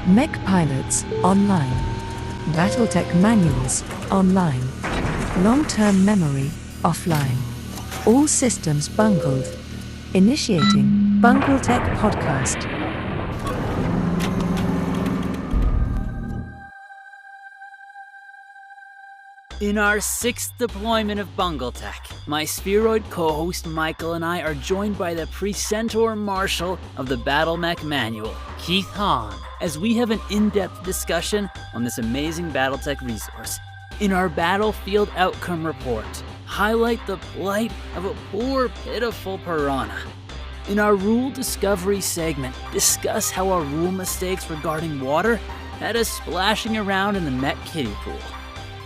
Mech pilots, online. BattleTech manuals, online. Long-term memory, offline. All systems bungled. Initiating Bungletech podcast. In our 6th deployment of Bungletech, my spheroid co-host Michael and I are joined by the Precentor Martial of the BattleMech Manual, Keith Hann, as we have an in-depth discussion on this amazing BattleTech resource. In our Battlefield Outcome Report, highlight the plight of a poor, pitiful Piranha. In our Rule Discovery segment, discuss how our rule mistakes regarding water had us splashing around in the Mech kiddie pool.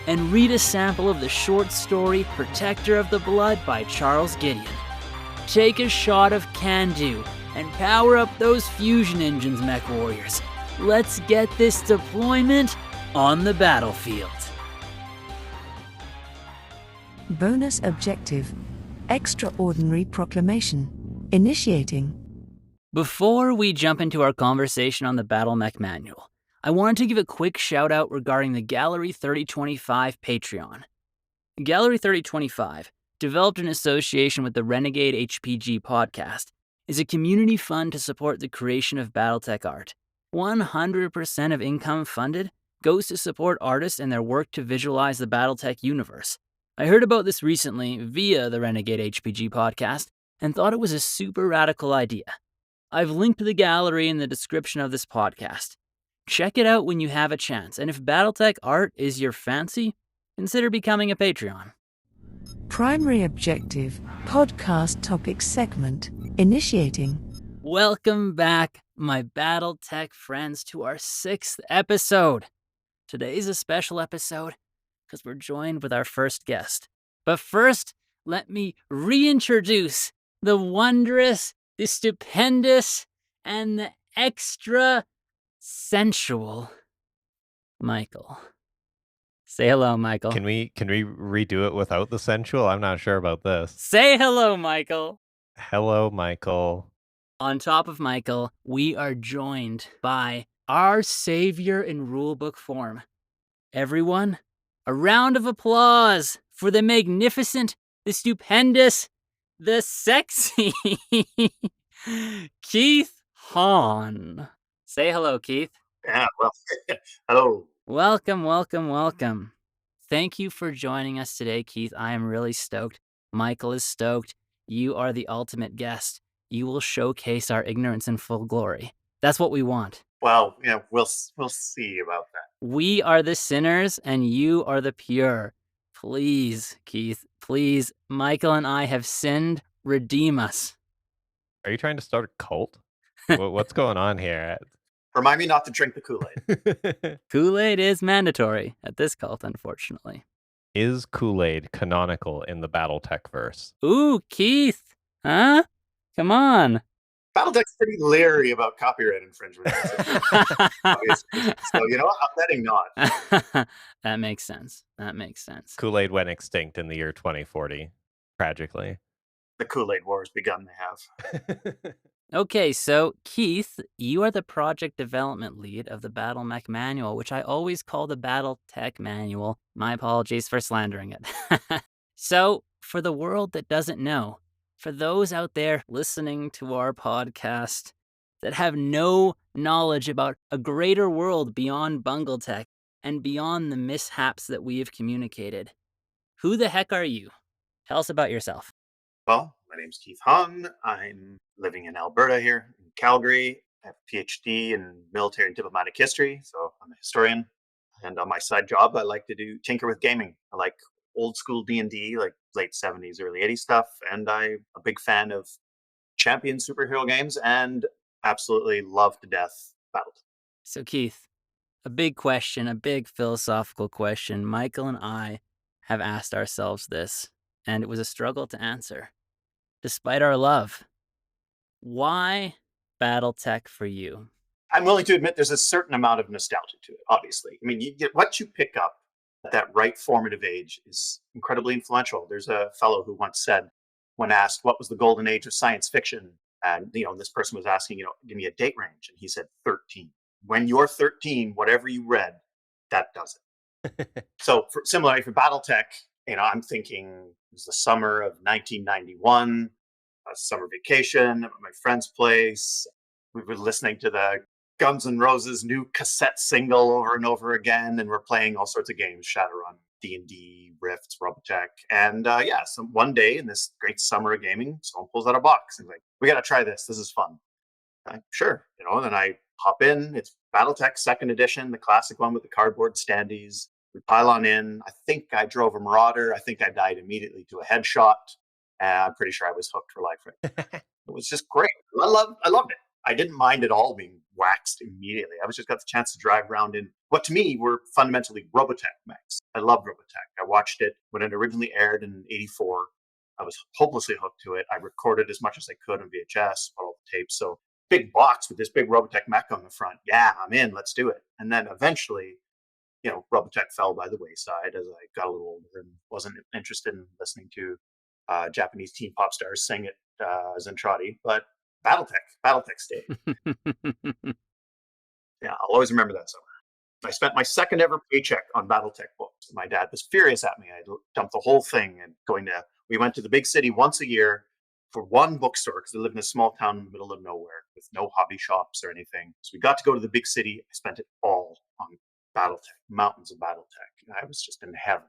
And read a sample of the short story Protector of the Blood by Charles Gideon. Take a shot of can-do and power up those fusion engines, MechWarriors. Let's get this deployment on the battlefield. Bonus objective. Extraordinary proclamation. Initiating. Before we jump into our conversation on the BattleMech Manual, I wanted to give a quick shout out regarding the Gallery 3025 Patreon. Gallery 3025, developed in association with the Renegade HPG podcast, is a community fund to support the creation of BattleTech art. 100% of income funded goes to support artists and their work to visualize the BattleTech universe. I heard about this recently via the Renegade HPG podcast and thought it was a super radical idea. I've linked the gallery in the description of this podcast. Check it out when you have a chance, and if BattleTech art is your fancy, consider becoming a Patreon. Primary objective, podcast topic segment, initiating. Welcome back, my BattleTech friends, to our 6th episode. Today's a special episode because we're joined with our first guest. But first, let me reintroduce the wondrous, the stupendous, and the extra sensual Michael. Say hello, Michael. Can we redo it without the sensual? I'm not sure about this. Say hello, Michael. Hello, Michael. On top of Michael, we are joined by our savior in rulebook form. Everyone, a round of applause for the magnificent, the stupendous, the sexy Keith Hann. Say hello, Keith. Yeah, well, hello. Welcome. Thank you for joining us today, Keith. I am really stoked. Michael is stoked. You are the ultimate guest. You will showcase our ignorance in full glory. That's what we want. Well, we'll see about that. We are the sinners and you are the pure. Please, Keith, please. Michael and I have sinned. Redeem us. Are you trying to start a cult? What's going on here? Remind me not to drink the Kool-Aid. Kool-Aid is mandatory at this cult, unfortunately. Is Kool-Aid canonical in the BattleTech verse? Ooh, Keith. Huh? Come on. BattleTech's pretty leery about copyright infringement. Obviously. So, I'm betting not. That makes sense. Kool-Aid went extinct in the year 2040, tragically. The Kool-Aid war has begun to have. Okay, so Keith, you are the project development lead of the BattleMech Manual, which I always call the BattleTech Manual. My apologies for slandering it. So, for the world that doesn't know, for those out there listening to our podcast that have no knowledge about a greater world beyond Bungletech and beyond the mishaps that we have communicated, who the heck are you? Tell us about yourself. Well, my name's Keith Hann. I'm living in Alberta here, in Calgary. I have a PhD in military and diplomatic history, so I'm a historian. And on my side job, I like to tinker with gaming. I like old school D&D, like late 70s, early 80s stuff. And I'm a big fan of champion superhero games and absolutely love to death BattleTech. So Keith, a big question, a big philosophical question. Michael and I have asked ourselves this, and it was a struggle to answer. Despite our love, why BattleTech for you? I'm willing to admit there's a certain amount of nostalgia to it, obviously. I mean, what you pick up at that right formative age is incredibly influential. There's a fellow who once said, when asked what was the golden age of science fiction, and this person was asking, give me a date range, and he said 13. when you're 13, whatever you read, that does it. So similarly for BattleTech, I'm thinking it was the summer of 1991, a summer vacation at my friend's place. We were listening to the Guns N' Roses new cassette single over and over again, and we're playing all sorts of games, Shadowrun, D&D, Rifts, Robotech. And so one day in this great summer of gaming, someone pulls out a box and like, we got to try this. This is fun. Sure. And then I hop in. It's BattleTech 2nd edition, the classic one with the cardboard standees. We pile on in. I think I drove a Marauder. I think I died immediately to a headshot. I'm pretty sure I was hooked for life. Right? It was just great. I loved it. I didn't mind at all being waxed immediately. I was just got the chance to drive around in what to me were fundamentally Robotech mechs. I loved Robotech. I watched it when it originally aired in '84. I was hopelessly hooked to it. I recorded as much as I could on VHS, bought all the tapes. So big box with this big Robotech mech on the front. Yeah, I'm in. Let's do it. And then eventually, Robotech fell by the wayside as I got a little older and wasn't interested in listening to Japanese teen pop stars sing it Zentradi. But BattleTech stayed. Yeah, I'll always remember that summer. I spent my second ever paycheck on BattleTech books. My dad was furious at me. I dumped the whole thing and we went to the big city once a year for one bookstore because I lived in a small town in the middle of nowhere with no hobby shops or anything. So we got to go to the big city. I spent it all on BattleTech, mountains of BattleTech. I was just in heaven.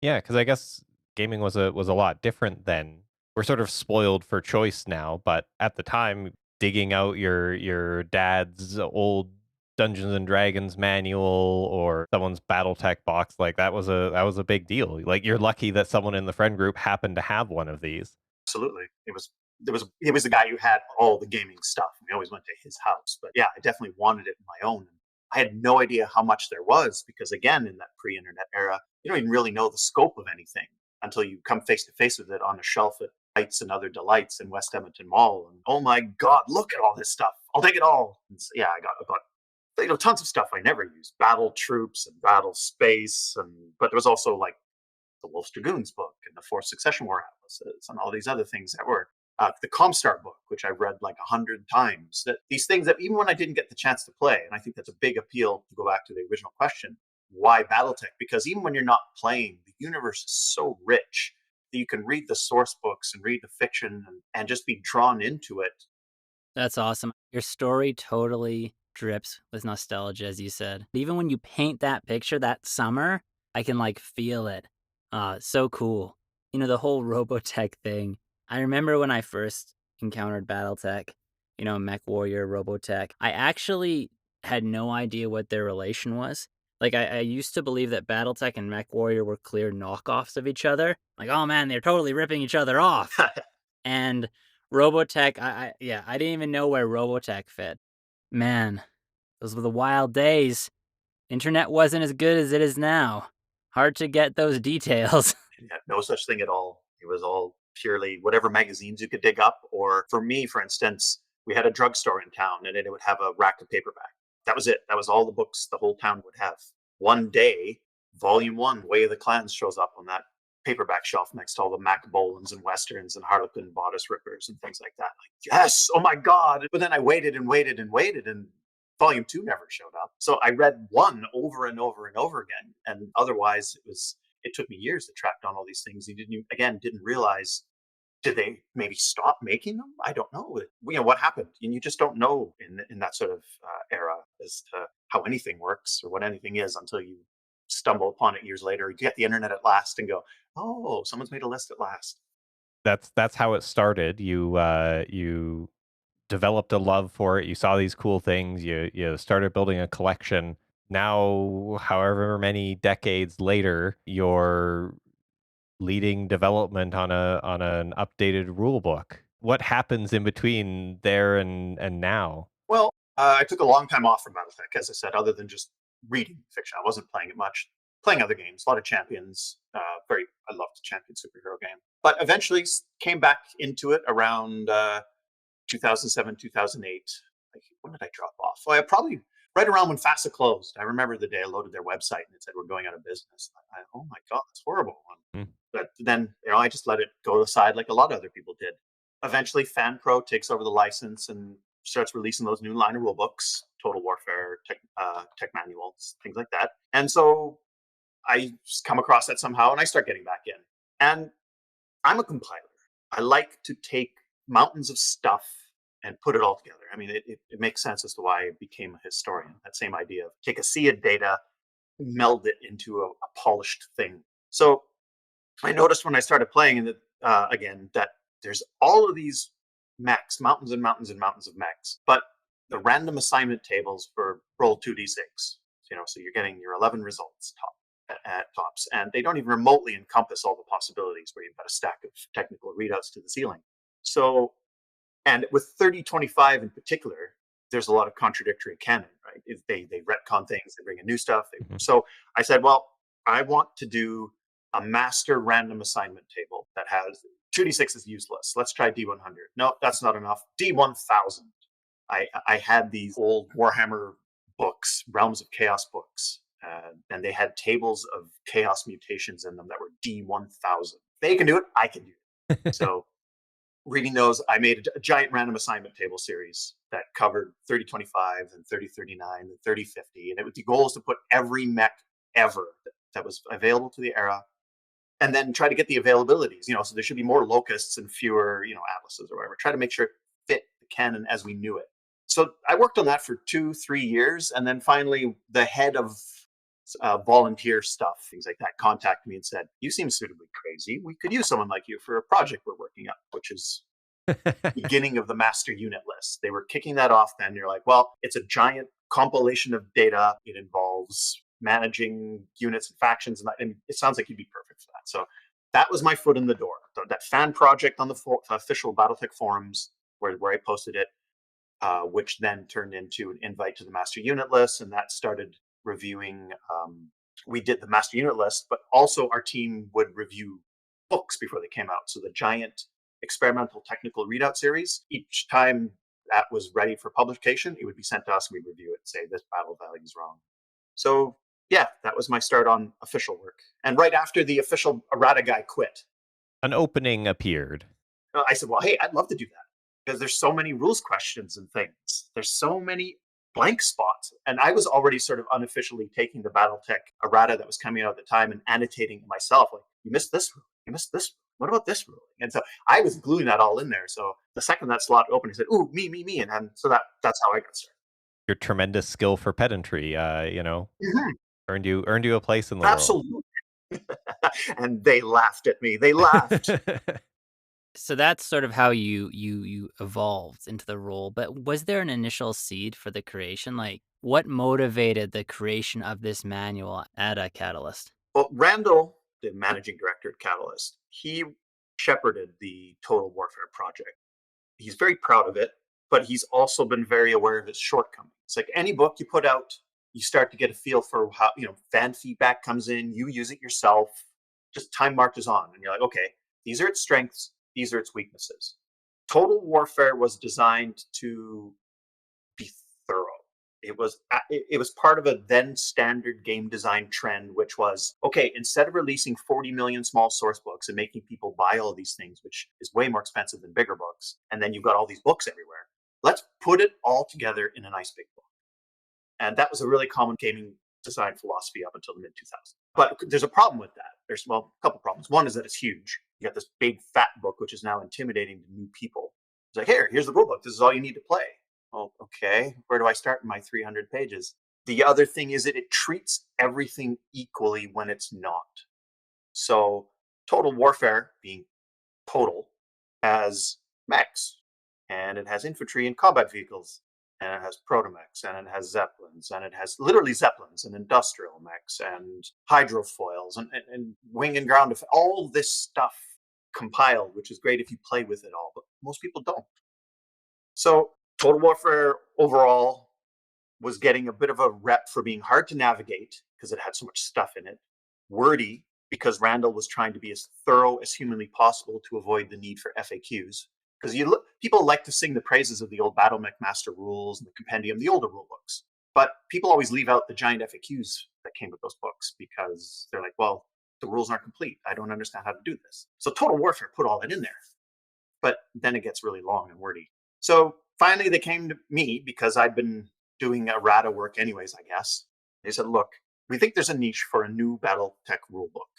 Yeah, because I guess gaming was a lot different then. We're sort of spoiled for choice now, but at the time, digging out your dad's old Dungeons and Dragons manual or someone's BattleTech box, like that was a big deal. Like you're lucky that someone in the friend group happened to have one of these. Absolutely. It was the guy who had all the gaming stuff. We always went to his house. But yeah, I definitely wanted it in my own. I had no idea how much there was because, again, in that pre-internet era, you don't even really know the scope of anything until you come face to face with it on a shelf at Heights and Other Delights in West Edmonton Mall. And oh my God, look at all this stuff! I'll take it all. And so, yeah, I got tons of stuff I never used: Battle Troops and Battle Space, but there was also like the Wolf's Dragoons book and the Fourth Succession War Atlases and all these other things that were the Comstar book, which I've read like 100 times. That these things that even when I didn't get the chance to play, and I think that's a big appeal to go back to the original question, why BattleTech? Because even when you're not playing, the universe is so rich that you can read the source books and read the fiction and just be drawn into it. That's awesome. Your story totally drips with nostalgia, as you said. Even when you paint that picture that summer, I can like feel it. So cool. The whole Robotech thing. I remember when I first encountered BattleTech, MechWarrior, Robotech. I actually had no idea what their relation was. Like, I used to believe that BattleTech and MechWarrior were clear knockoffs of each other. Like, oh man, they're totally ripping each other off. And Robotech, I didn't even know where Robotech fit. Man, those were the wild days. Internet wasn't as good as it is now. Hard to get those details. Yeah, no such thing at all. It was all purely whatever magazines you could dig up. Or for me, for instance, we had a drugstore in town and it would have a rack of paperback. That was it. That was all the books the whole town would have. One day, Volume 1, Way of the Clans, shows up on that paperback shelf next to all the Mac Bolins and Westerns and Harlequin Bodice Rippers and things like that. Like, yes, oh my God. But then I waited and waited and waited, and Volume 2 never showed up. So I read 1 over and over and over again. And otherwise, it took me years to track down all these things. You didn't realize, did they maybe stop making them? I don't know. What happened? And you just don't know in that sort of era as to how anything works or what anything is until you stumble upon it years later. You get the internet at last and go, oh, someone's made a list at last. That's how it started. You developed a love for it. You saw these cool things. You started building a collection. Now, however many decades later, you're leading development on an updated rule book. What happens in between there and now? Well, I took a long time off from BattleTech, as I said, other than just reading fiction. I wasn't playing it much. Playing other games, a lot of Champions. I loved the Champion superhero game. But eventually came back into it around 2007, 2008. When did I drop off? Well, I probably right around when FASA closed. I remember the day I loaded their website and it said, we're going out of business. Oh my God, that's horrible. But then, I just let it go aside like a lot of other people did. Eventually, FanPro takes over the license and starts releasing those new line of rule books. Total Warfare, tech manuals, things like that. And so I just come across that somehow, and I start getting back in. And I'm a compiler. I like to take mountains of stuff and put it all together. I mean, it makes sense as to why I became a historian. That same idea of take a sea of data, meld it into a polished thing. So I noticed when I started playing again that there's all of these mechs, mountains and mountains and mountains of mechs, but the random assignment tables for roll 2d6, so you're getting your 11 results at tops, and they don't even remotely encompass all the possibilities where you've got a stack of technical readouts to the ceiling. So, and with 3025 in particular, there's a lot of contradictory canon, right? They retcon things, they bring in new stuff. So I said, well, I want to do a master random assignment table that has 2d6 is useless. Let's try d100. No, that's not enough. d1000. I had these old Warhammer books, Realms of Chaos books, and they had tables of chaos mutations in them that were d1000. They can do it, I can do it. So reading those, I made a giant random assignment table series that covered 3025 and 3039 and 3050. And the goal is to put every mech ever that was available to the era, and then try to get the availabilities, so there should be more locusts and fewer, atlases or whatever. Try to make sure it fit the canon as we knew it. So I worked on that for 2-3 years. And then finally, the head of volunteer stuff, things like that, contacted me and said, you seem suitably crazy. We could use someone like you for a project we're working on, which is beginning of the master unit list. They were kicking that off then. You're like, well, it's a giant compilation of data. It involves managing units and factions, and it sounds like you'd be perfect for that. So that was my foot in the door. That fan project on the official BattleTech forums where I posted it, which then turned into an invite to the master unit list, and that started reviewing. We did the master unit list, but also our team would review books before they came out. So the giant experimental technical readout series, each time that was ready for publication, it would be sent to us, and we'd review it and say, this battle value is wrong. So yeah, that was my start on official work. And right after the official errata guy quit, an opening appeared. I said, well, hey, I'd love to do that, because there's so many rules questions and things. There's so many blank spots. And I was already sort of unofficially taking the BattleTech errata that was coming out at the time and annotating it myself. Like, you missed this rule, you missed this rule. What about this ruling? And so I was gluing that all in there. So the second that slot opened, he said, ooh, me. And so that's how I got started. Your tremendous skill for pedantry, Mm-hmm. earned you a place in the Absolutely. And they laughed at me. They laughed. So that's sort of how you evolved into the role. But was there an initial seed for the creation? Like, what motivated the creation of this manual at Catalyst? Well, Randall, the managing director at Catalyst, he shepherded the Total Warfare project. He's very proud of it, but he's also been very aware of its shortcomings. Like any book you put out, you start to get a feel for how, fan feedback comes in, you use it yourself, just time marches on, and you're like, okay, these are its strengths, these are its weaknesses. Total Warfare was designed to be thorough. It was part of a then standard game design trend, which was, okay, instead of releasing 40 million small source books and making people buy all these things, which is way more expensive than bigger books, and then you've got all these books everywhere, let's put it all together in a nice big book. And that was a really common gaming design philosophy up until the mid-2000s. But there's a problem with that. There's, a couple problems. One is that it's huge. You got this big fat book, which is now intimidating to new people. It's like, here's the rule book. This is all you need to play. Well, okay, where do I start in my 300 pages? The other thing is that it treats everything equally when it's not. So Total Warfare, being total, has mechs, and it has infantry and combat vehicles, and it has protomechs, and it has zeppelins, and it has literally zeppelins and industrial mechs and hydrofoils and wing and ground, all this stuff compiled, which is great if you play with it all, but most people don't. So Total Warfare overall was getting a bit of a rep for being hard to navigate because it had so much stuff in it. Wordy, because Randall was trying to be as thorough as humanly possible to avoid the need for FAQs. Because people like to sing the praises of the old BattleMech Master Rules and the Compendium, the older rule books. But people always leave out the giant FAQs that came with those books because they're like, well, the rules aren't complete. I don't understand how to do this. So Total Warfare put all that in there. But then it gets really long and wordy. So finally, they came to me because I'd been doing errata work anyways, I guess. They said, look, we think there's a niche for a new BattleTech rulebook.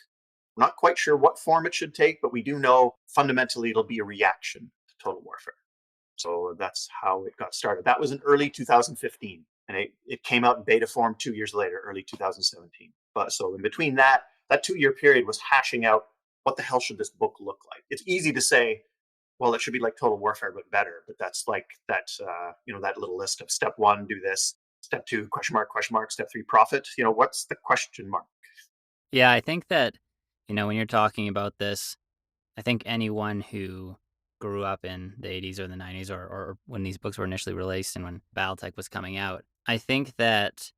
We're not quite sure what form it should take, but we do know fundamentally it'll be a reaction to Total Warfare. So that's how it got started. That was in early 2015, and it came out in beta form 2 years later, early 2017. But so in between that 2-year period was hashing out what the hell should this book look like. It's easy to say, well, it should be like Total Warfare, but better. But that's like that, that little list of step 1, do this, step 2, question mark, step 3, profit. What's the question mark? Yeah, I think that, when you're talking about this, I think anyone who grew up in the 80s or the 90s or when these books were initially released and when BattleTech was coming out, I think that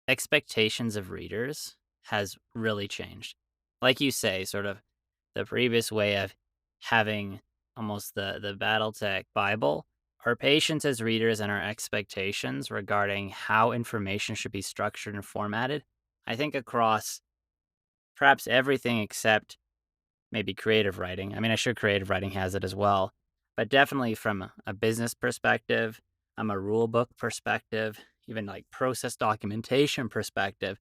expectations of readers has really changed. Like you say, sort of the previous way of having almost the BattleTech Bible, our patience as readers and our expectations regarding how information should be structured and formatted, I think across perhaps everything except maybe creative writing. I mean, I'm sure creative writing has it as well, but definitely from a business perspective, a rule book perspective, even like process documentation perspective,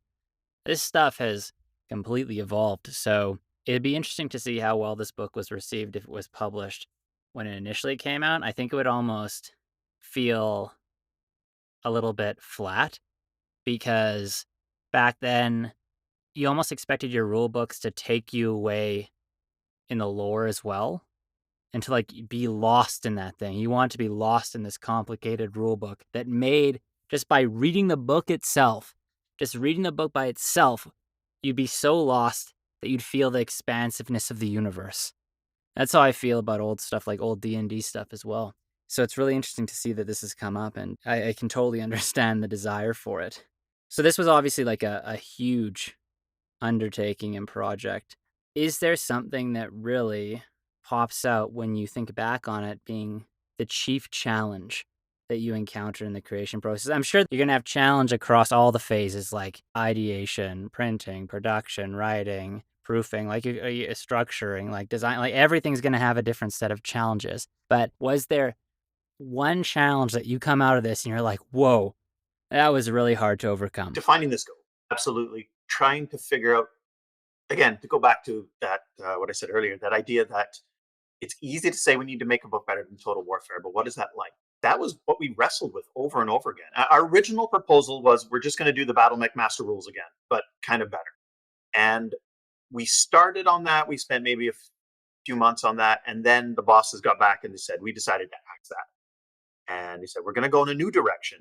this stuff has completely evolved. So it'd be interesting to see how well this book was received if it was published when it initially came out. I think it would almost feel a little bit flat because back then you almost expected your rule books to take you away in the lore as well and to like be lost in that thing. You want to be lost in this complicated rule book that made just by reading the book itself, just reading the book by itself, you'd be so lost that you'd feel the expansiveness of the universe. That's how I feel about old stuff, like old D&D stuff as well. So it's really interesting to see that this has come up, and I can totally understand the desire for it. So this was obviously like a huge undertaking and project. Is there something that really pops out when you think back on it being the chief challenge that you encounter in the creation process? I'm sure you're going to have challenge across all the phases like ideation, printing, production, writing, proofing, like structuring, like design, like everything's going to have a different set of challenges. But was there one challenge that you come out of this and you're like, whoa, that was really hard to overcome? Defining the scope. Absolutely. Trying to figure out, again, to go back to that, what I said earlier, that idea that it's easy to say we need to make a book better than Total Warfare, but what is that like? That was what we wrestled with over and over again. Our original proposal was we're just going to do the BattleMech Master Rules again, but kind of better. And we started on that. We spent maybe a few months on that. And then the bosses got back and they said, we decided to axe that. And he said, we're going to go in a new direction.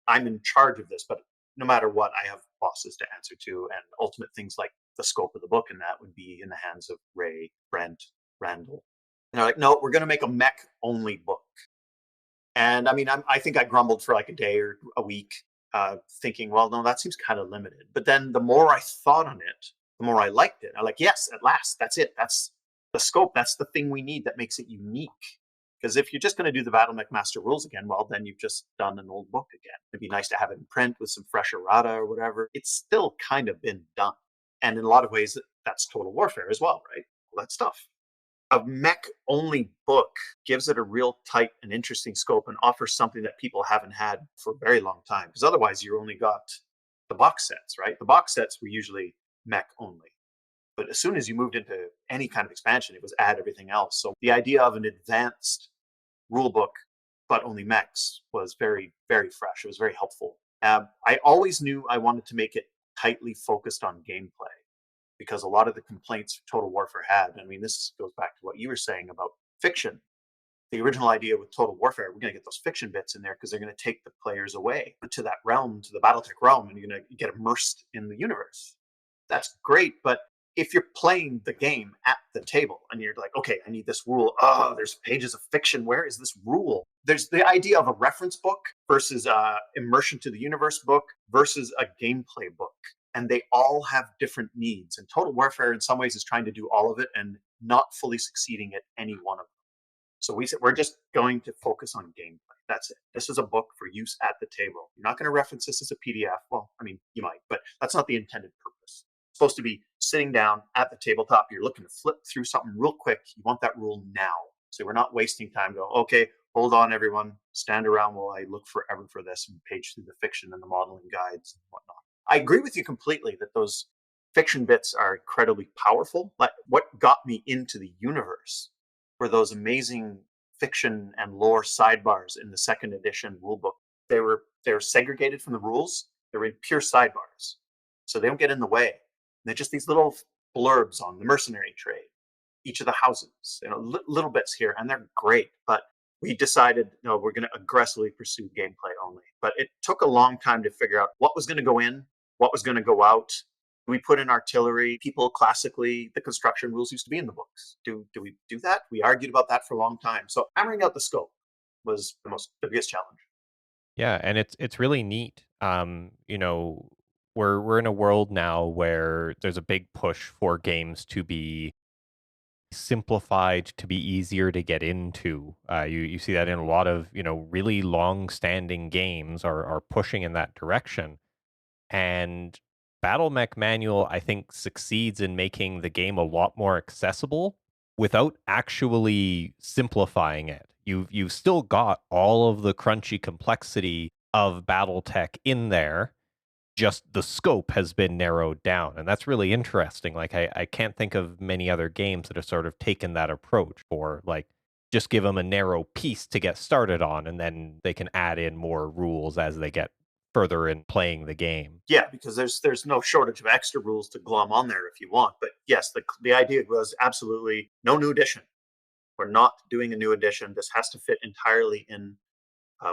I'm in charge of this, but no matter what, I have bosses to answer to. And ultimate things like the scope of the book and that would be in the hands of Ray, Brent, Randall. And they're like, no, we're going to make a mech only book. And I mean, I think I grumbled for like a day or a week, thinking, well, no, that seems kind of limited. But then the more I thought on it, the more I liked it. I'm like, yes, at last, that's it. That's the scope. That's the thing we need that makes it unique. Because if you're just going to do the BattleMech Master Rules again, well, then you've just done an old book again. It'd be nice to have it in print with some fresh errata or whatever. It's still kind of been done. And in a lot of ways, that's Total Warfare as well, right? All that stuff. A mech-only book gives it a real tight and interesting scope and offers something that people haven't had for a very long time. Because otherwise, you only got the box sets, right? The box sets were usually mech-only. But as soon as you moved into any kind of expansion, it was add everything else. So the idea of an advanced rule book, but only mechs, was very, very fresh. It was very helpful. I always knew I wanted to make it tightly focused on gameplay because a lot of the complaints Total Warfare had, I mean, this goes back to what you were saying about fiction. The original idea with Total Warfare, we're going to get those fiction bits in there because they're going to take the players away to that realm, to the BattleTech realm, and you're going to get immersed in the universe. That's great, but if you're playing the game at the table and you're like, okay, I need this rule. Oh, there's pages of fiction. Where is this rule? There's the idea of a reference book versus immersion to the universe book versus a gameplay book. And they all have different needs. And Total Warfare in some ways is trying to do all of it and not fully succeeding at any one of them. So we said, we're just going to focus on gameplay. That's it. This is a book for use at the table. You're not going to reference this as a PDF. Well, I mean, you might, but that's not the intended purpose. It's supposed to be sitting down at the tabletop. You're looking to flip through something real quick. You want that rule now. So we're not wasting time going, okay, hold on, everyone, stand around while I look forever for this and page through the fiction and the modeling guides and whatnot. I agree with you completely that those fiction bits are incredibly powerful. But what got me into the universe were those amazing fiction and lore sidebars in the second edition rulebook. They're segregated from the rules. They're in pure sidebars, so they don't get in the way. And they're just these little blurbs on the mercenary trade, each of the houses, little bits here, and they're great. But we decided, no, we're going to aggressively pursue gameplay only. But it took a long time to figure out what was going to go in, what was going to go out. We put in artillery. People classically, the construction rules used to be in the books. Do we do that? We argued about that for a long time. So hammering out the scope was the biggest challenge. Yeah, and it's really neat. We're in a world now where there's a big push for games to be simplified, to be easier to get into. You see that in a lot of really long-standing games are pushing in that direction. And BattleMech Manual, I think, succeeds in making the game a lot more accessible without actually simplifying it. You've still got all of the crunchy complexity of BattleTech in there, just the scope has been narrowed down. And that's really interesting. Like, I can't think of many other games that have sort of taken that approach for, like, just give them a narrow piece to get started on, and then they can add in more rules as they get further in playing the game. Yeah, because there's no shortage of extra rules to glom on there if you want. But yes, the idea was absolutely no new edition. We're not doing a new edition. This has to fit entirely in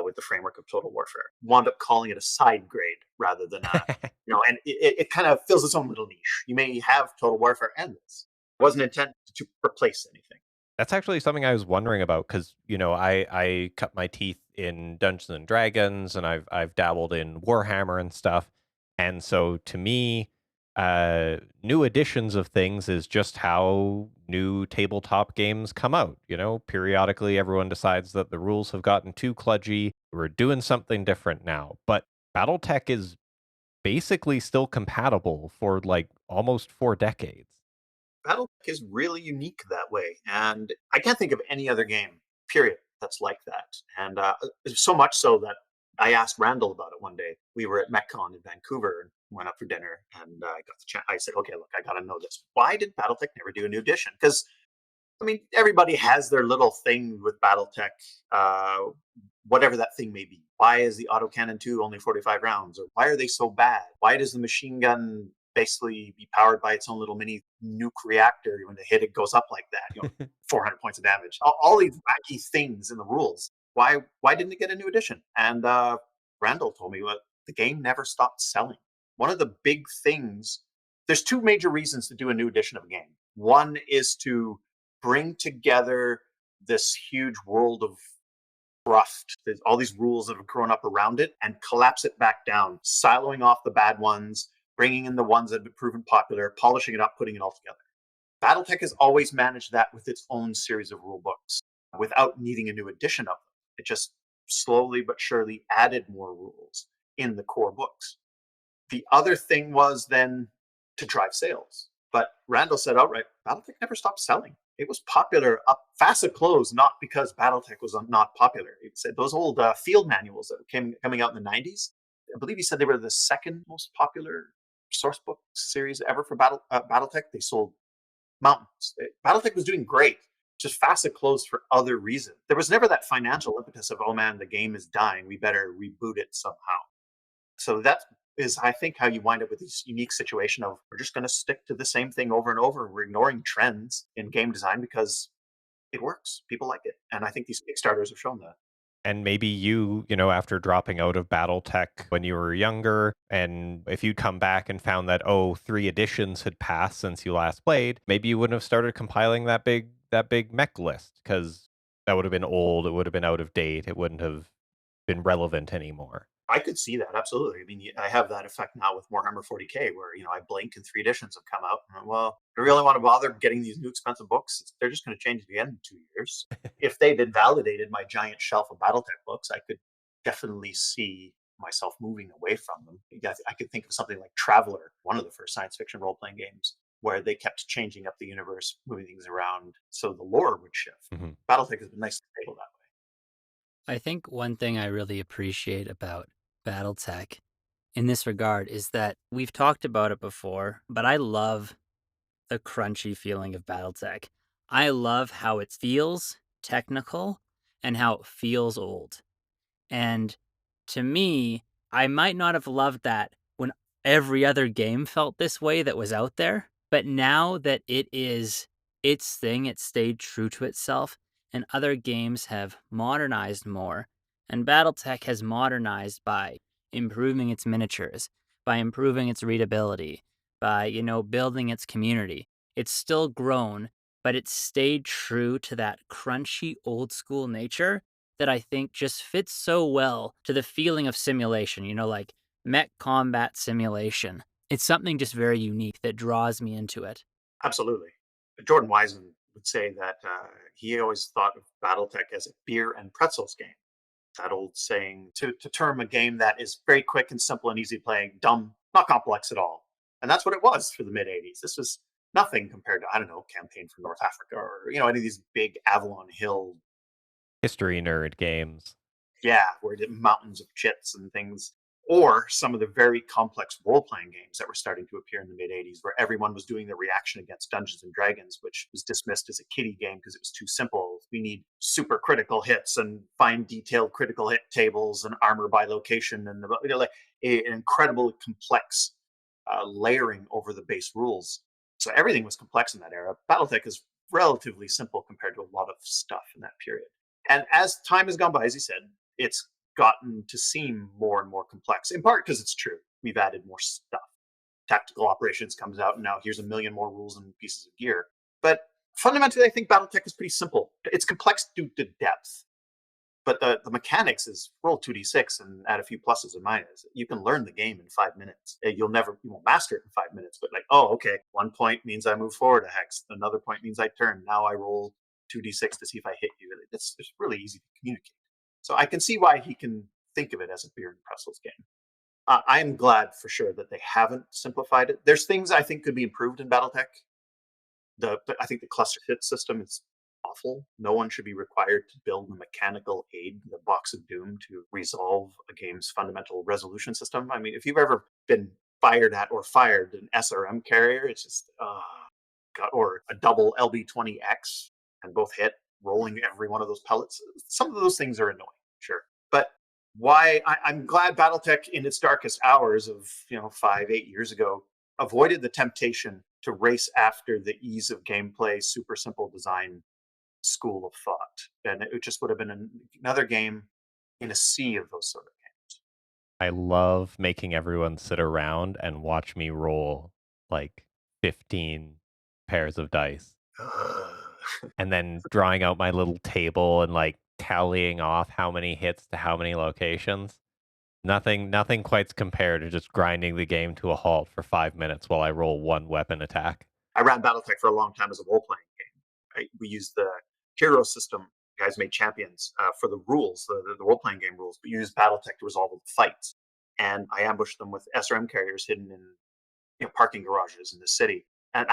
with the framework of Total Warfare. Wound up calling it a side grade rather than and it kind of fills its own little niche. You may have Total Warfare and this. It wasn't intended to replace anything. That's actually something I was wondering about because I cut my teeth in Dungeons and Dragons, and I've dabbled in Warhammer and stuff, and so to me, new editions of things is just how new tabletop games come out. Periodically everyone decides that the rules have gotten too kludgy. We're doing something different now, but BattleTech is basically still compatible for like almost 4 decades. BattleTech is really unique that way, and I can't think of any other game, period, that's like that. And so much so that I asked Randall about it one day. We were at MechCon in Vancouver and went up for dinner, and I got the chance. I said, "Okay, look, I got to know this. Why did BattleTech never do a new edition?" Because I mean, everybody has their little thing with BattleTech, whatever that thing may be. Why is the autocannon 2 only 45 rounds? Or why are they so bad? Why does the machine gun basically be powered by its own little mini nuke reactor? When they hit it goes up like that, 400 points of damage. All these wacky things in the rules. Why didn't it get a new edition? And Randall told me, well, the game never stopped selling. One of the big things, there's two major reasons to do a new edition of a game. One is to bring together this huge world of cruft, there's all these rules that have grown up around it, and collapse it back down, siloing off the bad ones, bringing in the ones that have been proven popular, polishing it up, putting it all together. BattleTech has always managed that with its own series of rule books without needing a new edition of them. It just slowly but surely added more rules in the core books. The other thing was then to drive sales. But Randall said outright, BattleTech never stopped selling. It was popular up facet close, not because BattleTech was not popular. He said those old field manuals that came coming out in the 90s, I believe he said they were the second most popular source book series ever for BattleTech. They sold mountains. BattleTech was doing great, just facet closed for other reasons. There was never that financial impetus of, oh man, the game is dying, we better reboot it somehow. So that is, I think, how you wind up with this unique situation of we're just going to stick to the same thing over and over. We're ignoring trends in game design because it works. People like it. And I think these Kickstarters have shown that. And maybe after dropping out of BattleTech when you were younger, and if you'd come back and found that, 3 editions had passed since you last played, maybe you wouldn't have started compiling that big mech list, because that would have been old, it would have been out of date, it wouldn't have been relevant anymore. I could see that, absolutely. I mean, I have that effect now with Warhammer 40K, where I blink and 3 editions have come out. And, well, I really want to bother getting these new expensive books. They're just going to change again in 2 years. If they'd invalidated my giant shelf of BattleTech books, I could definitely see myself moving away from them. I could think of something like Traveller, one of the first science fiction role-playing games, where they kept changing up the universe, moving things around, so the lore would shift. Mm-hmm. BattleTech has been nice and stable that way. I think one thing I really appreciate about BattleTech in this regard is that we've talked about it before, but I love the crunchy feeling of BattleTech. I love how it feels technical and how it feels old. And to me, I might not have loved that when every other game felt this way that was out there, but now that it is its thing, it stayed true to itself, and other games have modernized more. And Battletech has modernized by improving its miniatures, by improving its readability, by, building its community. It's still grown, but it's stayed true to that crunchy old school nature that I think just fits so well to the feeling of simulation, like mech combat simulation. It's something just very unique that draws me into it. Absolutely. Jordan Wiseman would say that he always thought of BattleTech as a beer and pretzels game. That old saying to term a game that is very quick and simple and easy playing, dumb, not complex at all. And that's what it was for the mid 80s. This was nothing compared to, I don't know, Campaign for North Africa or, any of these big Avalon Hill, History nerd games. yeah, where the mountains of chits and things, or some of the very complex role-playing games that were starting to appear in the mid-80s, where everyone was doing the reaction against Dungeons and Dragons, which was dismissed as a kiddie game because it was too simple. We need super critical hits and fine detailed critical hit tables and armor by location and like an incredible complex layering over the base rules. So everything was complex in that era. BattleTech is relatively simple compared to a lot of stuff in that period. And as time has gone by, as you said, it's gotten to seem more and more complex, in part because it's true. We've added more stuff. Tactical Operations comes out, and now here's a million more rules and pieces of gear. But fundamentally, I think BattleTech is pretty simple. It's complex due to depth, but the mechanics is roll 2d6 and add a few pluses and minuses. You can learn the game in 5 minutes. You won't master it in 5 minutes, but like, oh, okay, 1 point means I move forward a hex. Another point means I turn. Now I roll 2d6 to see if I hit you. It's really easy to communicate. So I can see why he can think of it as a beer and pretzels game. I am glad for sure that they haven't simplified it. There's things I think could be improved in BattleTech. I think the cluster hit system is awful. No one should be required to build a mechanical aid, the box of doom, to resolve a game's fundamental resolution system. I mean, if you've ever been fired at or fired an SRM carrier, it's just, or a double LB20X and both hit, rolling every one of those pellets. Some of those things are annoying, sure. But I'm glad BattleTech in its darkest hours of 5-8 years ago avoided the temptation to race after the ease of gameplay, super simple design school of thought. And it just would have been another game in a sea of those sort of games. I love making everyone sit around and watch me roll like 15 pairs of dice. And then drawing out my little table and like tallying off how many hits to how many locations. Nothing quite compared to just grinding the game to a halt for 5 minutes while I roll one weapon attack. I ran BattleTech for a long time as a role-playing game. Right? We used the hero system. You guys made champions for the rules, the role-playing game rules, but you used BattleTech to resolve the fights. And I ambushed them with SRM carriers hidden in parking garages in the city. And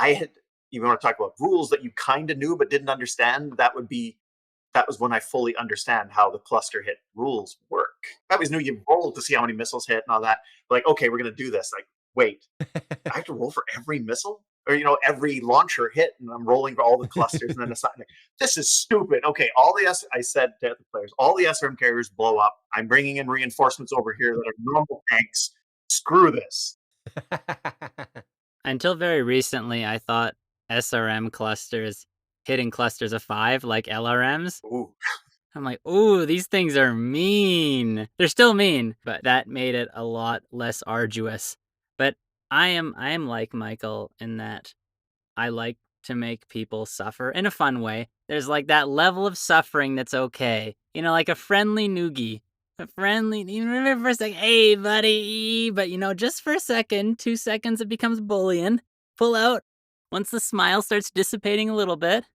you want to talk about rules that you kind of knew but didn't understand, that was when I fully understand how the cluster hit rules work. I always knew you rolled to see how many missiles hit and all that. Like, okay, we're going to do this. Like, wait, I have to roll for every missile? Or, every launcher hit, and I'm rolling for all the clusters and then assigning. This is stupid. Okay, I said to the players, all the SRM carriers blow up. I'm bringing in reinforcements over here that are normal tanks. Screw this. Until very recently, I thought SRM clusters hitting clusters of 5 like LRMs. Ooh. I'm like, ooh, these things are mean. They're still mean, but that made it a lot less arduous. But I am like Michael in that I like to make people suffer in a fun way. There's like that level of suffering that's okay. Like a friendly noogie. Even for a second, hey, buddy. But, just for a second, 2 seconds, it becomes bullying. Pull out. Once the smile starts dissipating a little bit.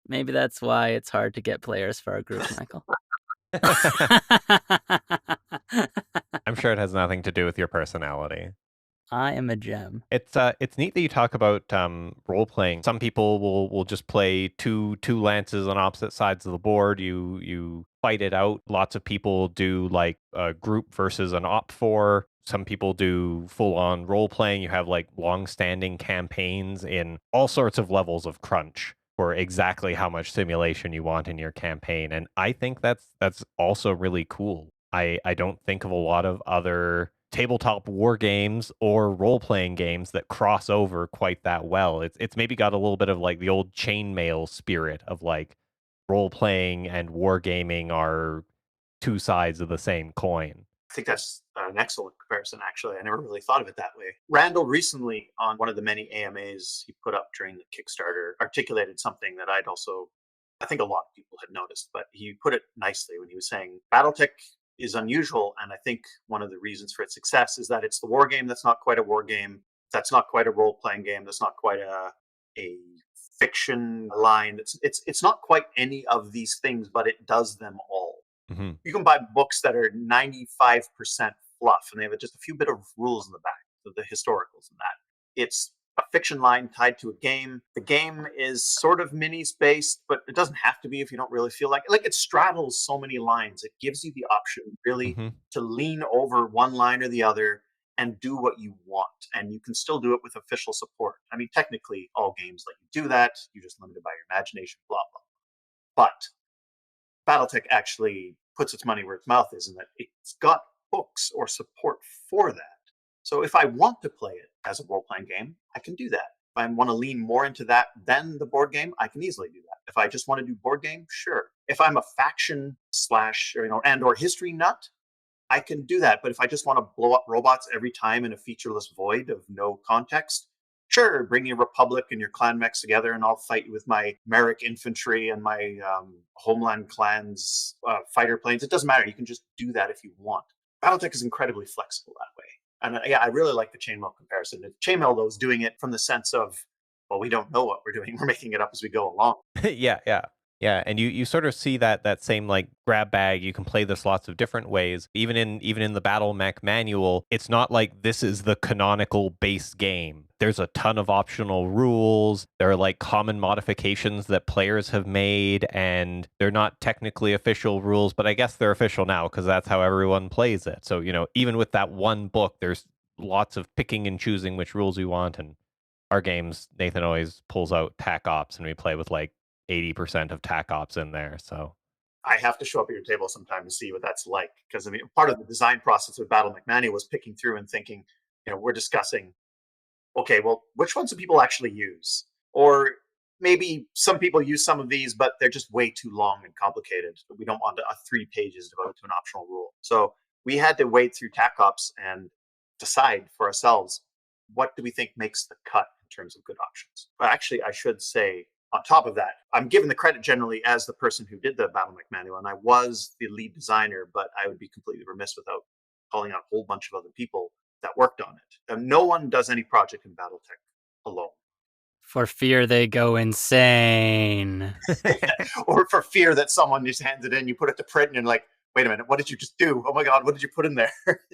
Maybe that's why it's hard to get players for our group, Michael. I'm sure it has nothing to do with your personality. I am a gem. It's neat that you talk about role playing. Some people will just play two lances on opposite sides of the board. You fight it out. Lots of people do like a group versus an op 4. Some people do full-on role-playing. You have like long-standing campaigns in all sorts of levels of crunch for exactly how much simulation you want in your campaign. And I think that's also really cool. I don't think of a lot of other tabletop war games or role-playing games that cross over quite that well. It's maybe got a little bit of like the old chainmail spirit of like role-playing and wargaming are two sides of the same coin. I think that's an excellent comparison, actually. I never really thought of it that way. Randall recently, on one of the many AMAs he put up during the Kickstarter, articulated something that I think a lot of people had noticed, but he put it nicely when he was saying BattleTech is unusual. And I think one of the reasons for its success is that it's the war game that's not quite a war game, that's not quite a role playing game, that's not quite a fiction line. It's not quite any of these things, but it does them all. Mm-hmm. You can buy books that are 95% fluff and they have just a few bit of rules in the back, the historicals and that. It's a fiction line tied to a game. The game is sort of minis based, but it doesn't have to be if you don't really feel like it. Like, it straddles so many lines. It gives you the option really to lean over one line or the other and do what you want. And you can still do it with official support. I mean, technically, all games let you do that. You're just limited by your imagination, blah, blah. But BattleTech actually puts its money where its mouth is in that it's got books or support for that. So if I want to play it as a role-playing game, I can do that. If I want to lean more into that than the board game, I can easily do that. If I just want to do board game, sure. If I'm a faction slash or history nut, I can do that. But if I just want to blow up robots every time in a featureless void of no context, sure, bring your Republic and your clan mechs together and I'll fight you with my Merrick infantry and my Homeland clans fighter planes. It doesn't matter. You can just do that if you want. BattleTech is incredibly flexible that way. And I really like the chainmail comparison. Chainmail, though, is doing it from the sense of, well, we don't know what we're doing. We're making it up as we go along. Yeah, and you sort of see that same like grab bag. You can play this lots of different ways. Even in the BattleMech Manual, it's not like this is the canonical base game. There's a ton of optional rules. There are like common modifications that players have made, and they're not technically official rules, but I guess they're official now because that's how everyone plays it. So, even with that one book, there's lots of picking and choosing which rules we want. And our games, Nathan always pulls out TAC Ops, and we play with like 80% of TAC Ops in there. So I have to show up at your table sometime to see what that's like. Because part of the design process of BattleMech Manual was picking through and thinking, we're discussing, okay, well, which ones do people actually use? Or maybe some people use some of these, but they're just way too long and complicated. We don't want 3 pages devoted to an optional rule. So we had to wade through TAC Ops and decide for ourselves, what do we think makes the cut in terms of good options? But actually, I should say, on top of that, I'm given the credit generally as the person who did the BattleMech Manual, and I was the lead designer, but I would be completely remiss without calling out a whole bunch of other people that worked on it. And no one does any project in BattleTech alone. For fear they go insane. Or for fear that someone just hands it in, you put it to print, and you're like, wait a minute, what did you just do? Oh my God, what did you put in there?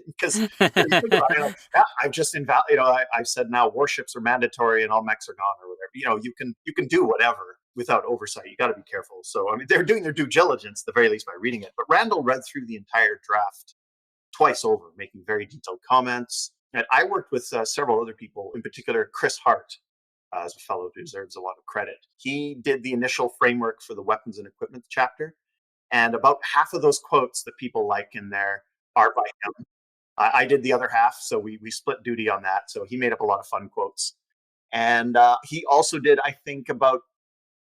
Because you think about it, I've just I've said now warships are mandatory and all mechs are gone or whatever. You can do whatever without oversight. You got to be careful. So they're doing their due diligence, at the very least, by reading it. But Randall read through the entire draft twice over, making very detailed comments. And I worked with several other people, in particular Chris Hart, as a fellow who deserves a lot of credit. He did the initial framework for the weapons and equipment chapter. And about half of those quotes that people like in there are by him. I did the other half, so we split duty on that. So he made up a lot of fun quotes. And he also did, I think, about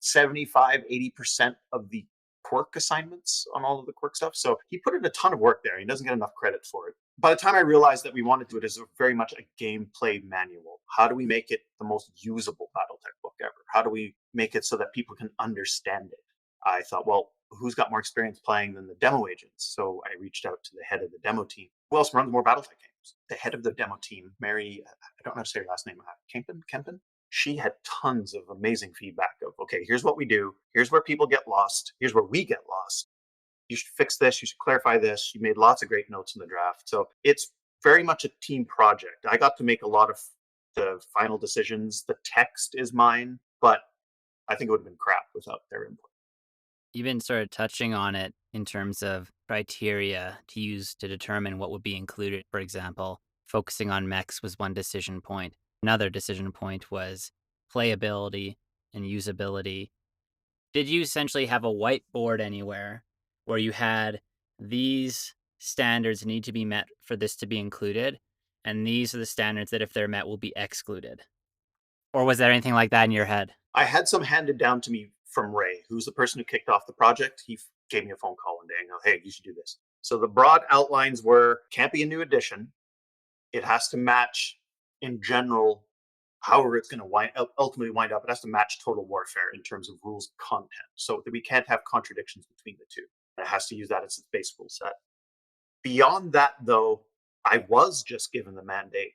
75-80% of the quirk assignments on all of the quirk stuff. So he put in a ton of work there. He doesn't get enough credit for it. By the time I realized that we wanted to do it as very much a gameplay manual, how do we make it the most usable BattleTech book ever? How do we make it so that people can understand it? I thought, well, who's got more experience playing than the demo agents? So I reached out to the head of the demo team. Who else runs more BattleTech games? The head of the demo team, Mary, I don't know how to say her last name, Kempen? She had tons of amazing feedback of, okay, here's what we do. Here's where people get lost. Here's where we get lost. You should fix this. You should clarify this. She made lots of great notes in the draft. So it's very much a team project. I got to make a lot of the final decisions. The text is mine, but I think it would have been crap without their input. You've been sort of touching on it in terms of criteria to use to determine what would be included. For example, focusing on mechs was one decision point. Another decision point was playability and usability. Did you essentially have a whiteboard anywhere where you had these standards need to be met for this to be included, and these are the standards that if they're met will be excluded? Or was there anything like that in your head? I had some handed down to me from Ray, who's the person who kicked off the project. He gave me a phone call one day and go, "Hey, you should do this." So the broad outlines were can't be a new edition. It has to match in general, however it's going to ultimately wind up. It has to match Total Warfare in terms of rules content. So that we can't have contradictions between the two. It has to use that as its base rule set. Beyond that, though, I was just given the mandate,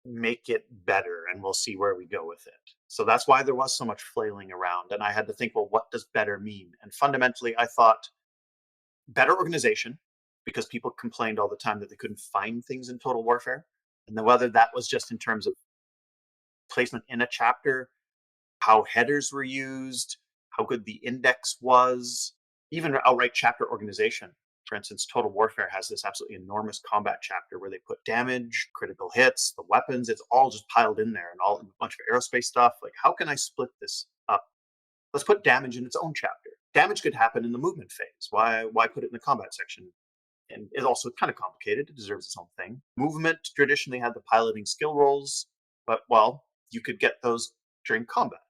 make it better, and we'll see where we go with it. So that's why there was so much flailing around. And I had to think, well, what does better mean? And fundamentally, I thought better organization, because people complained all the time that they couldn't find things in Total Warfare. And then whether that was just in terms of placement in a chapter, how headers were used, how good the index was, even outright chapter organization. For instance, Total Warfare has this absolutely enormous combat chapter where they put damage, critical hits, the weapons, it's all just piled in there, and all a bunch of aerospace stuff. Like, how can I split this up? Let's put damage in its own chapter. Damage could happen in the movement phase. Why put it in the combat section? And it's also kind of complicated. It deserves its own thing. Movement traditionally had the piloting skill rolls, but, well, you could get those during combat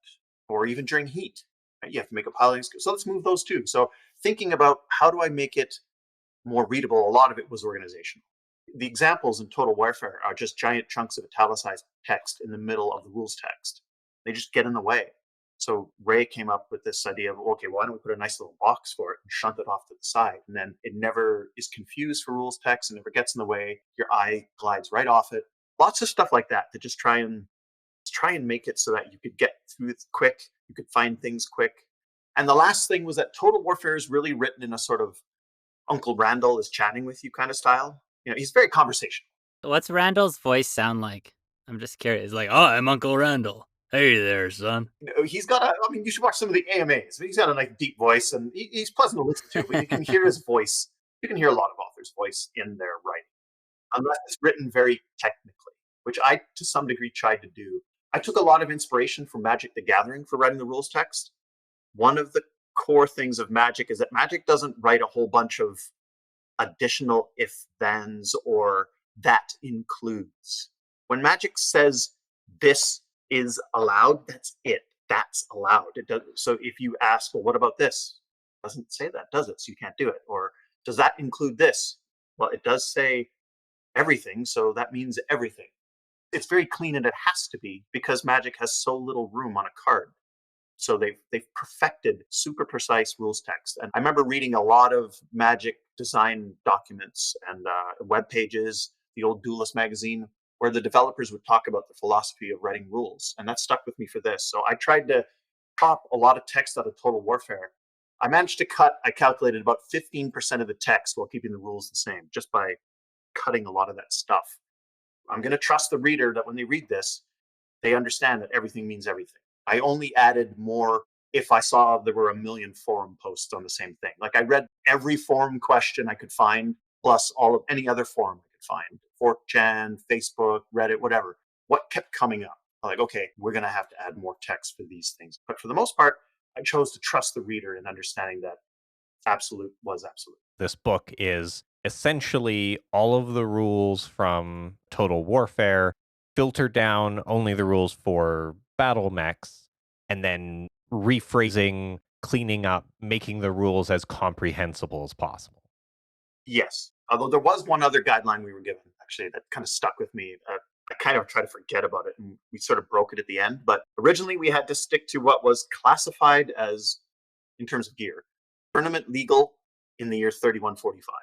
or even during heat. Right? You have to make a piloting skill. So let's move those too. So thinking about how do I make it more readable, a lot of it was organizational. The examples in Total Warfare are just giant chunks of italicized text in the middle of the rules text. They just get in the way. So Ray came up with this idea of, okay, why don't we put a nice little box for it and shunt it off to the side? And then it never is confused for rules text and never gets in the way. Your eye glides right off it. Lots of stuff like that to just try and make it so that you could get through it quick. You could find things quick. And the last thing was that Total Warfare is really written in a sort of Uncle Randall is chatting with you kind of style. You know, he's very conversational. What's Randall's voice sound like? I'm just curious. Like, oh, I'm Uncle Randall. Hey there, son. You know, he's got you should watch some of the AMAs. He's got a nice deep voice, and he's pleasant to listen to, but you can hear his voice. You can hear a lot of authors' voice in their writing, unless it's written very technically, which I, to some degree, tried to do. I took a lot of inspiration from Magic the Gathering for writing the rules text. One of the core things of Magic is that Magic doesn't write a whole bunch of additional if-thens or that includes. When Magic says this is allowed, that's it. That's allowed. It does. So if you ask, well, what about this? It doesn't say that, does it? So you can't do it. Or does that include this? Well, it does say everything, so that means everything. It's very clean, and it has to be because Magic has so little room on a card. So they've perfected super precise rules text. And I remember reading a lot of Magic design documents and web pages, the old Duelist magazine, where the developers would talk about the philosophy of writing rules. And that stuck with me for this. So I tried to pop a lot of text out of Total Warfare. I managed to cut, I calculated about 15% of the text while keeping the rules the same, just by cutting a lot of that stuff. I'm going to trust the reader that when they read this, they understand that everything means everything. I only added more if I saw there were a million forum posts on the same thing. Like I read every forum question I could find, plus all of any other forum I could find. 4chan, Facebook, Reddit, whatever. What kept coming up? I'm like, okay, we're going to have to add more text for these things. But for the most part, I chose to trust the reader in understanding that absolute was absolute. This book is essentially all of the rules from Total Warfare, filtered down only the rules for BattleMechs, and then rephrasing, cleaning up, making the rules as comprehensible as possible. Yes. Although there was one other guideline we were given, actually, that kind of stuck with me. I kind of tried to forget about it, and we sort of broke it at the end. But originally, we had to stick to what was classified as, in terms of gear, tournament legal in the year 3145.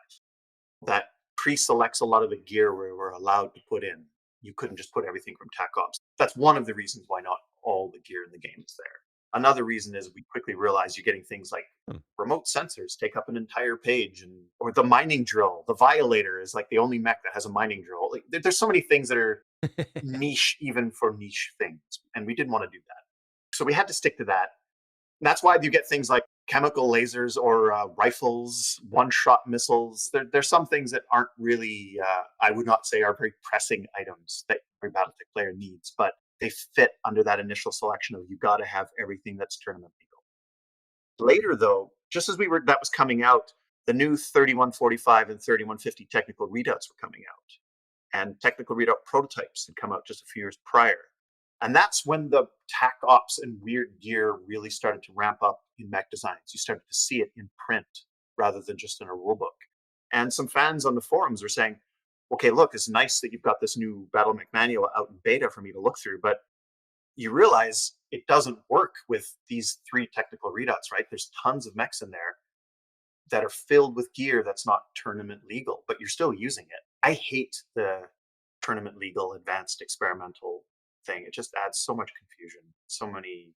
That pre-selects a lot of the gear we were allowed to put in. You couldn't just put everything from TAC Ops. That's one of the reasons why not all the gear in the game is there. Another reason is we quickly realized you're getting things like remote sensors take up an entire page, or the mining drill. The Violator is like the only mech that has a mining drill. Like, there's so many things that are niche, even for niche things, and we didn't want to do that. So we had to stick to that. And that's why you get things like chemical lasers or rifles, one-shot missiles. There's some things that aren't really, I would not say are very pressing items that every BattleTech player needs, but they fit under that initial selection of you got to have everything that's tournament legal. Later, though, just as that was coming out, the new 3145 and 3150 technical readouts were coming out, and technical readout prototypes had come out just a few years prior. And that's when the tac ops and weird gear really started to ramp up in mech designs. You started to see it in print rather than just in a rulebook. And some fans on the forums were saying, okay, look, it's nice that you've got this new BattleMech Manual out in beta for me to look through, but you realize it doesn't work with these 3 technical readouts, right? There's tons of mechs in there that are filled with gear that's not tournament legal, but you're still using it. I hate the tournament legal advanced experimental thing. It just adds so much confusion, so many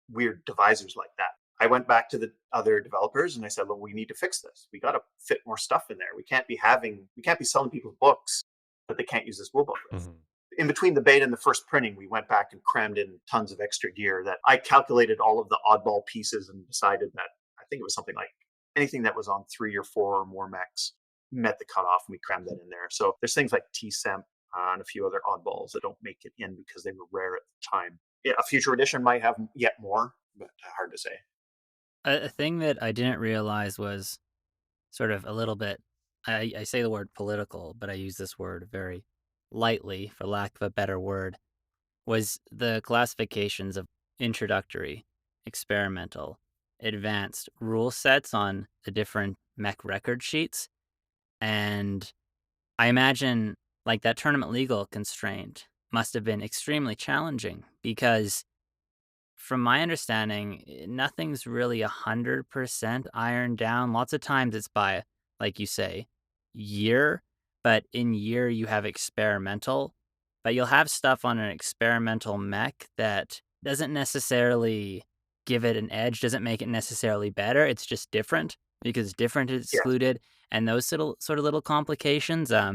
weird divisors like that. I went back to the other developers and I said, look, we need to fix this. We got to fit more stuff in there. We can't be selling people books that they can't use this rulebook with. Mm-hmm. In between the beta and the first printing, we went back and crammed in tons of extra gear that I calculated all of the oddball pieces and decided that I think it was something like anything that was on 3 or 4 or more mechs met the cutoff, and we crammed that in there. So there's things like T-Semp and a few other oddballs that don't make it in because they were rare at the time. A future edition might have yet more, but hard to say. A thing that I didn't realize was sort of a little bit, I say the word political, but I use this word very lightly, for lack of a better word, was the classifications of introductory, experimental, advanced rule sets on the different mech record sheets. And I imagine like that tournament legal constraint must have been extremely challenging because from my understanding, nothing's really 100% ironed down. Lots of times it's by, like you say, year, but in year you have experimental, but you'll have stuff on an experimental mech that doesn't necessarily give it an edge, doesn't make it necessarily better. It's just different because different is excluded. Yeah. And those sort of little complications, that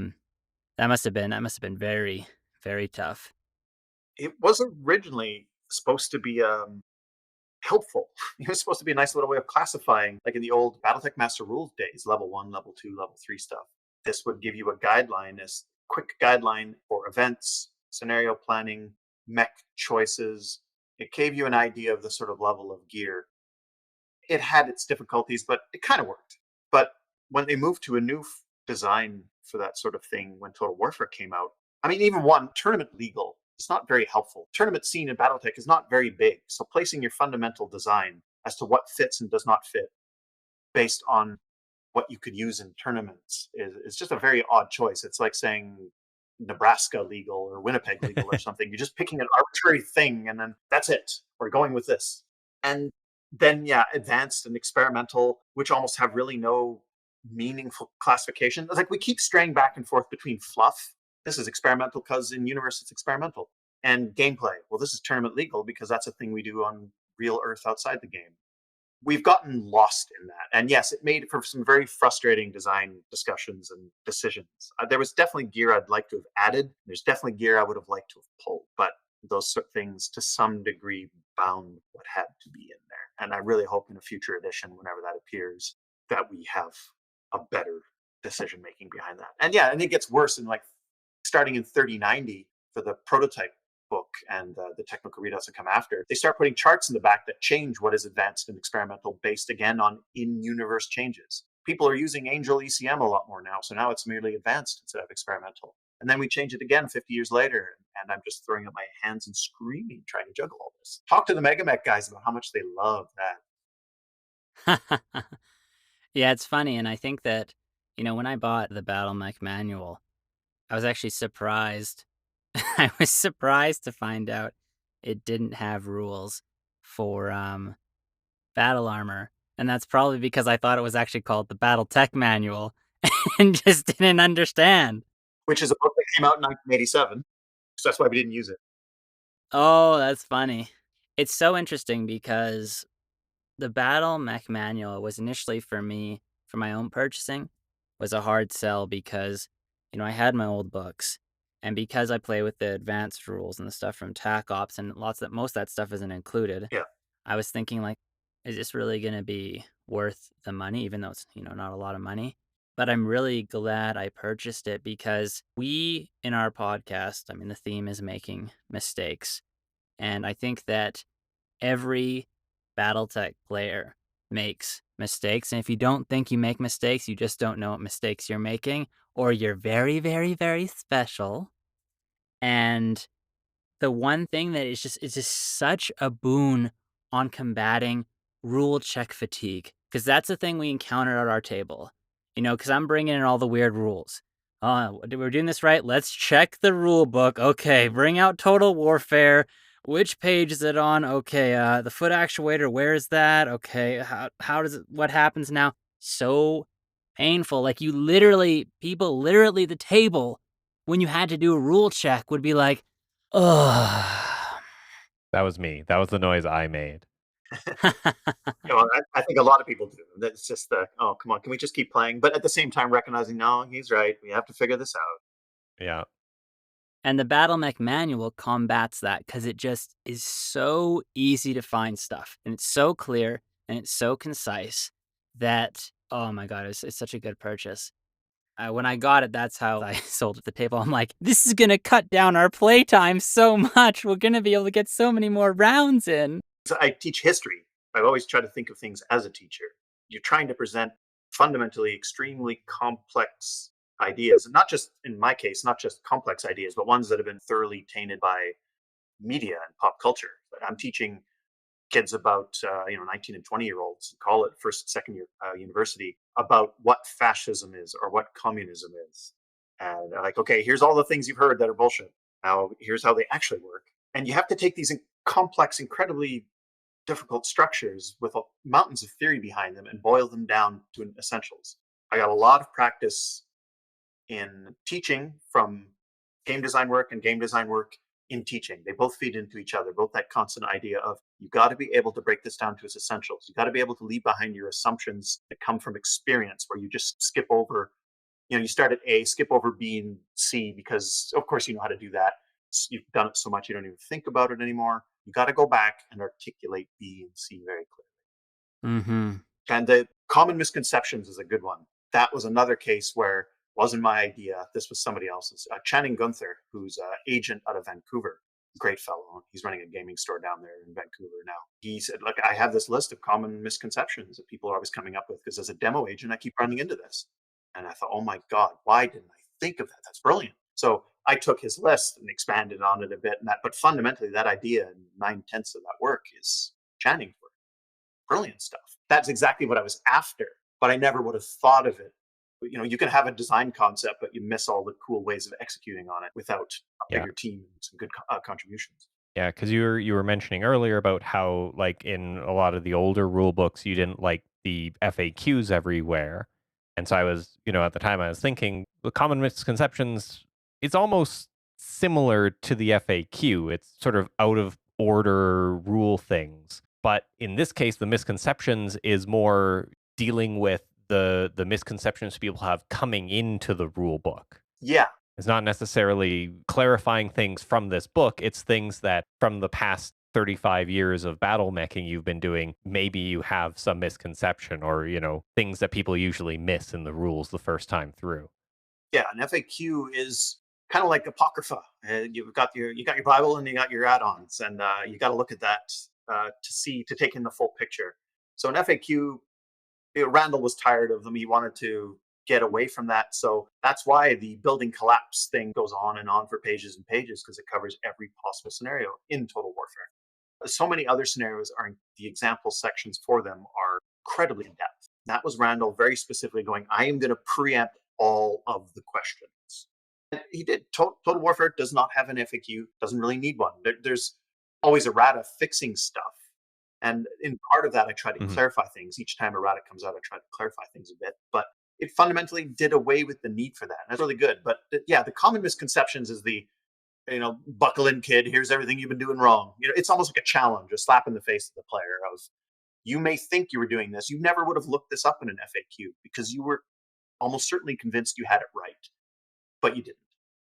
must have been very, very tough. It was originally supposed to be helpful. It was supposed to be a nice little way of classifying, like in the old BattleTech Master Rules days, level 1, level 2, level 3 stuff. This would give you a guideline, this quick guideline for events, scenario planning, mech choices. It gave you an idea of the sort of level of gear. It had its difficulties, but it kind of worked. But when they moved to a new design for that sort of thing, when Total Warfare came out, I mean, even one tournament legal, it's not very helpful. Tournament scene in BattleTech is not very big. So placing your fundamental design as to what fits and does not fit based on what you could use in tournaments is just a very odd choice. It's like saying Nebraska legal or Winnipeg legal or something. You're just picking an arbitrary thing and then that's it. We're going with this. And then, advanced and experimental, which almost have really no meaningful classification. It's like we keep straying back and forth between fluff. This is experimental because in universe it's experimental. And gameplay. Well, this is tournament legal because that's a thing we do on real Earth outside the game. We've gotten lost in that. And yes, it made for some very frustrating design discussions and decisions. There was definitely gear I'd like to have added. There's definitely gear I would have liked to have pulled. But those sort of things to some degree bound what had to be in there. And I really hope in a future edition, whenever that appears, that we have a better decision making behind that. And and it gets worse in like starting in 3090 for the prototype book and the technical readouts that come after. They start putting charts in the back that change what is advanced and experimental based again on in-universe changes. People are using Angel ECM a lot more now, so now it's merely advanced instead of experimental. And then we change it again 50 years later, and I'm just throwing up my hands and screaming, trying to juggle all this. Talk to the MegaMech guys about how much they love that. Yeah, it's funny, and I think that, when I bought the BattleMech Manual, I was actually surprised. I was surprised to find out it didn't have rules for battle armor, and that's probably because I thought it was actually called the BattleTech Manual and just didn't understand. Which is a book that came out in 1987, so that's why we didn't use it. Oh, that's funny. It's so interesting because the BattleMech Manual was initially for me, for my own purchasing, was a hard sell because, I had my old books. And because I play with the advanced rules and the stuff from TAC Ops and most of that stuff isn't included, I was thinking like, is this really going to be worth the money, even though it's, not a lot of money? But I'm really glad I purchased it because we, in our podcast, I mean, the theme is making mistakes. And I think that every BattleTech player makes mistakes. And if you don't think you make mistakes, you just don't know what mistakes you're making, or you're very, very, very special. And the one thing that is just such a boon on combating rule check fatigue, because that's the thing we encounter at our table. Because I'm bringing in all the weird rules. We're doing this right. Let's check the rule book. Okay, bring out Total Warfare. Which page is it on? Okay, the foot actuator. Where is that? Okay, how does it? What happens now? So painful. Like people literally the table when you had to do a rule check would be like, ugh. That was me. That was the noise I made. I think a lot of people do. That's just oh, come on, can we just keep playing? But at the same time, recognizing, no, he's right. We have to figure this out. Yeah. And the BattleMech Manual combats that because it just is so easy to find stuff. And it's so clear and it's so concise that, oh my God, it's such a good purchase. When I got it, that's how I sold at the table. I'm like, this is going to cut down our playtime so much. We're going to be able to get so many more rounds in. So I teach history. I've always tried to think of things as a teacher. You're trying to present fundamentally extremely complex ideas, and not just, in my case, not just complex ideas, but ones that have been thoroughly tainted by media and pop culture. But I'm teaching kids about 19 and 20-year-olds, call it first, second year university, about what fascism is or what communism is. And they're like, okay, here's all the things you've heard that are bullshit. Now here's how they actually work. And you have to take these complex, incredibly difficult structures with mountains of theory behind them and boil them down to essentials. I got a lot of practice in teaching from game design work and game design work in teaching. They both feed into each other, both that constant idea of you got to be able to break this down to its essentials. You got to be able to leave behind your assumptions that come from experience, where you just skip over, you start at A, skip over B and C, because of course you know how to do that. You've done it so much you don't even think about it anymore. You got to go back and articulate B and C very clearly. Mm-hmm. And the common misconceptions is a good one. That was another case where wasn't my idea. This was somebody else's. Channing Gunther, who's an agent out of Vancouver, great fellow. He's running a gaming store down there in Vancouver now. He said, look, I have this list of common misconceptions that people are always coming up with, because as a demo agent, I keep running into this. And I thought, oh my God, why didn't I think of that? That's brilliant. So I took his list and expanded on it a bit. But fundamentally, that idea, 9/10 of that work is Channing's work. Brilliant stuff. That's exactly what I was after, but I never would have thought of it. You can have a design concept, but you miss all the cool ways of executing on it without a bigger team and some good contributions. Yeah, because you were mentioning earlier about how, like, in a lot of the older rule books, you didn't like the FAQs everywhere. And so I was, at the time I was thinking the common misconceptions, it's almost similar to the FAQ. It's sort of out of order rule things. But in this case, the misconceptions is more dealing with the misconceptions people have coming into the rule book. Yeah. It's not necessarily clarifying things from this book. It's things that from the past 35 years of battle meching you've been doing, maybe you have some misconception or, things that people usually miss in the rules the first time through. Yeah, an FAQ is kind of like Apocrypha. You got your Bible and you got your add-ons, and you got to look at that to take in the full picture. So an FAQ, Randall was tired of them. He wanted to get away from that. So that's why the building collapse thing goes on and on for pages and pages, because it covers every possible scenario in Total Warfare. So many other scenarios the example sections for them are incredibly in depth. That was Randall very specifically going, I am going to preempt all of the questions. And he did. Total Warfare does not have an FAQ, doesn't really need one. There's always errata fixing stuff. And in part of that, I try to clarify things. Each time errata comes out, I try to clarify things a bit. But it fundamentally did away with the need for that. And that's really good. But yeah, the common misconceptions is the, buckle in, kid. Here's everything you've been doing wrong. It's almost like a challenge, a slap in the face of the player of, you may think you were doing this. You never would have looked this up in an FAQ because you were almost certainly convinced you had it right, but you didn't.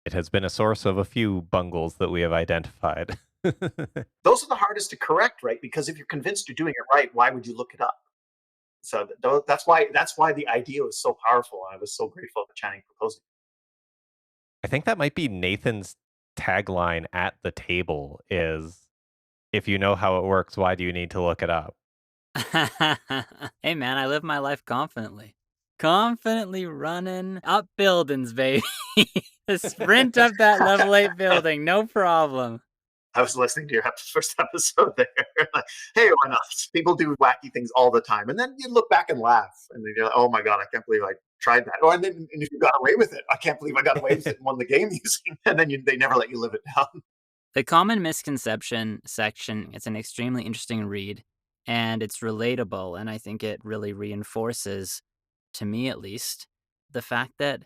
It has been a source of a few bungles that we have identified. Those are the hardest to correct, right? Because if you're convinced you're doing it right, why would you look it up? So that's why the idea was so powerful, and I was so grateful that Channing proposed it. I think that might be Nathan's tagline at the table is, if you know how it works, why do you need to look it up? Hey man, I live my life confidently. Confidently running up buildings, baby. Sprint up that level 8 building, no problem. I was listening to your first episode there. Like, hey, why not? People do wacky things all the time. And then you look back and laugh. And then you're like, oh my God, I can't believe I tried that. Or and then and if you got away with it, I can't believe I got away with it and won the game using. And then they never let you live it down. The common misconception section, it's an extremely interesting read, and it's relatable, and I think it really reinforces, to me at least, the fact that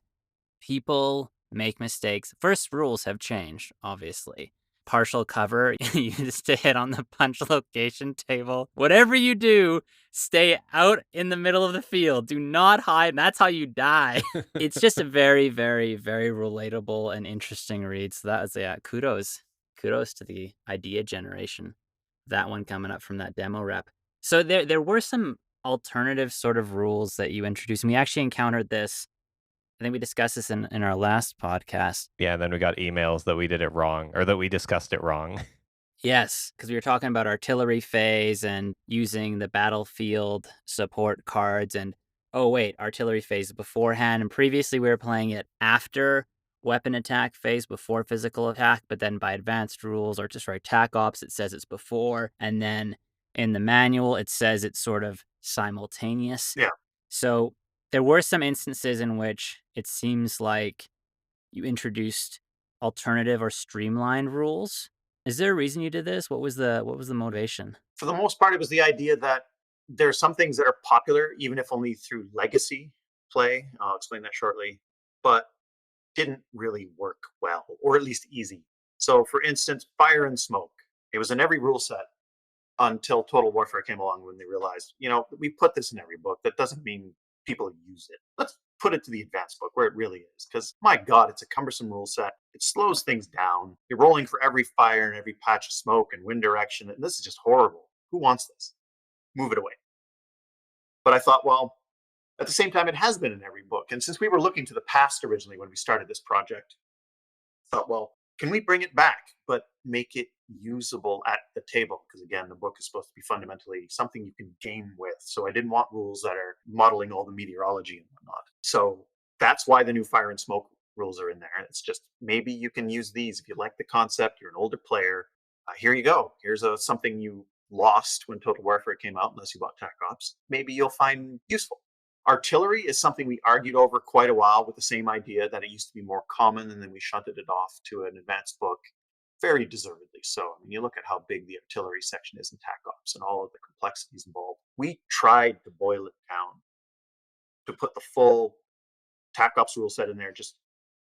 people make mistakes. First, rules have changed, obviously. Partial cover, you used to hit on the punch location table. Whatever you do, stay out in the middle of the field. Do not hide, and that's how you die. It's just a very, very, very relatable and interesting read. So that was, yeah, kudos. Kudos to the idea generation. That one coming up from that demo rep. So there were some alternative sort of rules that you introduced. And we actually encountered this. I think we discussed this in our last podcast. Yeah, and then we got emails that we did it wrong, or that we discussed it wrong. Yes, because we were talking about artillery phase and using the battlefield support cards. And oh, wait, artillery phase beforehand. And previously we were playing it after weapon attack phase, before physical attack. But then by advanced rules, or just right, attack ops, it says it's before. And then in the manual, it says it's sort of simultaneous. Yeah. So there were some instances in which it seems like you introduced alternative or streamlined rules. Is there a reason you did this? What was the motivation? For the most part, it was the idea that there are some things that are popular, even if only through legacy play. I'll explain that shortly, but didn't really work well, or at least easy. So, for instance, fire and smoke. It was in every rule set until Total Warfare came along when they realized, we put this in every book. That doesn't mean people use it. Let's put it to the advanced book where it really is. Because, my God, it's a cumbersome rule set. It slows things down. You're rolling for every fire and every patch of smoke and wind direction. And this is just horrible. Who wants this? Move it away. But I thought, well, at the same time, it has been in every book. And since we were looking to the past originally when we started this project, I thought, well, can we bring it back, but make it usable at the table? Because again, the book is supposed to be fundamentally something you can game with. So I didn't want rules that are modeling all the meteorology and whatnot. So that's why the new fire and smoke rules are in there. It's just, maybe you can use these if you like the concept, you're an older player. Here you go. Here's something you lost when Total Warfare came out, unless you bought Tac Ops. Maybe you'll find useful. Artillery is something we argued over quite a while, with the same idea that it used to be more common, and then we shunted it off to an advanced book, very deservedly so. I mean, you look at how big the artillery section is in Tac Ops and all of the complexities involved. We tried to boil it down to put the full Tac Ops rule set in there, just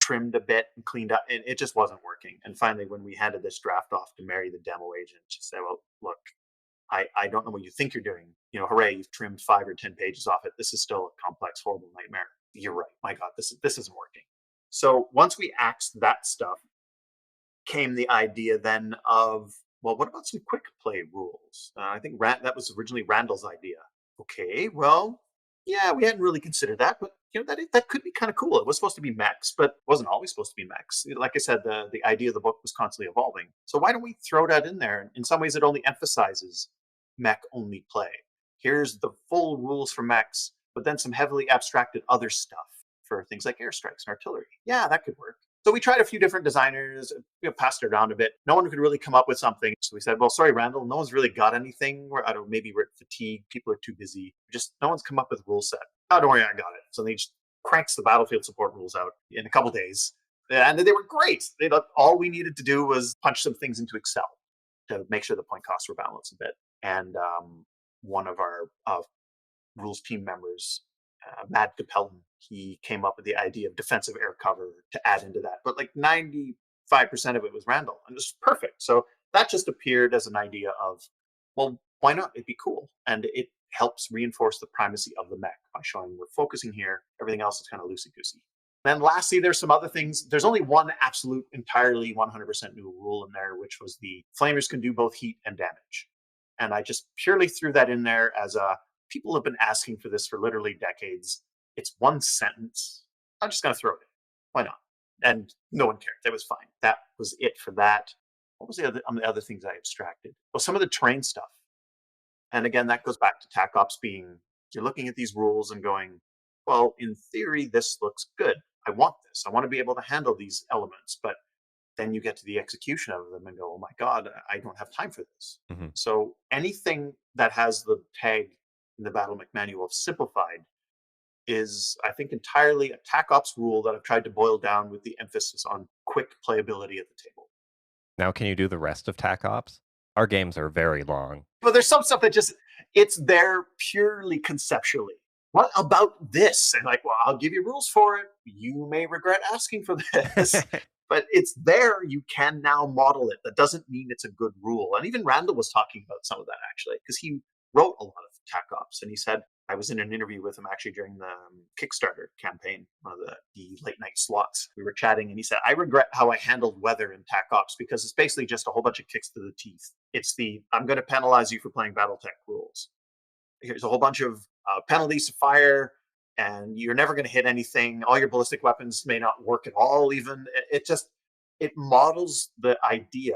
trimmed a bit and cleaned up, and it just wasn't working. And finally, when we handed this draft off to Mary, the demo agent, she said, well, look, I don't know what you think you're doing. Hooray, you've trimmed 5 or 10 pages off it. This is still a complex, horrible nightmare. You're right. My God, this isn't working. So once we axed that stuff, came the idea then of, well, what about some quick play rules? I think that was originally Randall's idea. Okay, well, yeah, we hadn't really considered that, but that could be kind of cool. It was supposed to be mechs, but it wasn't always supposed to be mechs. Like I said, the idea of the book was constantly evolving. So why don't we throw that in there? In some ways, it only emphasizes mech-only play. Here's the full rules for mechs, but then some heavily abstracted other stuff for things like airstrikes and artillery. Yeah, that could work. So we tried a few different designers, passed it around a bit. No one could really come up with something. So we said, well, sorry, Randall, no one's really got anything. I don't know, maybe we're fatigued. People are too busy. No one's come up with a rule set. Oh, don't worry, I got it. So they just cranks the battlefield support rules out in a couple days. And they were great. All we needed to do was punch some things into Excel to make sure the point costs were balanced a bit. And one of our rules team members, Matt Capellan, he came up with the idea of defensive air cover to add into that. But like 95% of it was Randall, and it was perfect. So that just appeared as an idea of, well, why not? It'd be cool. And it helps reinforce the primacy of the mech by showing we're focusing here. Everything else is kind of loosey-goosey. Then lastly, there's some other things. There's only one absolute, entirely 100% new rule in there, which was the flamers can do both heat and damage. And I just purely threw that in there as people have been asking for this for literally decades. It's one sentence. I'm just going to throw it in. Why not? And no one cared. That was fine. That was it for that. What was the other things I abstracted? Well, some of the terrain stuff. And again, that goes back to TAC Ops being, you're looking at these rules and going, well, in theory, this looks good. I want this. I want to be able to handle these elements. But then you get to the execution of them and go, oh my God, I don't have time for this. Mm-hmm. So anything that has the tag in the BattleMech Manual of simplified is, I think, entirely a TAC Ops rule that I've tried to boil down with the emphasis on quick playability at the table. Now, can you do the rest of TAC Ops? Our games are very long. But there's some stuff that just, it's there purely conceptually. What about this? And like, well, I'll give you rules for it. You may regret asking for this. But it's there. You can now model it. That doesn't mean it's a good rule. And even Randall was talking about some of that, actually, because he wrote a lot of TAC Ops. And he said, I was in an interview with him actually during the Kickstarter campaign, one of the late night slots. We were chatting and he said, I regret how I handled weather in TAC Ops because it's basically just a whole bunch of kicks to the teeth. It's the, I'm going to penalize you for playing BattleTech rules. Here's a whole bunch of penalties to fire, and you're never going to hit anything. All your ballistic weapons may not work at all even. It models the idea,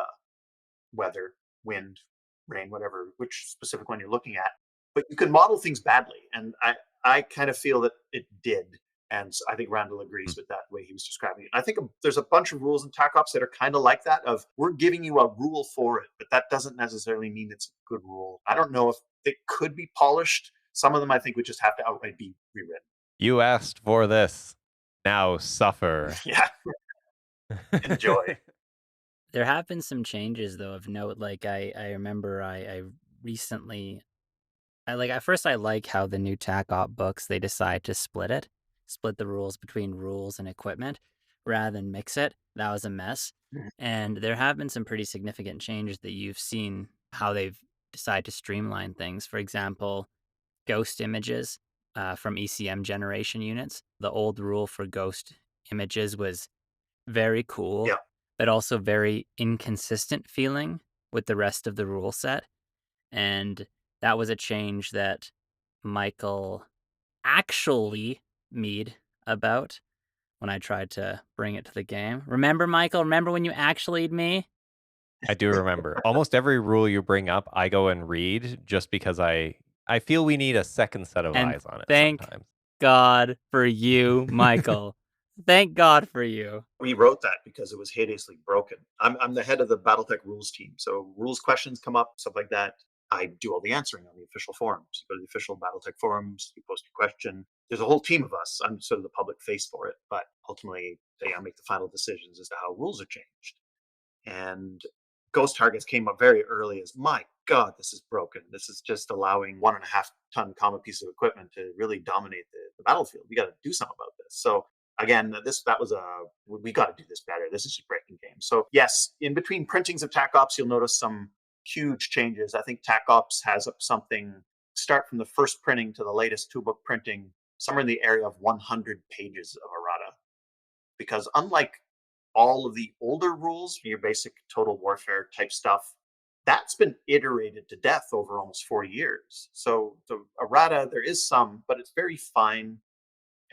weather, wind, rain, whatever, which specific one you're looking at. But you can model things badly, and I kind of feel that it did. And I think Randall agrees with that way he was describing it. I think there's a bunch of rules in TAC Ops that are kind of like that, of we're giving you a rule for it, but that doesn't necessarily mean it's a good rule. I don't know if it could be polished. Some of them I think would just have to outright be rewritten. You asked for this. Now suffer. Yeah. Enjoy. There have been some changes, though, of note. Like, I remember I recently... at first I like how the new TAC Op books, they decide to split the rules between rules and equipment rather than mix it. That was a mess. And there have been some pretty significant changes that you've seen how they've decided to streamline things. For example, ghost images from ECM generation units. The old rule for ghost images was very cool, Yeah. but also very inconsistent feeling with the rest of the rule set. And that was a change that Michael actually mead about when I tried to bring it to the game. Remember, Michael? Remember when you actually'd me? I do remember. Almost every rule you bring up, I go and read just because I feel we need a second set of eyes on it sometimes. God for you, Michael. Thank God for you. We wrote that because it was hideously broken. I'm the head of the BattleTech rules team. So rules questions come up, stuff like that. I do all the answering on the official forums. You go to the official BattleTech forums, you post your question. There's a whole team of us. I'm sort of the public face for it, but ultimately they make the final decisions as to how rules are changed. And ghost targets came up very early as, my God, this is broken. This is just allowing 1.5 ton common piece of equipment to really dominate the battlefield. We got to do something about this. So again, we got to do this better. This is just breaking games. So yes, in between printings of TAC Ops, you'll notice some huge changes. I think TAC Ops has up something, start from the first printing to the latest 2-book printing, somewhere in the area of 100 pages of errata. Because unlike all of the older rules, your basic total warfare type stuff, that's been iterated to death over almost 40 years. So the errata, there is some, but it's very fine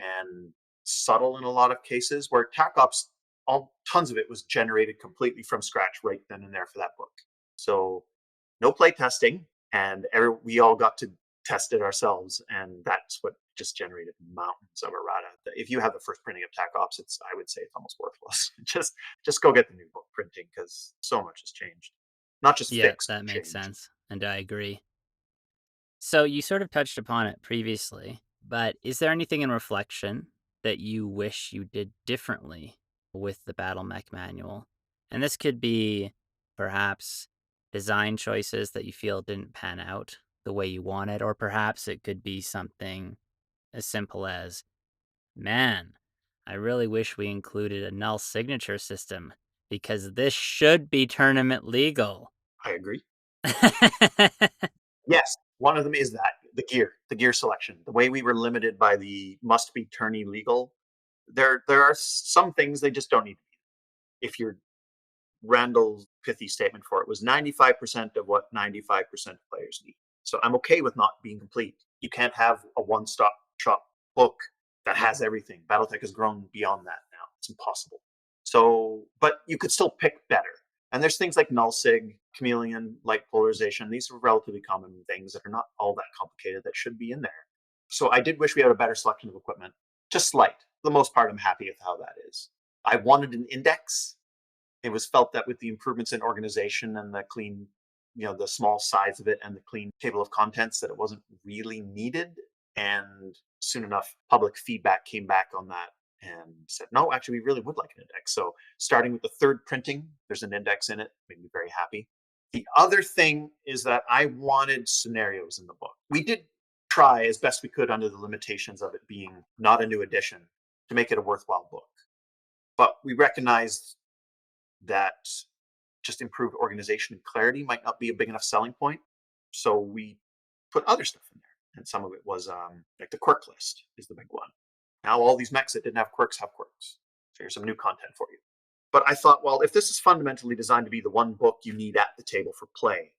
and subtle in a lot of cases, where TAC Ops, tons of it was generated completely from scratch right then and there for that book. So no play testing, and we all got to test it ourselves, and that's what just generated mountains of errata. If you have the first printing of TAC Ops, I would say it's almost worthless. just go get the new book printing, because so much has changed. Not just fixed. Yeah, that makes sense, and I agree. So you sort of touched upon it previously, but is there anything in reflection that you wish you did differently with the BattleMech Manual? And this could be perhaps design choices that you feel didn't pan out the way you wanted, or perhaps it could be something as simple as, man, I really wish we included a null signature system because this should be tournament legal. I agree. Yes, one of them is that, the gear selection. The way we were limited by the must be tourney legal, There are some things they just don't need to be. If your Randall's pithy statement for it was 95% of what 95% of players need. So I'm okay with not being complete. You can't have a one-stop shop book that has everything. BattleTech has grown beyond that now. It's impossible. So, but you could still pick better. And there's things like nullsig, chameleon, light polarization. These are relatively common things that are not all that complicated that should be in there. So I did wish we had a better selection of equipment. Just slight. For the most part, I'm happy with how that is. I wanted an index. It was felt that with the improvements in organization and the clean, the small size of it and the clean table of contents, that it wasn't really needed. And soon enough, public feedback came back on that and said, no, actually, we really would like an index. So starting with the third printing, there's an index in it, made me very happy. The other thing is that I wanted scenarios in the book. We did try as best we could under the limitations of it being not a new edition to make it a worthwhile book. But we recognized that just improved organization and clarity might not be a big enough selling point. So we put other stuff in there. And some of it was like the quirk list is the big one. Now all these mechs that didn't have quirks have quirks. So here's some new content for you. But I thought, well, if this is fundamentally designed to be the one book you need at the table for play,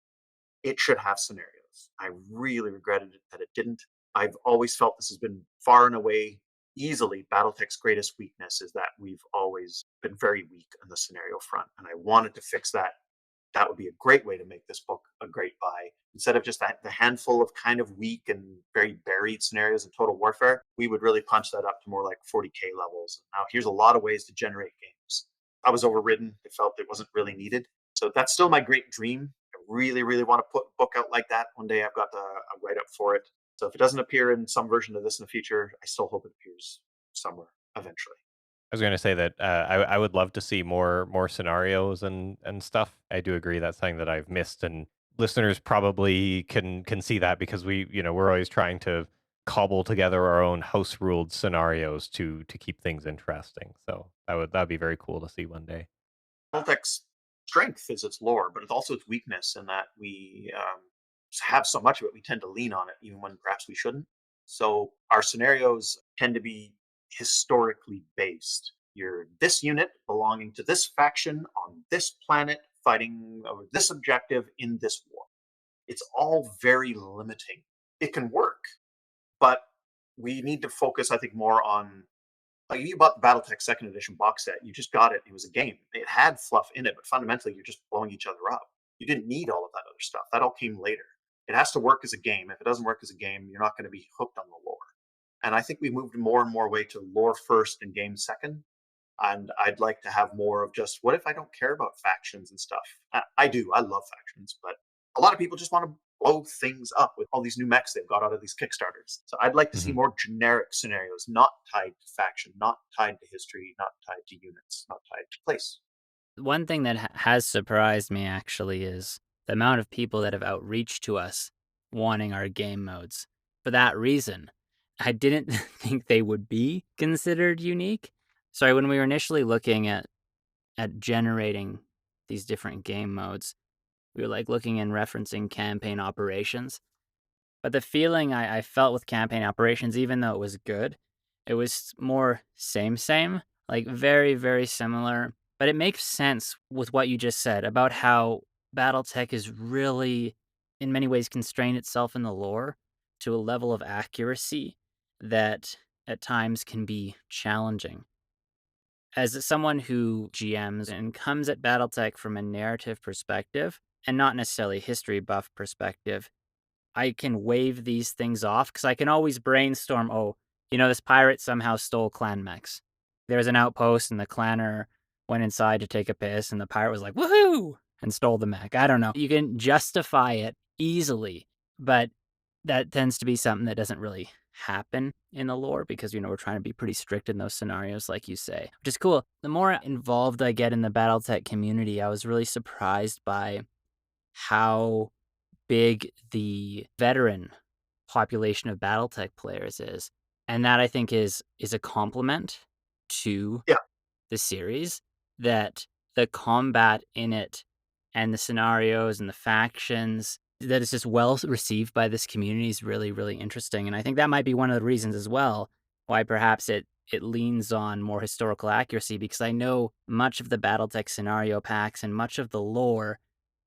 it should have scenarios. I really regretted it that it didn't. I've always felt this has been far and away easily BattleTech's greatest weakness is that we've always been very weak on the scenario front. And I wanted to fix that. That would be a great way to make this book a great buy. Instead of just the handful of kind of weak and very buried scenarios in Total Warfare, we would really punch that up to more like 40K levels. Now, here's a lot of ways to generate games. I was overridden. I felt it wasn't really needed. So that's still my great dream. I really, really want to put a book out like that. One day I've got a write-up for it. So if it doesn't appear in some version of this in the future, I still hope it appears somewhere eventually. I was going to say that I would love to see more scenarios and stuff. I do agree that's something that I've missed, and listeners probably can see that because we're always trying to cobble together our own house ruled scenarios to keep things interesting. So that'd be very cool to see one day. BattleTech's strength is its lore, but it's also its weakness in that we have so much of it, we tend to lean on it even when perhaps we shouldn't. So our scenarios tend to be historically based. You're this unit belonging to this faction on this planet fighting over this objective in this war. It's all very limiting. It can work, but we need to focus, I think, more on, like, you bought the BattleTech second edition box set, you just got it, it was a game. It had fluff in it, but fundamentally you're just blowing each other up. You didn't need all of that other stuff. That all came later. It has to work as a game. If it doesn't work as a game, you're not going to be hooked on the lore. And I think we moved more and more way to lore first and game second. And I'd like to have more of just, what if I don't care about factions and stuff? I do. I love factions, but a lot of people just want to blow things up with all these new mechs they've got out of these Kickstarters. So I'd like to see more generic scenarios, not tied to faction, not tied to history, not tied to units, not tied to place. One thing that has surprised me, actually, is the amount of people that have outreached to us wanting our game modes. For that reason, I didn't think they would be considered unique. So when we were initially looking at generating these different game modes, we were like looking and referencing campaign operations. But the feeling I felt with campaign operations, even though it was good, it was more same, like very, very similar. But it makes sense with what you just said about how BattleTech is really, in many ways, constrained itself in the lore to a level of accuracy that at times can be challenging. As someone who GMs and comes at BattleTech from a narrative perspective, and not necessarily a history buff perspective, I can wave these things off because I can always brainstorm, this pirate somehow stole clan mechs. There was an outpost and the clanner went inside to take a piss and the pirate was like, woohoo, and stole the mech. I don't know. You can justify it easily, but that tends to be something that doesn't really happen in the lore because, we're trying to be pretty strict in those scenarios, like you say, which is cool. The more involved I get in the BattleTech community, I was really surprised by how big the veteran population of BattleTech players is. And that, I think, is a compliment to the series, that the combat in it and the scenarios and the factions, that is just well received by this community is really, really interesting. And I think that might be one of the reasons as well why perhaps it it leans on more historical accuracy, because I know much of the BattleTech scenario packs and much of the lore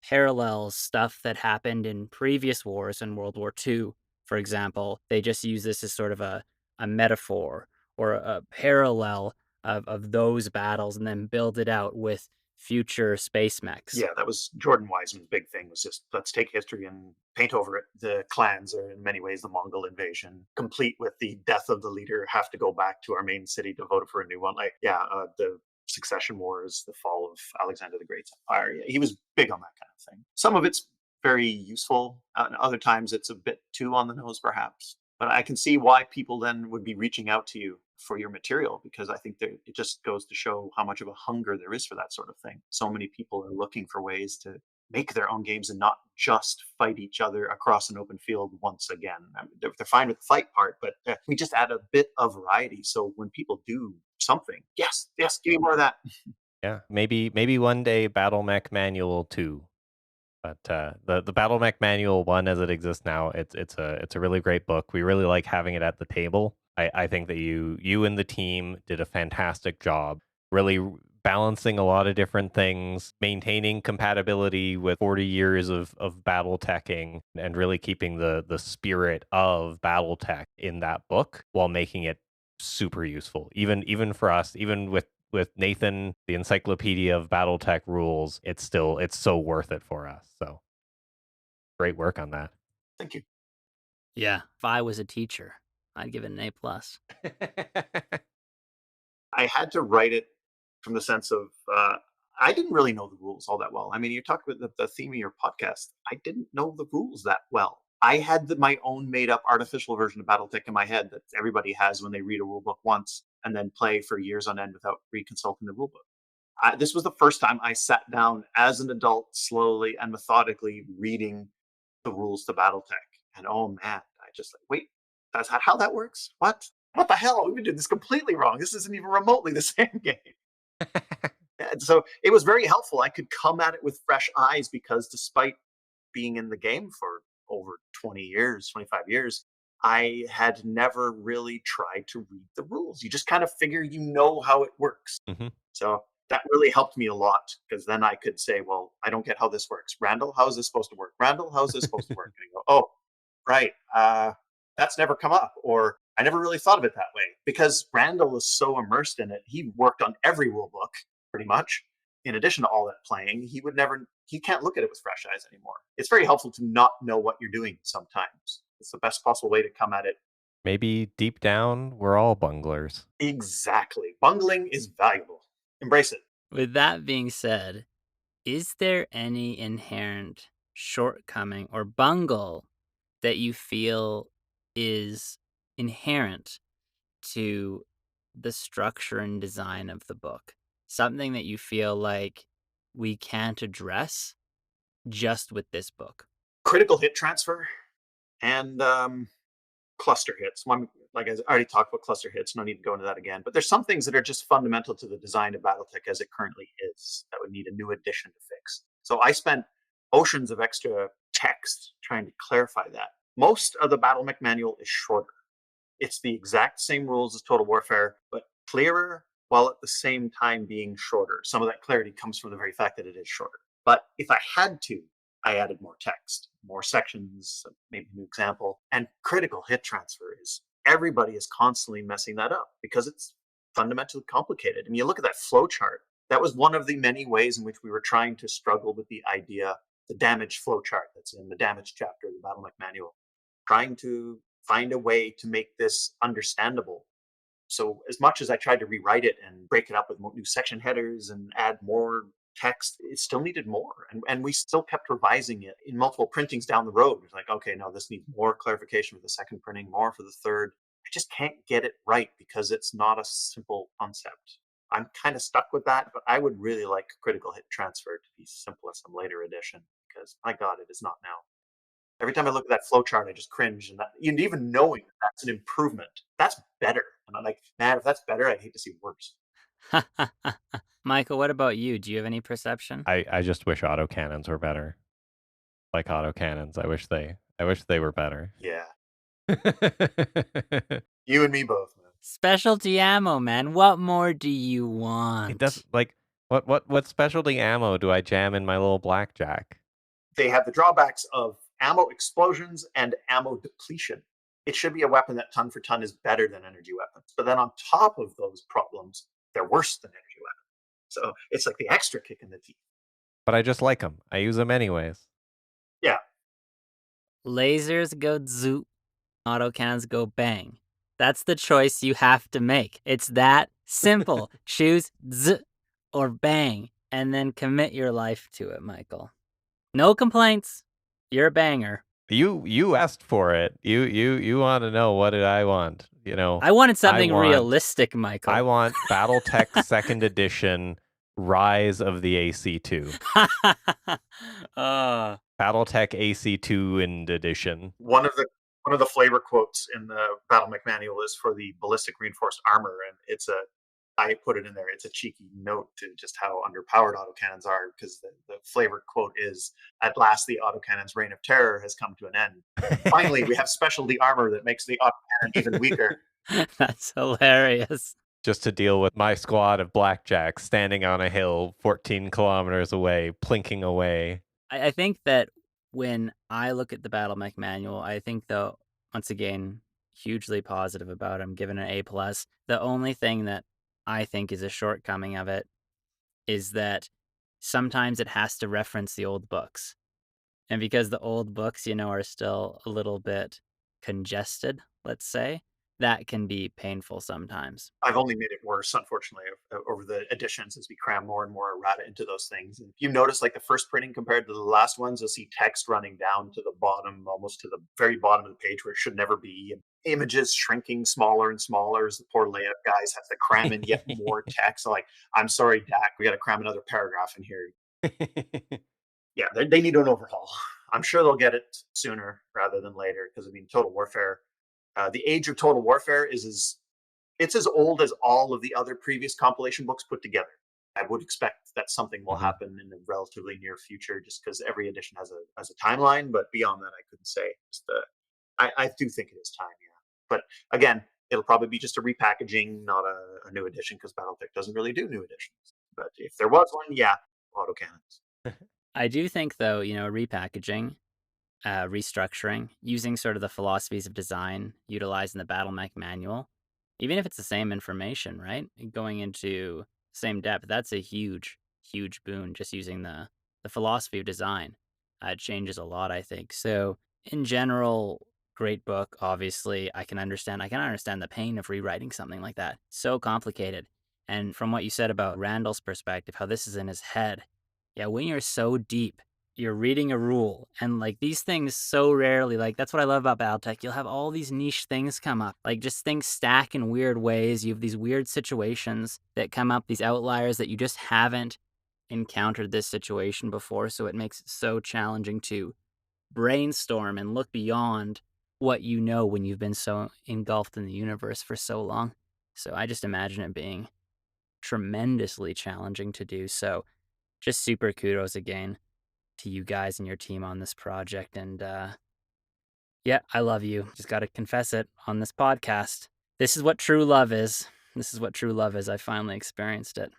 parallels stuff that happened in previous wars in World War II, for example. They just use this as sort of a metaphor or a parallel of those battles, and then build it out with future space mechs. Yeah, that was Jordan Wiseman's big thing, was just let's take history and paint over it. The clans are in many ways the Mongol invasion, complete with the death of the leader, have to go back to our main city to vote for a new one. The succession wars, the fall of Alexander the Great's empire. Yeah, he was big on that kind of thing. Some of it's very useful, and other times it's a bit too on the nose, perhaps. But I can see why people then would be reaching out to you for your material, because I think that it just goes to show how much of a hunger there is for that sort of thing. So many people are looking for ways to make their own games and not just fight each other across an open field once again. I mean, they're fine with the fight part, but we just add a bit of variety. So when people do something, yes, give me more of that. Yeah, maybe one day BattleMech Manual 2. But the BattleMech Manual 1 as it exists now, it's a really great book. We really like having it at the table. I think that you and the team did a fantastic job, really balancing a lot of different things, maintaining compatibility with 40 years of BattleTeching, and really keeping the spirit of BattleTech in that book while making it super useful. Even for us, even with Nathan, the encyclopedia of BattleTech rules, it's so worth it for us. So great work on that. Thank you. Yeah, if I was a teacher, I'd give it an A+. I had to write it from the sense of I didn't really know the rules all that well. I mean, you talked about the theme of your podcast. I didn't know the rules that well. I had my own made up artificial version of BattleTech in my head that everybody has when they read a rulebook once and then play for years on end without reconsulting the rulebook. This was the first time I sat down as an adult, slowly and methodically reading the rules to BattleTech. And oh man, I just like, wait, that's how that works? What? What the hell? We've been doing this completely wrong. This isn't even remotely the same game. And so it was very helpful. I could come at it with fresh eyes, because despite being in the game for over 20 years, 25 years, I had never really tried to read the rules. You just kind of figure you know how it works. Mm-hmm. So that really helped me a lot, because then I could say, well, I don't get how this works. Randall, how is this supposed to work? Randall, how is this supposed to work? And I go, oh, right. That's never come up. Or I never really thought of it that way, because Randall is so immersed in it. He worked on every rule book pretty much. In addition to all that playing, he can't look at it with fresh eyes anymore. It's very helpful to not know what you're doing sometimes. It's the best possible way to come at it. Maybe deep down, we're all bunglers. Exactly. Bungling is valuable. Embrace it. With that being said, is there any inherent shortcoming or bungle that you feel is inherent to the structure and design of the book? Something that you feel like we can't address just with this book? Critical hit transfer and cluster hits. Like I already talked about cluster hits, no need to go into that again. But there's some things that are just fundamental to the design of BattleTech as it currently is that would need a new addition to fix. So I spent oceans of extra text trying to clarify that. Most of the BattleMech manual is shorter. It's the exact same rules as Total Warfare, but clearer, while at the same time being shorter. Some of that clarity comes from the very fact that it is shorter. But if I had to, I added more text, more sections, maybe a new example. And critical hit transfer is, everybody is constantly messing that up because it's fundamentally complicated. And you look at that flow chart, that was one of the many ways in which we were trying to struggle with the idea, the damage flow chart that's in the damage chapter of the BattleMech Manual, trying to find a way to make this understandable. So as much as I tried to rewrite it and break it up with new section headers and add more text, it still needed more. And we still kept revising it in multiple printings down the road. It's like, okay, no, this needs more clarification for the second printing, more for the third. I just can't get it right because it's not a simple concept. I'm kind of stuck with that, but I would really like critical hit transfer to be simple as some later edition, because my God, it is not now. Every time I look at that flow chart, I just cringe. And even knowing that that's an improvement, that's better. And I'm like, man, if that's better, I'd hate to see worse. Michael, what about you? Do you have any perception? I just wish autocannons were better. Like autocannons, I wish they were better. Yeah. You and me both, man. Specialty ammo, man. What more do you want? It doesn't like what specialty ammo do I jam in my little blackjack? They have the drawbacks of ammo explosions and ammo depletion. It should be a weapon that ton for ton is better than energy weapons. But then on top of those problems, they're worse than energy weapons. So it's like the extra kick in the teeth. But I just like them. I use them anyways. Yeah. Lasers go zoop, autocannons go bang. That's the choice you have to make. It's that simple. Choose z or bang, and then commit your life to it, Michael. No complaints. You're a banger. You asked for it. You want to know what did I want? You know, I wanted something want- realistic, Michael. I want BattleTech 2nd Edition Rise of the AC2. BattleTech AC2 in edition. One of the flavor quotes in the BattleMech Manual is for the ballistic reinforced armor, and I put it in there. It's a cheeky note to just how underpowered autocannons are, because the flavor quote is, "At last, the autocannon's reign of terror has come to an end. Finally, we have specialty armor that makes the autocannon even weaker." That's hilarious. Just to deal with my squad of blackjacks standing on a hill 14 kilometers away, plinking away. I think that when I look at the BattleMech Manual, I think, though, once again, hugely positive about it. I'm giving it an A+. The only thing that I think is a shortcoming of it is that sometimes it has to reference the old books. And because the old books, are still a little bit congested, let's say, that can be painful sometimes. I've only made it worse, unfortunately, over the editions as we cram more and more errata into those things. And if you notice, like the first printing compared to the last ones, you'll see text running down to the bottom, almost to the very bottom of the page where it should never be. And images shrinking smaller and smaller as the poor layout guys have to cram in yet more text. Like, I'm sorry, Dak, we got to cram another paragraph in here. Yeah, they need an overhaul. I'm sure they'll get it sooner rather than later, because Total Warfare. The age of Total Warfare is as old as all of the other previous compilation books put together. I would expect that something will happen in the relatively near future, just because every edition has a timeline. But beyond that, I couldn't say. I do think it is time, yeah. But again, it'll probably be just a repackaging, not a new edition, because BattleTech doesn't really do new editions. But if there was one, yeah, autocannons. I do think, though, repackaging, restructuring, using sort of the philosophies of design utilized in the BattleMech Manual, even if it's the same information, right? Going into same depth, that's a huge, huge boon, just using the philosophy of design. It changes a lot, I think. So in general, great book, obviously. I can understand the pain of rewriting something like that. So complicated. And from what you said about Randall's perspective, how this is in his head. Yeah, when you're so deep, you're reading a rule, and like these things so rarely, like that's what I love about BattleTech. You'll have all these niche things come up, like just things stack in weird ways. You have these weird situations that come up, these outliers that you just haven't encountered this situation before. So it makes it so challenging to brainstorm and look beyond what you know when you've been so engulfed in the universe for so long. So I just imagine it being tremendously challenging to do. So just super kudos again to you guys and your team on this project. And yeah, I love you. Just got to confess it on this podcast. This is what true love is. I finally experienced it.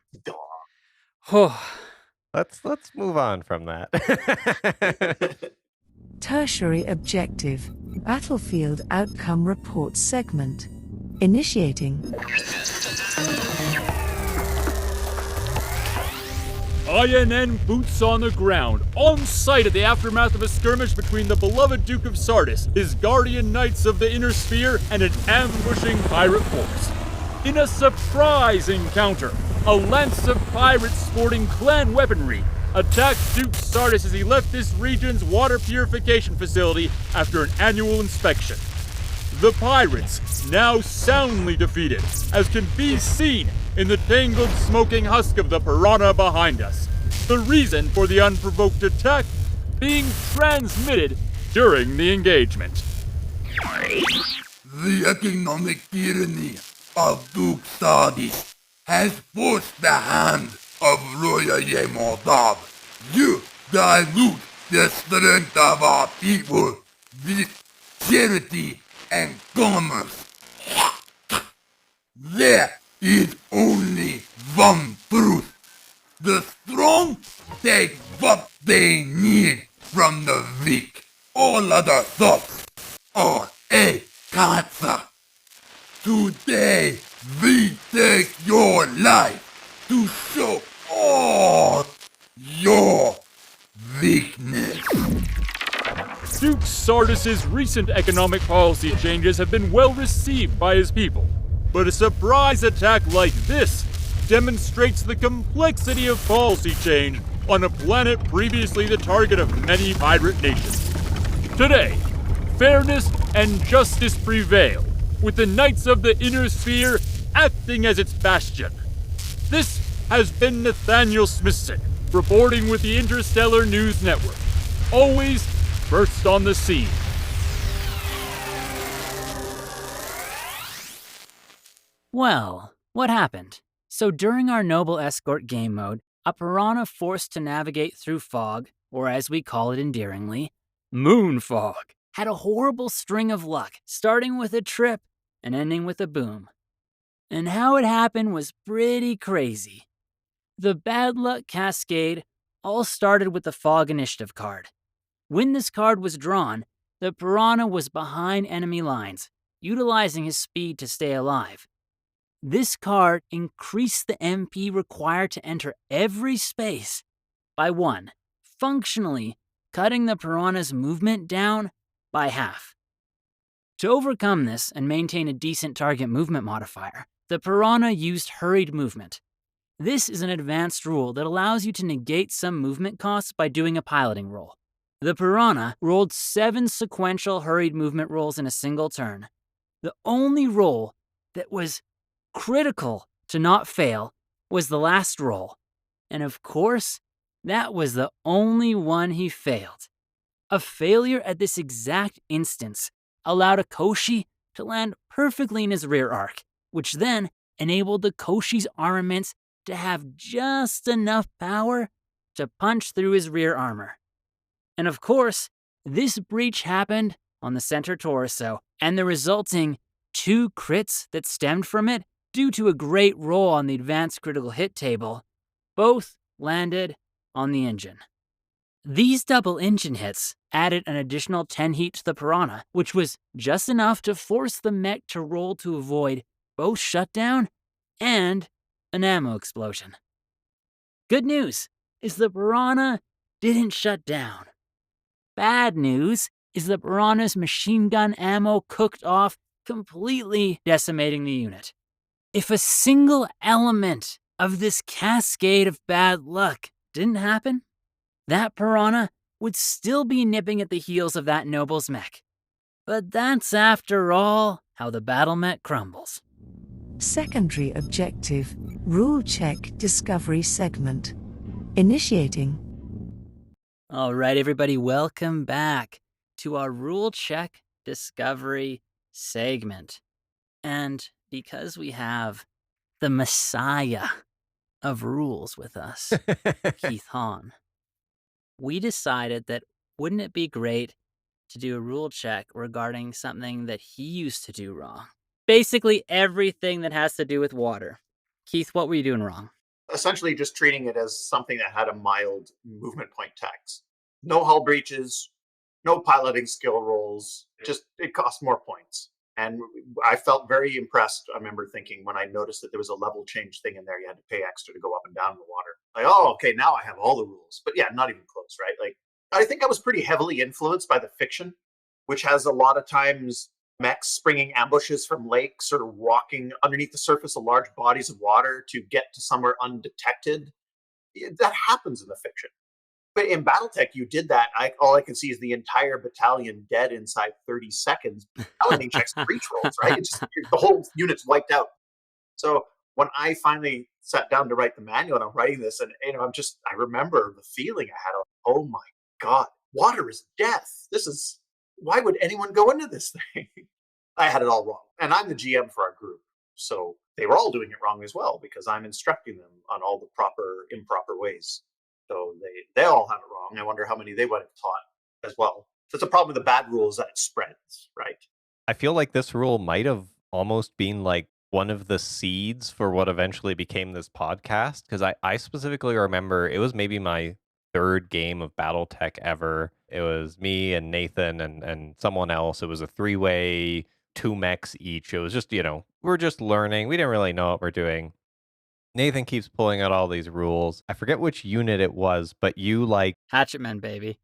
Let's move on from that. Tertiary objective, Battlefield Outcome Report segment. Initiating. INN boots on the ground, on site at the aftermath of a skirmish between the beloved Duke of Sardis, his guardian knights of the Inner Sphere, and an ambushing pirate force. In a surprise encounter, a lance of pirates sporting clan weaponry attacked Duke Sardis as he left this region's water purification facility after an annual inspection. The pirates, now soundly defeated, as can be seen in the tangled smoking husk of the Piranha behind us. The reason for the unprovoked attack being transmitted during the engagement. The economic tyranny of Duke Sardis has forced the hand of Royal Moldov. You dilute the strength of our people with charity and commerce. There is only one truth. The strong take what they need from the weak. All other thoughts are a cancer. Today, we take your life to show all your weakness. Duke Sardis's recent economic policy changes have been well received by his people. But a surprise attack like this demonstrates the complexity of policy change on a planet previously the target of many pirate nations. Today, fairness and justice prevail, with the Knights of the Inner Sphere acting as its bastion. This has been Nathaniel Smithson, reporting with the Interstellar News Network. Always first on the scene. Well, what happened? So during our Noble Escort game mode, a piranha forced to navigate through fog, or as we call it endearingly, moon fog, had a horrible string of luck, starting with a trip and ending with a boom. And how it happened was pretty crazy. The bad luck cascade all started with the Fog Initiative card. When this card was drawn, the Piranha was behind enemy lines, utilizing his speed to stay alive. This card increased the MP required to enter every space by 1, functionally cutting the Piranha's movement down by half. To overcome this and maintain a decent target movement modifier, the Piranha used hurried movement. This is an advanced rule that allows you to negate some movement costs by doing a piloting roll. The Piranha rolled 7 sequential hurried movement rolls in a single turn. The only roll that was critical to not fail was the last roll. And of course, that was the only one he failed. A failure at this exact instance allowed a Koshi to land perfectly in his rear arc, which then enabled the Koshi's armaments to have just enough power to punch through his rear armor. And of course, this breach happened on the center torso, and the resulting 2 crits that stemmed from it, due to a great roll on the advanced critical hit table, both landed on the engine. These double engine hits added an additional 10 heat to the Piranha, which was just enough to force the mech to roll to avoid both shutdown and an ammo explosion. Good news is the Piranha didn't shut down. Bad news is the Piranha's machine gun ammo cooked off, completely decimating the unit. If a single element of this cascade of bad luck didn't happen, that Piranha would still be nipping at the heels of that Noble's mech. But that's, after all, how the BattleMech crumbles. Secondary objective, rule check discovery segment. Initiating. All right, everybody, welcome back to our rule check discovery segment. And because we have the messiah of rules with us, Keith Hann, we decided that wouldn't it be great to do a rule check regarding something that he used to do wrong? Basically everything that has to do with water. Keith, what were you doing wrong? Essentially just treating it as something that had a mild movement point tax. No hull breaches, no piloting skill rolls, just it cost more points. And I felt very impressed. I remember thinking when I noticed that there was a level change thing in there, you had to pay extra to go up and down in the water. Like, oh, okay, now I have all the rules. But yeah, not even close, right? Like, I think I was pretty heavily influenced by the fiction, which has a lot of times mechs springing ambushes from lakes or walking underneath the surface of large bodies of water to get to somewhere undetected. That happens in the fiction. But in BattleTech, you did that. All I can see is the entire battalion dead inside 30 seconds. Paladin checks breach rolls, right? It's just, the whole unit's wiped out. So when I finally sat down to write the manual, and I'm writing this, and I remember the feeling I had. Oh my God, water is death. Why would anyone go into this thing? I had it all wrong. And I'm the GM for our group. So they were all doing it wrong as well, because I'm instructing them on all the proper, improper ways. So they all have it wrong. I wonder how many they would have taught as well. So it's a problem with the bad rules that it spreads, right? I feel like this rule might have almost been like one of the seeds for what eventually became this podcast, because I specifically remember it was maybe my third game of BattleTech ever. It was me and Nathan and someone else. It was a 3-way, 2 mechs each. It was just, we're just learning. We didn't really know what we're doing. Nathan keeps pulling out all these rules. I forget which unit it was, but you like Hatchet Man, baby.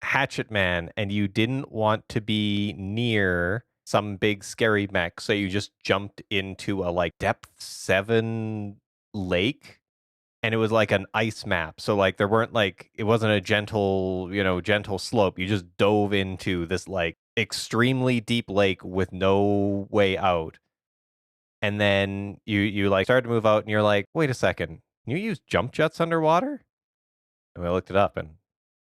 Hatchet Man, and you didn't want to be near some big scary mech, so you just jumped into a like depth 7 lake, and it was like an ice map. So like there weren't like, it wasn't a gentle, gentle slope. You just dove into this like extremely deep lake with no way out. And then you like started to move out, and you're like, wait a second, can you use jump jets underwater? And we looked it up, and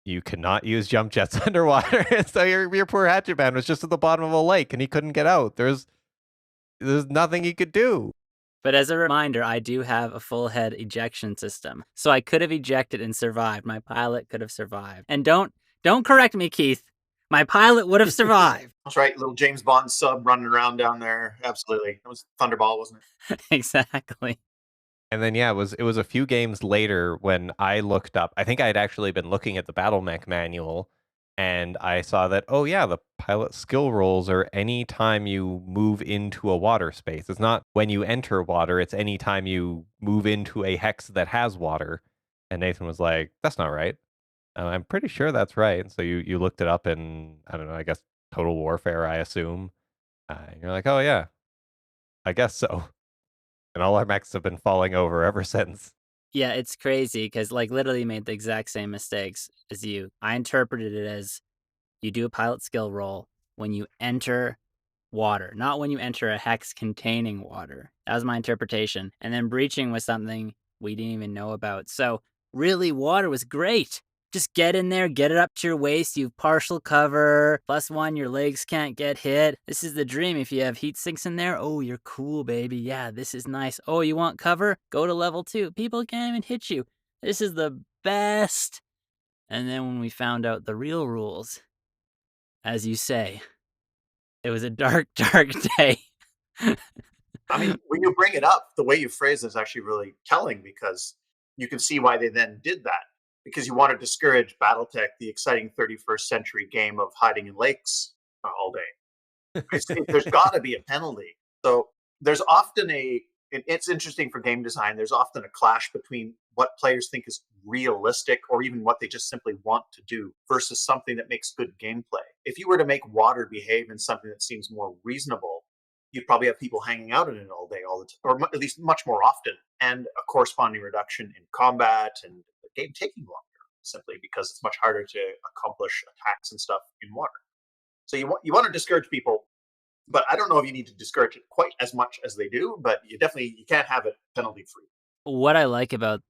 you cannot use jump jets underwater. So your poor Hatchet Man was just at the bottom of a lake, and he couldn't get out. There's nothing he could do. But as a reminder, I do have a full head ejection system. So I could have ejected and survived. My pilot could have survived. And don't correct me, Keith. My pilot would have survived. That's right, little James Bond sub running around down there. Absolutely. It was Thunderball, wasn't it? Exactly. And then it was a few games later when I looked up. I think I'd actually been looking at the BattleMech Manual, and I saw that, oh yeah, the pilot skill rolls are any time you move into a water space. It's not when you enter water, it's any time you move into a hex that has water. And Nathan was like, that's not right. I'm pretty sure that's right. So you looked it up in, I don't know, I guess Total Warfare, I assume. And you're like, oh yeah, I guess so. And all our mechs have been falling over ever since. Yeah, it's crazy because like literally made the exact same mistakes as you. I interpreted it as you do a pilot skill roll when you enter water, not when you enter a hex containing water. That was my interpretation. And then breaching was something we didn't even know about. So really, water was great. Just get in there, get it up to your waist. You have partial cover. +1, your legs can't get hit. This is the dream. If you have heat sinks in there, oh, you're cool, baby. Yeah, this is nice. Oh, you want cover? Go to level 2. People can't even hit you. This is the best. And then when we found out the real rules, as you say, it was a dark, dark day. I mean, when you bring it up, the way you phrase it is actually really telling, because you can see why they then did that. Because you want to discourage BattleTech, the exciting 31st century game of hiding in lakes all day. There's got to be a penalty. So there's often it's interesting for game design, there's often a clash between what players think is realistic or even what they just simply want to do versus something that makes good gameplay. If you were to make water behave in something that seems more reasonable, you'd probably have people hanging out in it all day, all the time, or at least much more often, and a corresponding reduction in combat and the game taking longer, simply because it's much harder to accomplish attacks and stuff in water. So you want to discourage people, but I don't know if you need to discourage it quite as much as they do, but you can't have it penalty free. What I like about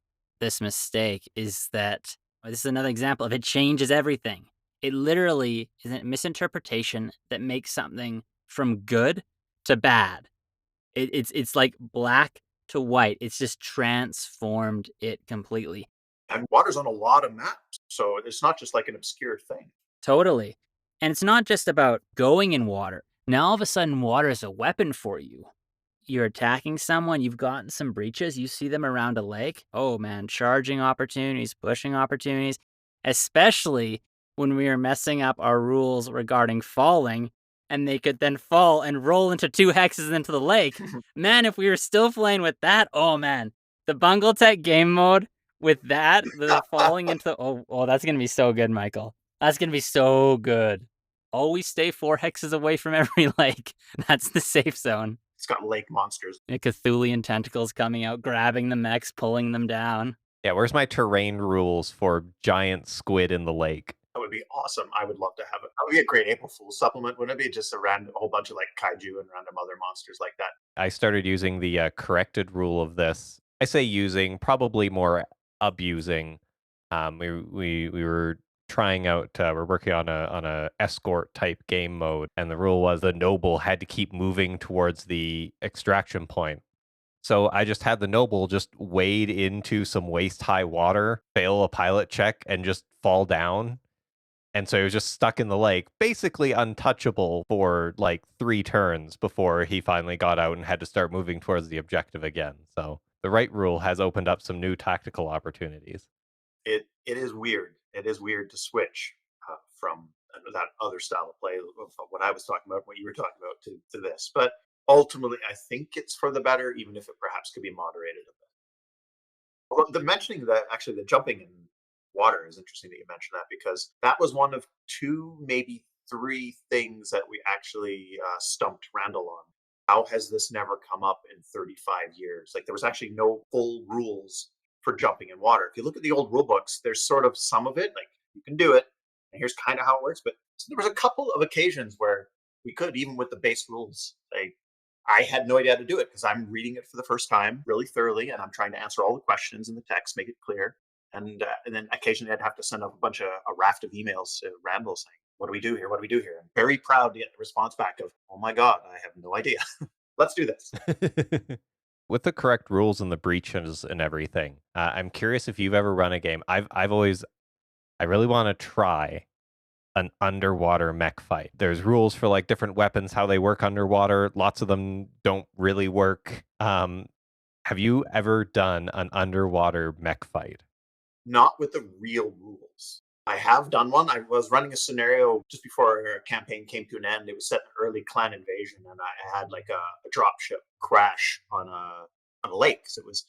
this mistake is that this is another example of it changes everything. It literally is a misinterpretation that makes something from good to bad. It's like black to white. It's just transformed it completely. And water's on a lot of maps, so it's not just like an obscure thing. Totally. And it's not just about going in water. Now all of a sudden water is a weapon for you. You're attacking someone, you've gotten some breaches, you see them around a lake. Oh man, charging opportunities, pushing opportunities, especially when we are messing up our rules regarding falling, and they could then fall and roll into 2 hexes into the lake. Man, if we were still playing with that, oh man, the Bungletech game mode with that, the falling into, oh, that's gonna be so good, Michael. That's gonna be so good. Always stay 4 hexes away from every lake. That's the safe zone. It's got lake monsters. Cthulian tentacles coming out, grabbing the mechs, pulling them down. Yeah, where's my terrain rules for giant squid in the lake? That would be awesome. I would love to have it. That would be a great April Fool's supplement, wouldn't it be? Just a whole bunch of like kaiju and random other monsters like that. I started using the corrected rule of this. I say using, probably more abusing. We were trying out, we're working on a escort type game mode, and the rule was the noble had to keep moving towards the extraction point. So I just had the noble just wade into some waist high water, fail a pilot check, and just fall down. And so he was just stuck in the lake, basically untouchable for like 3 turns before he finally got out and had to start moving towards the objective again. So the right rule has opened up some new tactical opportunities. It is weird. It is weird to switch from that other style of play, of what I was talking about, what you were talking about, to this. But ultimately, I think it's for the better, even if it perhaps could be moderated a bit. Well, the mentioning that actually the jumping in water is interesting that you mentioned that, because that was one of 2, maybe 3 things that we actually stumped Randall on. How has this never come up in 35 years? Like, there was actually no full rules for jumping in water. If you look at the old rule books, there's sort of some of it, like you can do it, and here's kind of how it works. But so there was a couple of occasions where we could, even with the base rules, like I had no idea how to do it because I'm reading it for the first time really thoroughly, and I'm trying to answer all the questions in the text, make it clear. And then occasionally I'd have to send up a raft of emails to Randall saying, "What do we do here? What do we do here?" I'm very proud to get the response back of, "Oh my God, I have no idea. Let's do this." With the correct rules and the breaches and everything, I'm curious if you've ever run a game. I really want to try an underwater mech fight. There's rules for like different weapons, how they work underwater. Lots of them don't really work. Have you ever done an underwater mech fight? Not with the real rules. I have done one. I was running a scenario just before our campaign came to an end. It was set in early clan invasion, and I had like a drop ship crash on a lake. So it was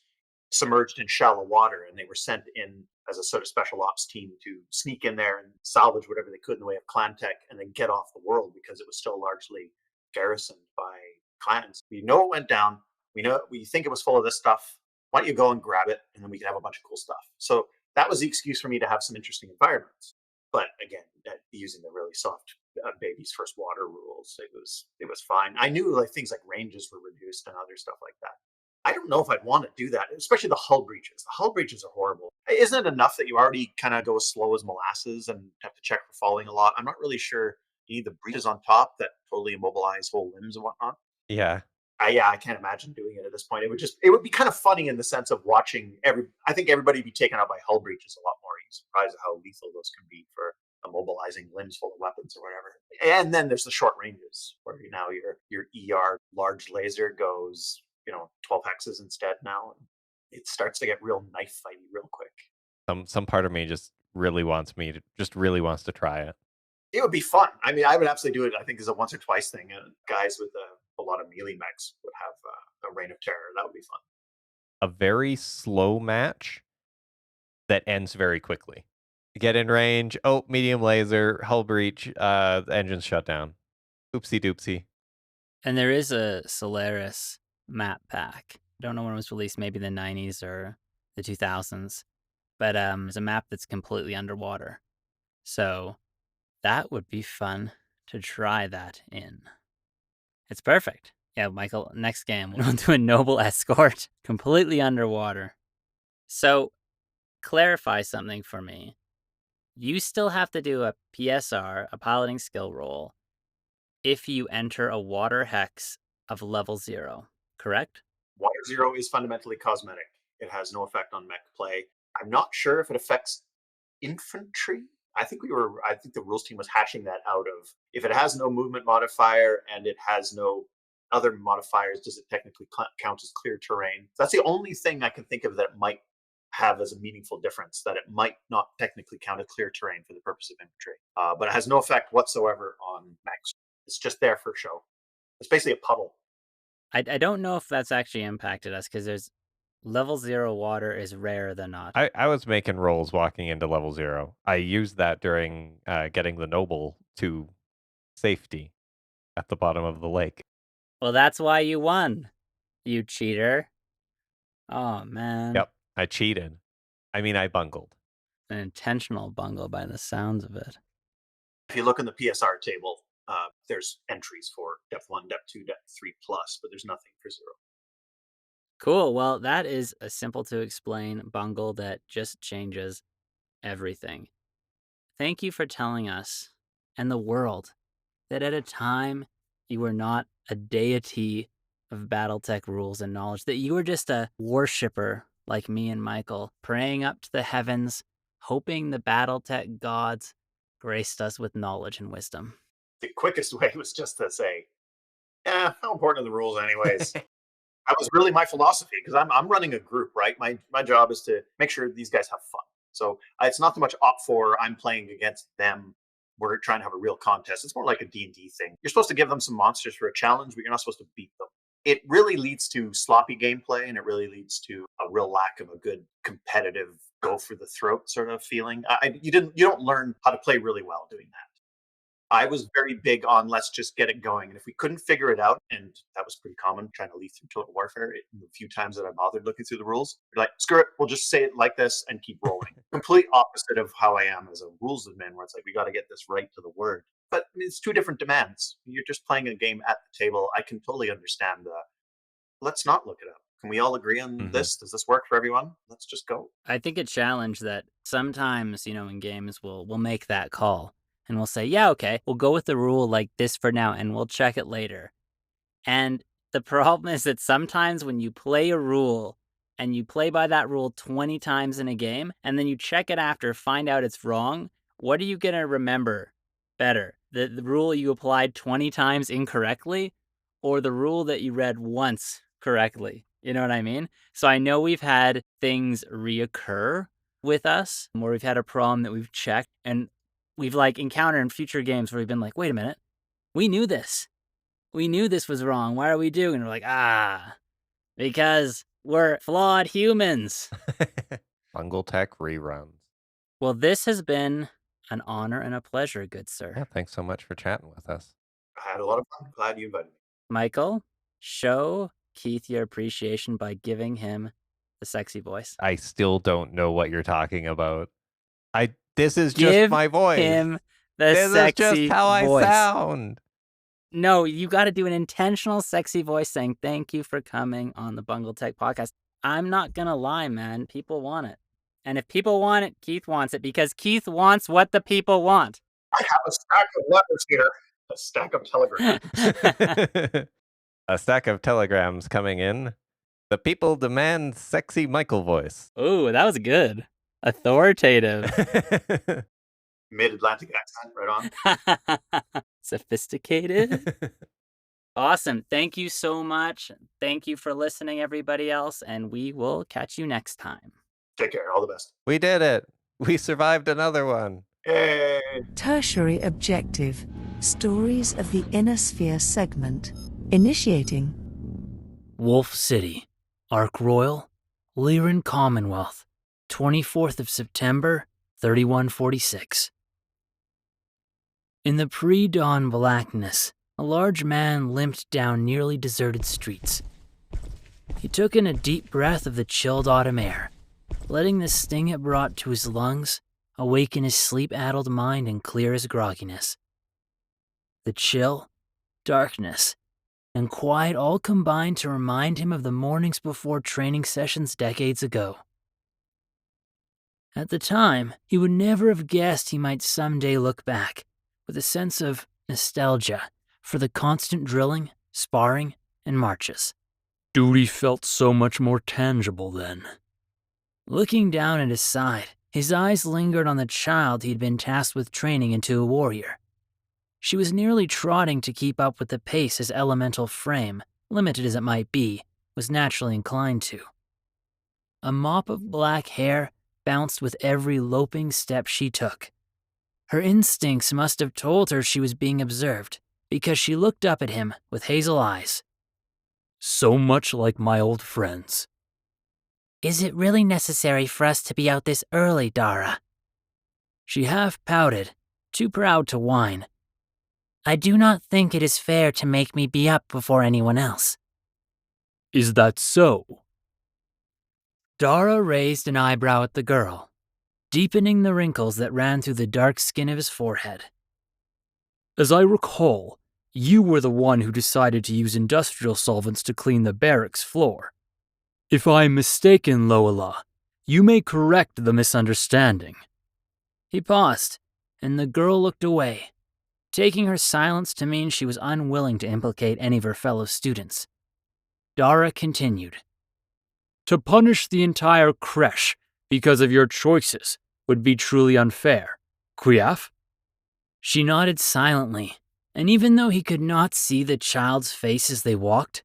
submerged in shallow water, and they were sent in as a sort of special ops team to sneak in there and salvage whatever they could in the way of clan tech, and then get off the world because it was still largely garrisoned by clans. We know it went down. We think it was full of this stuff. Why don't you go and grab it, and then we can have a bunch of cool stuff. So that was the excuse for me to have some interesting environments. But again, using the really soft baby's first water rules, it was fine. I knew like things like ranges were reduced and other stuff like that. I don't know if I'd want to do that, especially the hull breaches. The hull breaches are horrible. Isn't it enough that you already kind of go as slow as molasses and have to check for falling a lot? I'm not really sure you need the breaches on top that totally immobilize whole limbs and whatnot. Yeah. I can't imagine doing it at this point. It would be kind of funny in the sense of watching I think everybody would be taken out by hull breaches a lot more. You're surprised at how lethal those can be for immobilizing limbs full of weapons or whatever. And then there's the short ranges where now your ER large laser goes 12 hexes instead now, and it starts to get real knife fighty real quick. Some part of me just really wants to try it. It would be fun. I mean, I would absolutely do it. I think as a once or twice thing. And guys with a lot of melee mechs would have a reign of terror. That would be fun. A very slow match that ends very quickly. You get in range. Oh, medium laser, hull breach. The engine's shut down. Oopsie doopsie. And there is a Solaris map pack. I don't know when it was released, maybe the 90s or the 2000s. But it's a map that's completely underwater. So that would be fun to try that in. It's perfect. Yeah, Michael, next game, we'll do a noble escort completely underwater. So, clarify something for me. You still have to do a PSR, a piloting skill roll, if you enter a water hex of level 0, correct? Water 0 is fundamentally cosmetic. It has no effect on mech play. I'm not sure if it affects infantry. I think the rules team was hashing that out of, if it has no movement modifier and it has no other modifiers, does it technically count as clear terrain? That's the only thing I can think of that might have as a meaningful difference, that it might not technically count as clear terrain for the purpose of infantry. But it has no effect whatsoever on mechs. It's just there for show. It's basically a puddle. I don't know if that's actually impacted us, because there's level 0 water is rarer than not. I was making rolls walking into level 0. I used that during getting the noble to safety at the bottom of the lake. Well, that's why you won, you cheater. Oh, man. Yep, I cheated. I mean, I bungled. An intentional bungle by the sounds of it. If you look in the PSR table, there's entries for depth 1, depth 2, depth 3+, but there's nothing for 0. Cool. Well, that is a simple to explain bungle that just changes everything. Thank you for telling us and the world that at a time you were not a deity of BattleTech rules and knowledge, that you were just a worshipper like me and Michael, praying up to the heavens, hoping the BattleTech gods graced us with knowledge and wisdom. The quickest way was just to say, "Yeah, how important are the rules, anyways?" That was really my philosophy because I'm running a group, right? My job is to make sure these guys have fun. So it's not so much op for I'm playing against them. We're trying to have a real contest. It's more like a D&D thing. You're supposed to give them some monsters for a challenge, but you're not supposed to beat them. It really leads to sloppy gameplay, and it really leads to a real lack of a good competitive go for the throat sort of feeling. You don't learn how to play really well doing that. I was very big on let's just get it going. And if we couldn't figure it out, and that was pretty common trying to lead through Total Warfare, the few times that I bothered looking through the rules, you're like, screw it, we'll just say it like this and keep rolling. Complete opposite of how I am as a rules admin, where it's like, we got to get this right to the word. But I mean, it's two different demands. You're just playing a game at the table. I can totally understand let's not look it up. Can we all agree on this? Does this work for everyone? Let's just go. I think a challenge that sometimes, in games we'll make that call. And we'll say, yeah, okay, we'll go with the rule like this for now, and we'll check it later. And the problem is that sometimes when you play a rule, and you play by that rule 20 times in a game, and then you check it after, find out it's wrong, what are you going to remember better? The rule you applied 20 times incorrectly, or the rule that you read once correctly? You know what I mean? So I know we've had things reoccur with us, where we've had a problem that we've checked, and we've encountered in future games where we've been like, wait a minute, we knew this. We knew this was wrong. Why are we doing it? And we're like, because we're flawed humans. Bungletech reruns. Well, this has been an honor and a pleasure, good sir. Yeah, thanks so much for chatting with us. I had a lot of fun. Glad you invited me. Michael, show Keith your appreciation by giving him the sexy voice. I still don't know what you're talking about. This is just my voice. Him the this sexy is just how voice. I sound. No, you got to do an intentional sexy voice saying, thank you for coming on the Bungletech podcast. I'm not going to lie, man. People want it. And if people want it, Keith wants it because Keith wants what the people want. I have a stack of letters here. A stack of telegrams. A stack of telegrams coming in. The people demand sexy Michael voice. Ooh, that was good. Authoritative. Mid-Atlantic accent, right on. Sophisticated. Awesome. Thank you so much. Thank you for listening, everybody else, and we will catch you next time. Take care. All the best. We did it. We survived another one. Yay. Tertiary objective. Stories of the Inner Sphere segment. Initiating. Wolf City, Ark Royal, Lyran Commonwealth, 24th of September, 3146. In the pre-dawn blackness, a large man limped down nearly deserted streets. He took in a deep breath of the chilled autumn air, letting the sting it brought to his lungs awaken his sleep-addled mind and clear his grogginess. The chill, darkness, and quiet all combined to remind him of the mornings before training sessions decades ago. At the time, he would never have guessed he might someday look back with a sense of nostalgia for the constant drilling, sparring, and marches. Duty felt so much more tangible then. Looking down at his side, his eyes lingered on the child he'd been tasked with training into a warrior. She was nearly trotting to keep up with the pace his elemental frame, limited as it might be, was naturally inclined to. A mop of black hair bounced with every loping step she took. Her instincts must have told her she was being observed, because she looked up at him with hazel eyes. So much like my old friends. Is it really necessary for us to be out this early, Dara? She half pouted, too proud to whine. I do not think it is fair to make me be up before anyone else. Is that so? Dara raised an eyebrow at the girl, deepening the wrinkles that ran through the dark skin of his forehead. As I recall, you were the one who decided to use industrial solvents to clean the barracks floor. If I'm mistaken, Loela, you may correct the misunderstanding. He paused, and the girl looked away, taking her silence to mean she was unwilling to implicate any of her fellow students. Dara continued. To punish the entire creche because of your choices would be truly unfair. Quiaf? She nodded silently, and even though he could not see the child's face as they walked,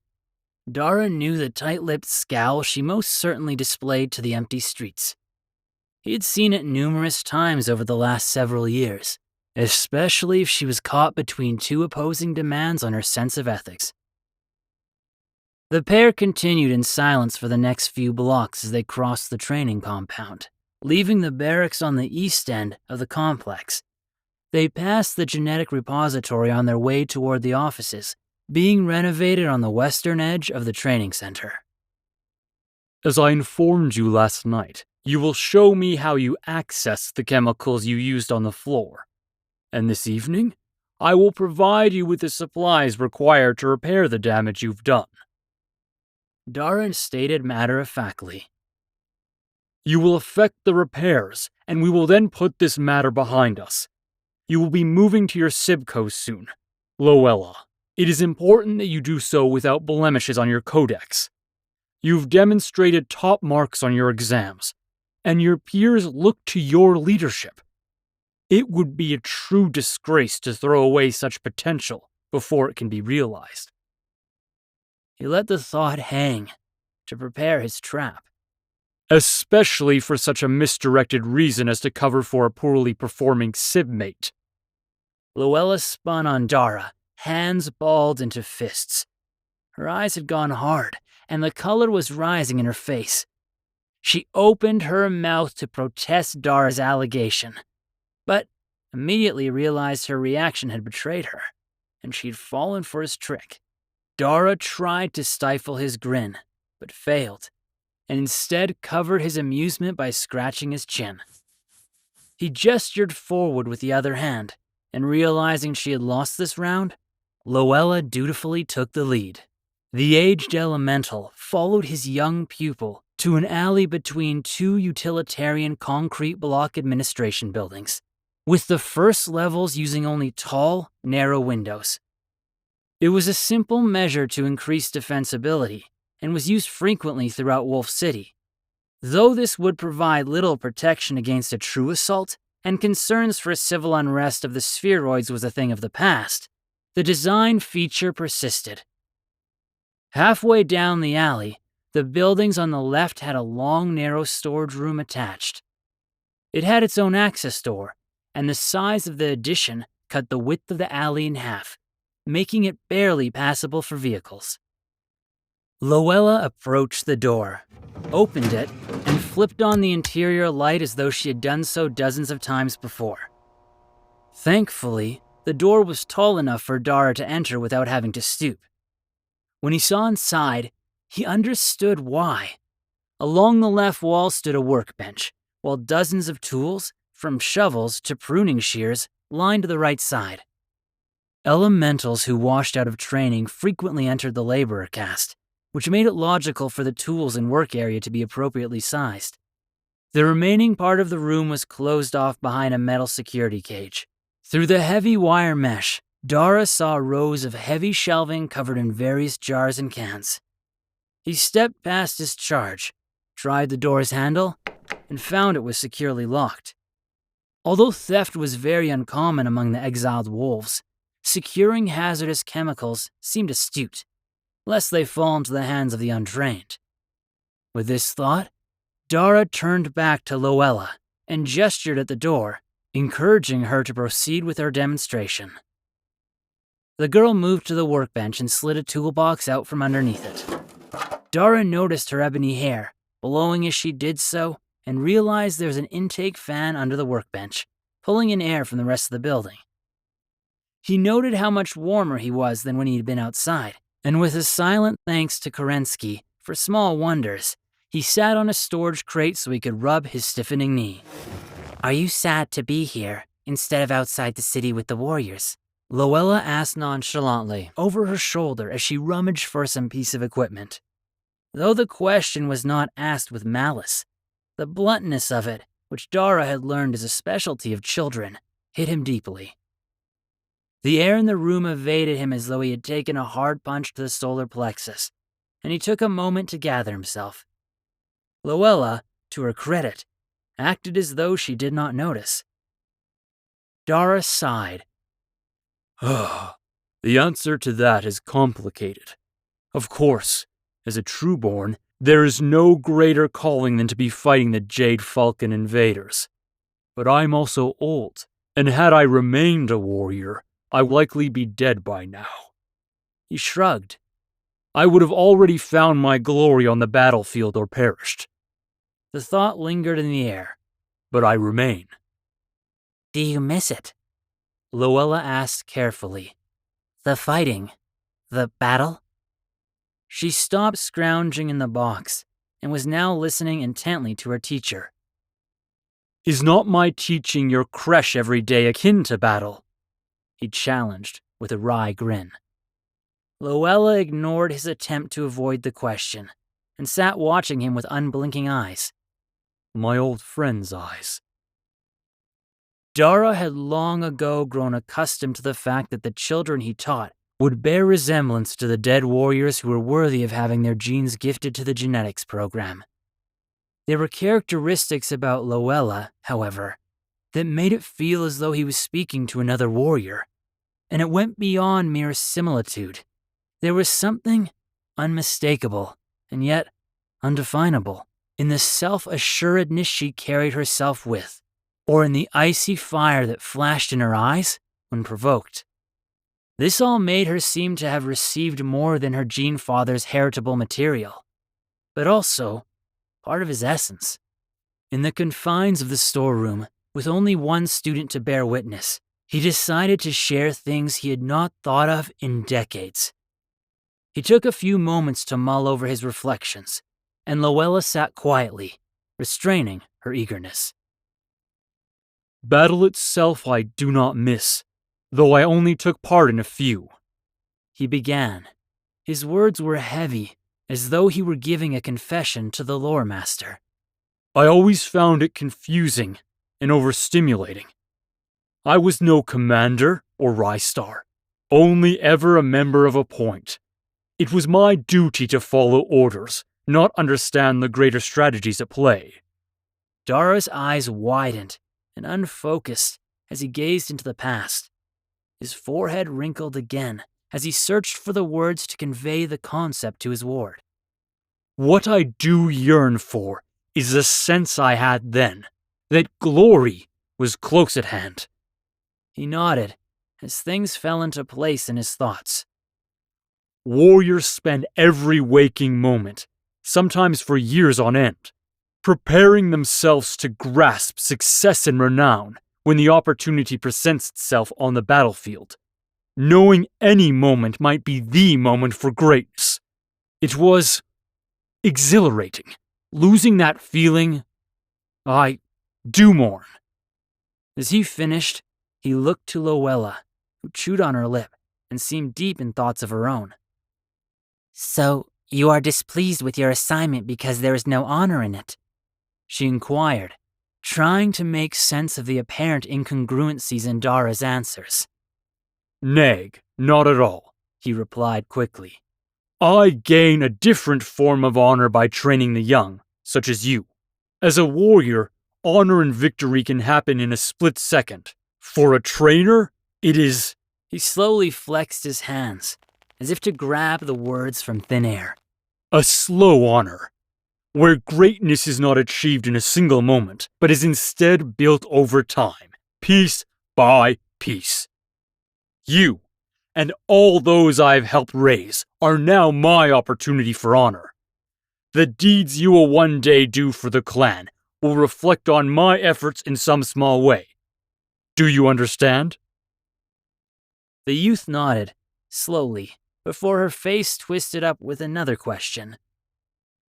Dara knew the tight-lipped scowl she most certainly displayed to the empty streets. He had seen it numerous times over the last several years, especially if she was caught between two opposing demands on her sense of ethics. The pair continued in silence for the next few blocks as they crossed the training compound, leaving the barracks on the east end of the complex. They passed the genetic repository on their way toward the offices, being renovated on the western edge of the training center. As I informed you last night, you will show me how you access the chemicals you used on the floor. And this evening, I will provide you with the supplies required to repair the damage you've done. Dara stated matter-of-factly. You will effect the repairs, and we will then put this matter behind us. You will be moving to your Sibco soon. Loella, it is important that you do so without blemishes on your codex. You've demonstrated top marks on your exams, and your peers look to your leadership. It would be a true disgrace to throw away such potential before it can be realized. He let the thought hang to prepare his trap. Especially for such a misdirected reason as to cover for a poorly performing Sibmate. Loella spun on Dara, hands balled into fists. Her eyes had gone hard, and the color was rising in her face. She opened her mouth to protest Dara's allegation, but immediately realized her reaction had betrayed her, and she'd fallen for his trick. Dara tried to stifle his grin, but failed, and instead covered his amusement by scratching his chin. He gestured forward with the other hand, and realizing she had lost this round, Loella dutifully took the lead. The aged elemental followed his young pupil to an alley between two utilitarian concrete block administration buildings, with the first levels using only tall, narrow windows. It was a simple measure to increase defensibility, and was used frequently throughout Wolf City. Though this would provide little protection against a true assault, and concerns for civil unrest of the spheroids was a thing of the past, the design feature persisted. Halfway down the alley, the buildings on the left had a long, narrow storage room attached. It had its own access door, and the size of the addition cut the width of the alley in half, making it barely passable for vehicles. Loella approached the door, opened it, and flipped on the interior light as though she had done so dozens of times before. Thankfully, the door was tall enough for Dara to enter without having to stoop. When he saw inside, he understood why. Along the left wall stood a workbench, while dozens of tools, from shovels to pruning shears, lined the right side. Elementals who washed out of training frequently entered the laborer caste, which made it logical for the tools and work area to be appropriately sized. The remaining part of the room was closed off behind a metal security cage. Through the heavy wire mesh, Dara saw rows of heavy shelving covered in various jars and cans. He stepped past his charge, tried the door's handle, and found it was securely locked. Although theft was very uncommon among the exiled wolves, securing hazardous chemicals seemed astute, lest they fall into the hands of the untrained. With this thought, Dara turned back to Loella and gestured at the door, encouraging her to proceed with her demonstration. The girl moved to the workbench and slid a toolbox out from underneath it. Dara noticed her ebony hair, blowing as she did so, and realized there was an intake fan under the workbench, pulling in air from the rest of the building. He noted how much warmer he was than when he had been outside, and with a silent thanks to Kerensky for small wonders, he sat on a storage crate so he could rub his stiffening knee. "Are you sad to be here, instead of outside the city with the warriors?" Loella asked nonchalantly, over her shoulder as she rummaged for some piece of equipment. Though the question was not asked with malice, the bluntness of it, which Dara had learned is a specialty of children, hit him deeply. The air in the room evaded him as though he had taken a hard punch to the solar plexus, and he took a moment to gather himself. Loella, to her credit, acted as though she did not notice. Dara sighed The answer to that is complicated. Of course, as a trueborn, there is no greater calling than to be fighting the Jade Falcon invaders. But I'm also old, and had I remained a warrior, I would likely be dead by now. He shrugged. I would have already found my glory on the battlefield or perished. The thought lingered in the air, but I remain. Do you miss it? Luella asked carefully. The fighting? The battle? She stopped scrounging in the box and was now listening intently to her teacher. Is not my teaching your creche every day akin to battle? He challenged with a wry grin. Luella ignored his attempt to avoid the question and sat watching him with unblinking eyes. My old friend's eyes. Dara had long ago grown accustomed to the fact that the children he taught would bear resemblance to the dead warriors who were worthy of having their genes gifted to the genetics program. There were characteristics about Luella, however, that made it feel as though he was speaking to another warrior, and it went beyond mere similitude. There was something unmistakable, and yet undefinable, in the self-assuredness she carried herself with, or in the icy fire that flashed in her eyes when provoked. This all made her seem to have received more than her gene father's heritable material, but also part of his essence. In the confines of the storeroom, with only one student to bear witness, he decided to share things he had not thought of in decades. He took a few moments to mull over his reflections, and Luella sat quietly, restraining her eagerness. Battle itself I do not miss, though I only took part in a few. He began. His words were heavy, as though he were giving a confession to the lore master. I always found it confusing and overstimulating. I was no commander or Rystar, only ever a member of a point. It was my duty to follow orders, not understand the greater strategies at play. Dara's eyes widened and unfocused as he gazed into the past. His forehead wrinkled again as he searched for the words to convey the concept to his ward. What I do yearn for is the sense I had then, that glory was close at hand. He nodded as things fell into place in his thoughts. Warriors spend every waking moment, sometimes for years on end, preparing themselves to grasp success and renown when the opportunity presents itself on the battlefield, knowing any moment might be the moment for greatness. It was exhilarating. Losing that feeling, I do mourn. As he finished, he looked to Luella, who chewed on her lip and seemed deep in thoughts of her own. So, you are displeased with your assignment because there is no honor in it? She inquired, trying to make sense of the apparent incongruencies in Dara's answers. Neg, not at all, he replied quickly. I gain a different form of honor by training the young, such as you. As a warrior, honor and victory can happen in a split second. For a trainer, it is... He slowly flexed his hands, as if to grab the words from thin air. A slow honor, where greatness is not achieved in a single moment, but is instead built over time, piece by piece. You, and all those I've helped raise, are now my opportunity for honor. The deeds you will one day do for the clan will reflect on my efforts in some small way. Do you understand? The youth nodded, slowly, before her face twisted up with another question.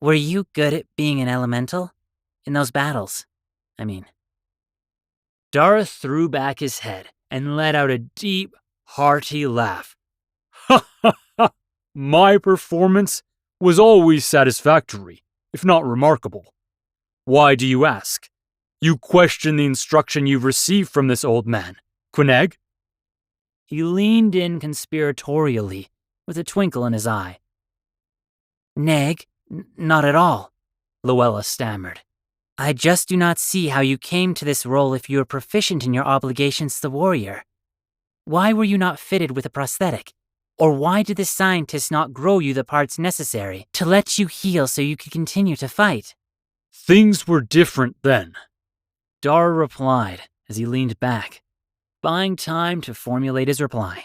Were you good at being an elemental? In those battles, I mean. Dara threw back his head and let out a deep, hearty laugh. Ha ha ha! My performance was always satisfactory, if not remarkable. Why do you ask? You question the instruction you've received from this old man, Quineg? He leaned in conspiratorially, with a twinkle in his eye. Neg, not at all, Luella stammered. I just do not see how you came to this role if you are proficient in your obligations to the warrior. Why were you not fitted with a prosthetic? Or why did the scientists not grow you the parts necessary to let you heal so you could continue to fight? Things were different then. Dara replied as he leaned back, buying time to formulate his reply.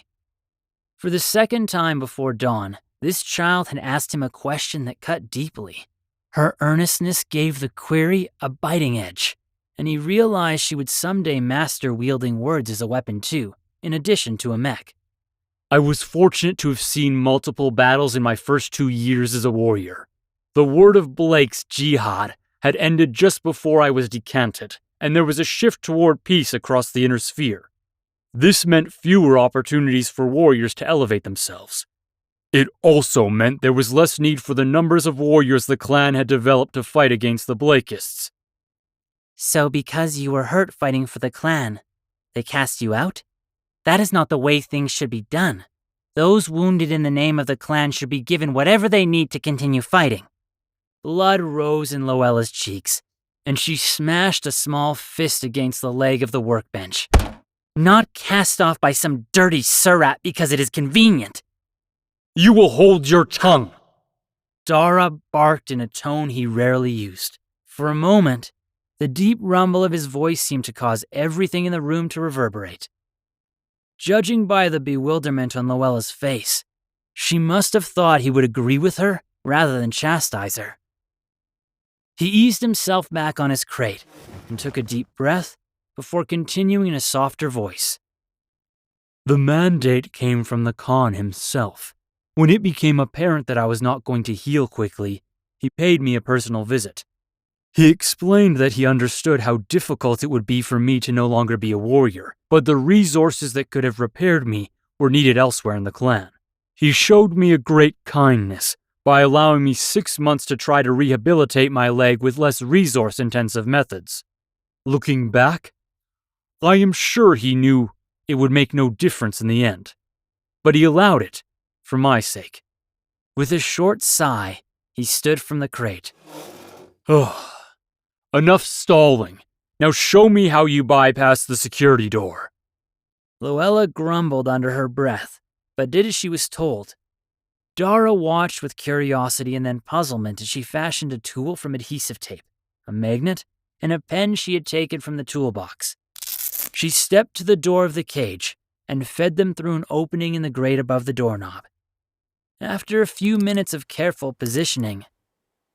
For the second time before dawn, this child had asked him a question that cut deeply. Her earnestness gave the query a biting edge, and he realized she would someday master wielding words as a weapon too, in addition to a mech. I was fortunate to have seen multiple battles in my first 2 years as a warrior. The word of Blake's jihad had ended just before I was decanted, and there was a shift toward peace across the inner sphere. This meant fewer opportunities for warriors to elevate themselves. It also meant there was less need for the numbers of warriors the clan had developed to fight against the Blakeists. So because you were hurt fighting for the clan, they cast you out? That is not the way things should be done. Those wounded in the name of the clan should be given whatever they need to continue fighting. Blood rose in Loella's cheeks, and she smashed a small fist against the leg of the workbench. Not cast off by some dirty surat because it is convenient. You will hold your tongue! Dara barked in a tone he rarely used. For a moment, the deep rumble of his voice seemed to cause everything in the room to reverberate. Judging by the bewilderment on Loella's face, she must have thought he would agree with her rather than chastise her. He eased himself back on his crate and took a deep breath before continuing in a softer voice. The mandate came from the Khan himself. When it became apparent that I was not going to heal quickly, he paid me a personal visit. He explained that he understood how difficult it would be for me to no longer be a warrior, but the resources that could have repaired me were needed elsewhere in the clan. He showed me a great kindness by allowing me 6 months to try to rehabilitate my leg with less resource-intensive methods. Looking back, I am sure he knew it would make no difference in the end, but he allowed it for my sake. With a short sigh, he stood from the crate. Ugh. Enough stalling. Now show me how you bypass the security door. Loella grumbled under her breath, but did as she was told. Dara watched with curiosity and then puzzlement as she fashioned a tool from adhesive tape, a magnet, and a pen she had taken from the toolbox. She stepped to the door of the cage and fed them through an opening in the grate above the doorknob. After a few minutes of careful positioning,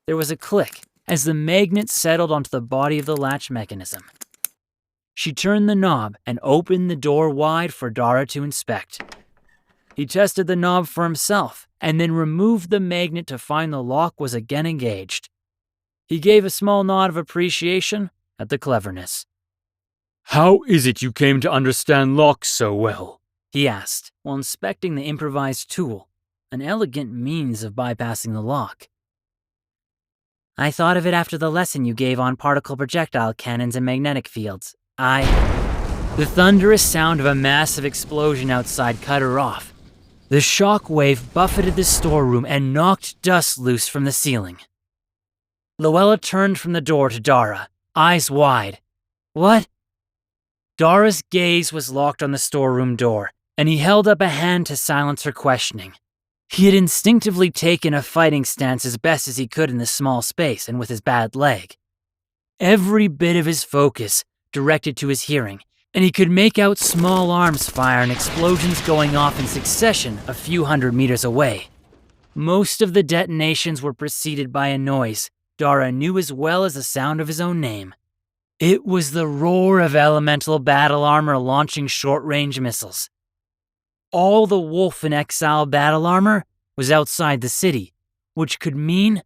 there was a click as the magnet settled onto the body of the latch mechanism. She turned the knob and opened the door wide for Dara to inspect. He tested the knob for himself and then removed the magnet to find the lock was again engaged. He gave a small nod of appreciation at the cleverness. How is it you came to understand locks so well? He asked while inspecting the improvised tool, an elegant means of bypassing the lock. I thought of it after the lesson you gave on particle projectile cannons and magnetic fields. The thunderous sound of a massive explosion outside cut her off. The shock wave buffeted the storeroom and knocked dust loose from the ceiling. Loella turned from the door to Dara, eyes wide. What? Dara's gaze was locked on the storeroom door, and he held up a hand to silence her questioning. He had instinctively taken a fighting stance as best as he could in this small space and with his bad leg. Every bit of his focus directed to his hearing, and he could make out small arms fire and explosions going off in succession a few hundred meters away. Most of the detonations were preceded by a noise Dara knew as well as the sound of his own name. It was the roar of elemental battle armor launching short-range missiles. All the Wolf in Exile battle armor was outside the city, which could mean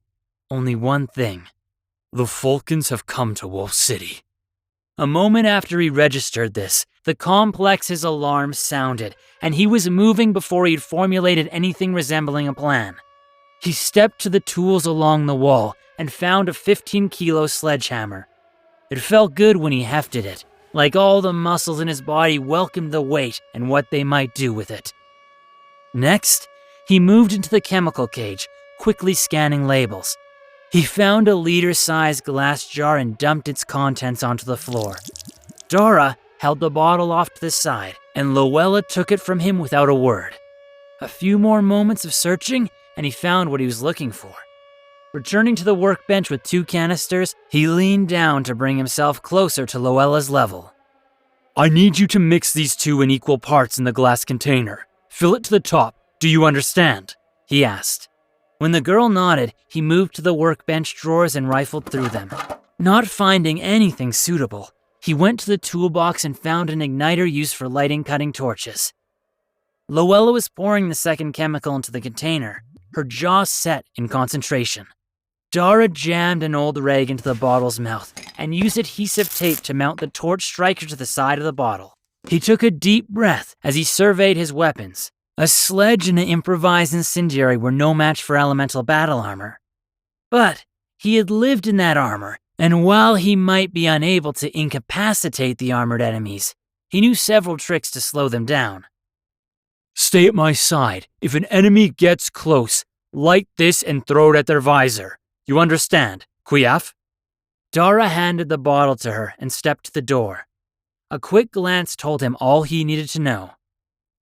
only one thing. The Falcons have come to Wolf City. A moment after he registered this, the complex's alarm sounded, and he was moving before he had formulated anything resembling a plan. He stepped to the tools along the wall and found a 15-kilo sledgehammer. It felt good when he hefted it, like all the muscles in his body welcomed the weight and what they might do with it. Next, he moved into the chemical cage, quickly scanning labels. He found a liter-sized glass jar and dumped its contents onto the floor. Dara held the bottle off to the side, and Luella took it from him without a word. A few more moments of searching, and he found what he was looking for. Returning to the workbench with 2 canisters, he leaned down to bring himself closer to Luella's level. I need you to mix these 2 in equal parts in the glass container. Fill it to the top. Do you understand? He asked. When the girl nodded, he moved to the workbench drawers and rifled through them. Not finding anything suitable, he went to the toolbox and found an igniter used for lighting cutting torches. Luella was pouring the second chemical into the container, her jaw set in concentration. Dara jammed an old rag into the bottle's mouth and used adhesive tape to mount the torch striker to the side of the bottle. He took a deep breath as he surveyed his weapons. A sledge and an improvised incendiary were no match for elemental battle armor. But he had lived in that armor, and while he might be unable to incapacitate the armored enemies, he knew several tricks to slow them down. Stay at my side. If an enemy gets close, light this and throw it at their visor. You understand, Quiaf? Dara handed the bottle to her and stepped to the door. A quick glance told him all he needed to know.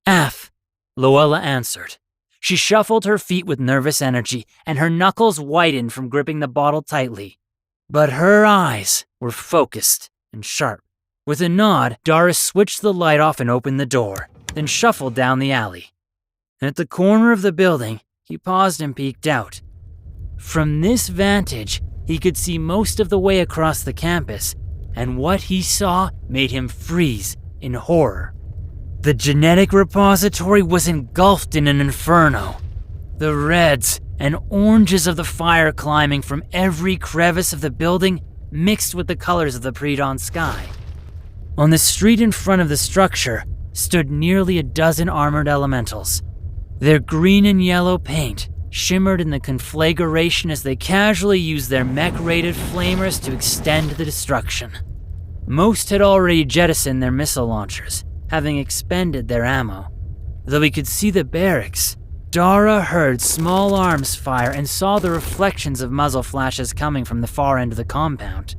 Af, Luella answered. She shuffled her feet with nervous energy, and her knuckles whitened from gripping the bottle tightly. But her eyes were focused and sharp. With a nod, Dara switched the light off and opened the door, then shuffled down the alley. At the corner of the building, he paused and peeked out. From this vantage, he could see most of the way across the campus, and what he saw made him freeze in horror. The genetic repository was engulfed in an inferno. The reds and oranges of the fire climbing from every crevice of the building mixed with the colors of the pre-dawn sky. On the street in front of the structure stood nearly a dozen armored elementals. Their green and yellow paint shimmered in the conflagration as they casually used their mech-rated flamers to extend the destruction. Most had already jettisoned their missile launchers, having expended their ammo. Though he could see the barracks, Dara heard small arms fire and saw the reflections of muzzle flashes coming from the far end of the compound.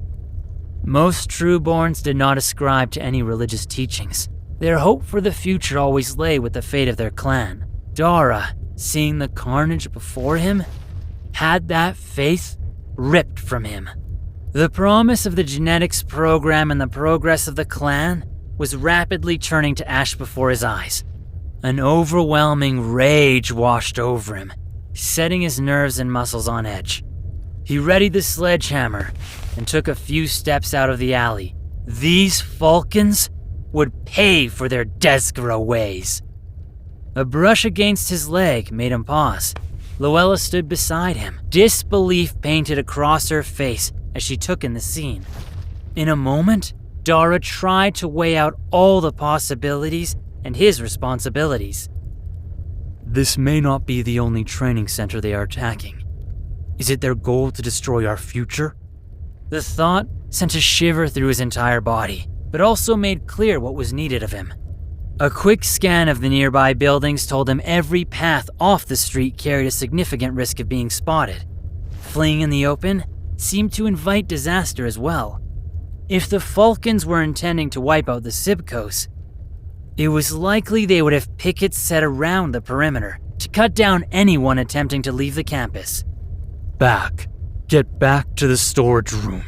Most Trueborns did not ascribe to any religious teachings. Their hope for the future always lay with the fate of their clan. Dara, seeing the carnage before him, had that faith ripped from him. The promise of the genetics program and the progress of the clan was rapidly turning to ash before his eyes. An overwhelming rage washed over him, setting his nerves and muscles on edge. He readied the sledgehammer and took a few steps out of the alley. These falcons would pay for their Desgara ways. A brush against his leg made him pause. Luella stood beside him, disbelief painted across her face as she took in the scene. In a moment, Dara tried to weigh out all the possibilities and his responsibilities. This may not be the only training center they are attacking. Is it their goal to destroy our future? The thought sent a shiver through his entire body, but also made clear what was needed of him. A quick scan of the nearby buildings told him every path off the street carried a significant risk of being spotted. Fleeing in the open seemed to invite disaster as well. If the Falcons were intending to wipe out the Sibcos, it was likely they would have pickets set around the perimeter to cut down anyone attempting to leave the campus. Get back to the storage room,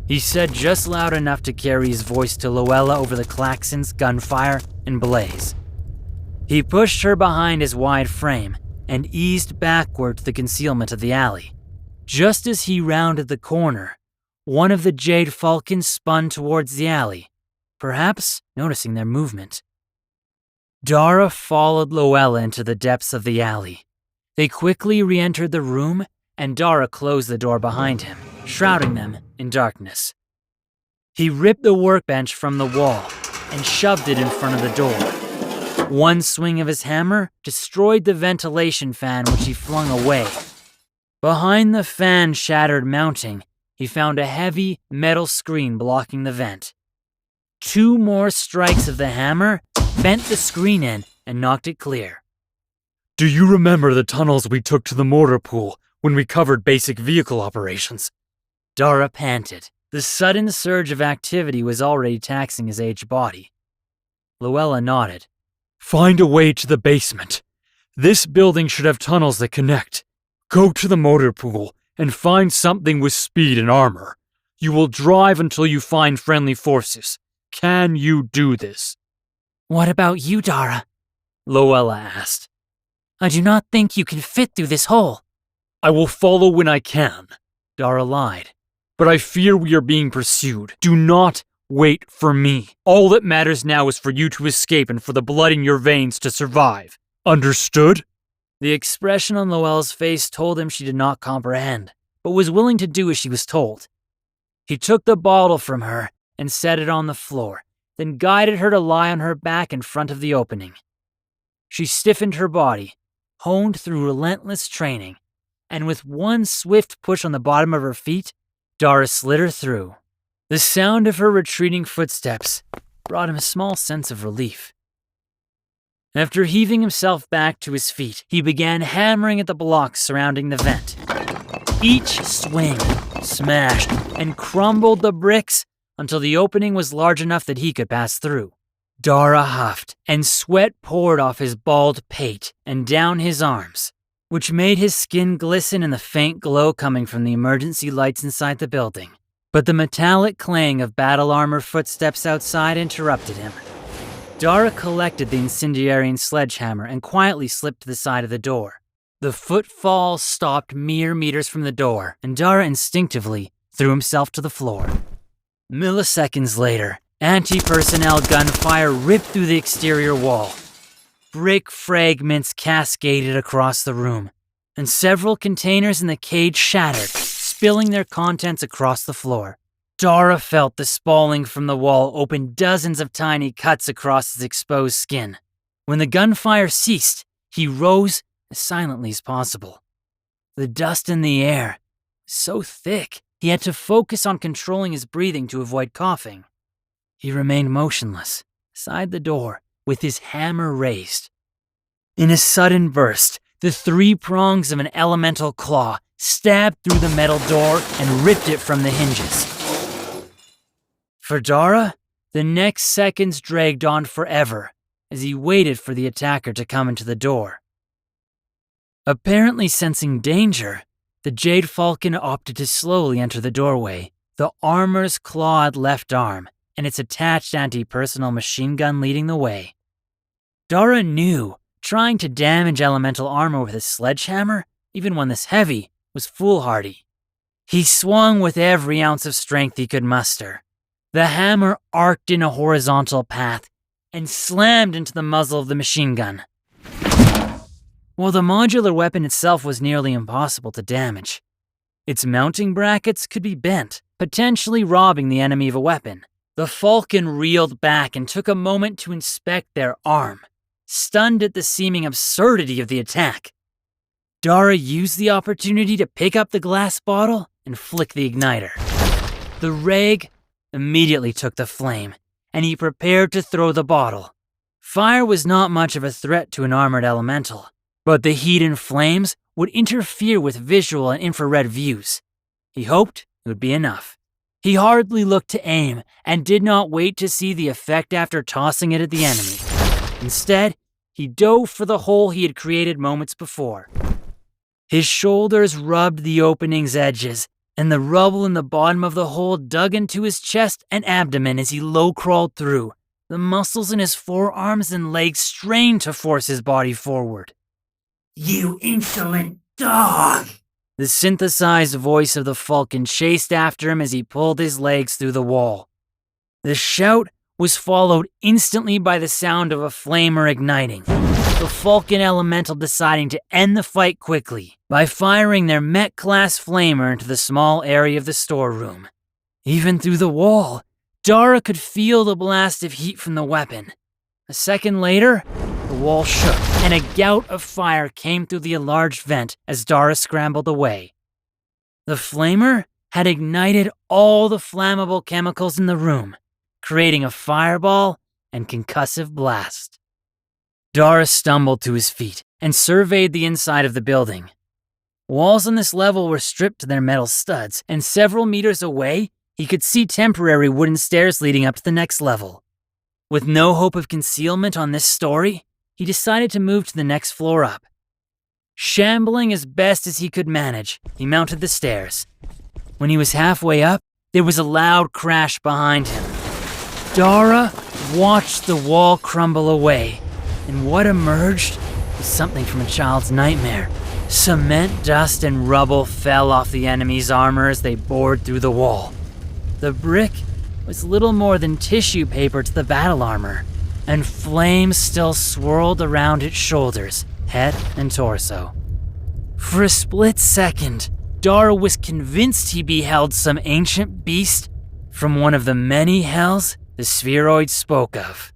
he said just loud enough to carry his voice to Luella over the klaxons, gunfire, and blaze. He pushed her behind his wide frame and eased backward to the concealment of the alley. Just as he rounded the corner, one of the Jade Falcons spun towards the alley, perhaps noticing their movement. Dara followed Luella into the depths of the alley. They quickly re-entered the room, and Dara closed the door behind him, shrouding them in darkness. He ripped the workbench from the wall and shoved it in front of the door. One swing of his hammer destroyed the ventilation fan, which he flung away. Behind the fan's shattered mounting, he found a heavy metal screen blocking the vent. 2 more strikes of the hammer bent the screen in and knocked it clear. Do you remember the tunnels we took to the mortar pool when we covered basic vehicle operations? Dara panted. The sudden surge of activity was already taxing his aged body. Luella nodded. Find a way to the basement. This building should have tunnels that connect. Go to the motor pool and find something with speed and armor. You will drive until you find friendly forces. Can you do this? What about you, Dara? Luella asked. I do not think you can fit through this hole. I will follow when I can. Dara lied. But I fear we are being pursued. Do not wait for me. All that matters now is for you to escape and for the blood in your veins to survive. Understood? The expression on Luella's face told him she did not comprehend, but was willing to do as she was told. He took the bottle from her and set it on the floor, then guided her to lie on her back in front of the opening. She stiffened her body, honed through relentless training, and with one swift push on the bottom of her feet, Dara slid her through. The sound of her retreating footsteps brought him a small sense of relief. After heaving himself back to his feet, he began hammering at the blocks surrounding the vent. Each swing smashed and crumbled the bricks until the opening was large enough that he could pass through. Dara huffed, and sweat poured off his bald pate and down his arms, which made his skin glisten in the faint glow coming from the emergency lights inside the building. But the metallic clang of battle armor footsteps outside interrupted him. Dara collected the incendiary and sledgehammer and quietly slipped to the side of the door. The footfalls stopped mere meters from the door, and Dara instinctively threw himself to the floor. Milliseconds later, anti-personnel gunfire ripped through the exterior wall. Brick fragments cascaded across the room, and several containers in the cage shattered, spilling their contents across the floor. Dara felt the spalling from the wall open dozens of tiny cuts across his exposed skin. When the gunfire ceased, he rose as silently as possible. The dust in the air was so thick, he had to focus on controlling his breathing to avoid coughing. He remained motionless, beside the door, with his hammer raised. In a sudden burst, the 3 prongs of an elemental claw stabbed through the metal door and ripped it from the hinges. For Dara, the next seconds dragged on forever as he waited for the attacker to come into the door. Apparently sensing danger, the Jade Falcon opted to slowly enter the doorway, the armor's clawed left arm and its attached anti-personnel machine gun leading the way. Dara knew trying to damage elemental armor with a sledgehammer, even one this heavy, was foolhardy. He swung with every ounce of strength he could muster. The hammer arced in a horizontal path and slammed into the muzzle of the machine gun. While the modular weapon itself was nearly impossible to damage, its mounting brackets could be bent, potentially robbing the enemy of a weapon. The Falcon reeled back and took a moment to inspect their arm, stunned at the seeming absurdity of the attack. Dara used the opportunity to pick up the glass bottle and flick the igniter. The rag immediately took the flame, and he prepared to throw the bottle. Fire was not much of a threat to an armored elemental, but the heat and flames would interfere with visual and infrared views. He hoped it would be enough. He hardly looked to aim and did not wait to see the effect after tossing it at the enemy. Instead, he dove for the hole he had created moments before. His shoulders rubbed the opening's edges, and the rubble in the bottom of the hole dug into his chest and abdomen as he low-crawled through. The muscles in his forearms and legs strained to force his body forward. You insolent dog! The synthesized voice of the Falcon chased after him as he pulled his legs through the wall. The shout was followed instantly by the sound of a flamer igniting, the Falcon elemental deciding to end the fight quickly by firing their Mech-class flamer into the small area of the storeroom. Even through the wall, Dara could feel the blast of heat from the weapon. A second later, the wall shook, and a gout of fire came through the enlarged vent as Dara scrambled away. The flamer had ignited all the flammable chemicals in the room, creating a fireball and concussive blast. Dara stumbled to his feet and surveyed the inside of the building. Walls on this level were stripped to their metal studs, and several meters away, He could see temporary wooden stairs leading up to the next level. With no hope of concealment on this story, he decided to move to the next floor up. Shambling as best as he could manage, he mounted the stairs. When he was halfway up, there was a loud crash behind him. Dara watched the wall crumble away, and what emerged was something from a child's nightmare. Cement, dust, and rubble fell off the enemy's armor as they bored through the wall. The brick was little more than tissue paper to the battle armor, and flames still swirled around its shoulders, head, and torso. For a split second, Dara was convinced he beheld some ancient beast from one of the many hells the spheroid spoke of.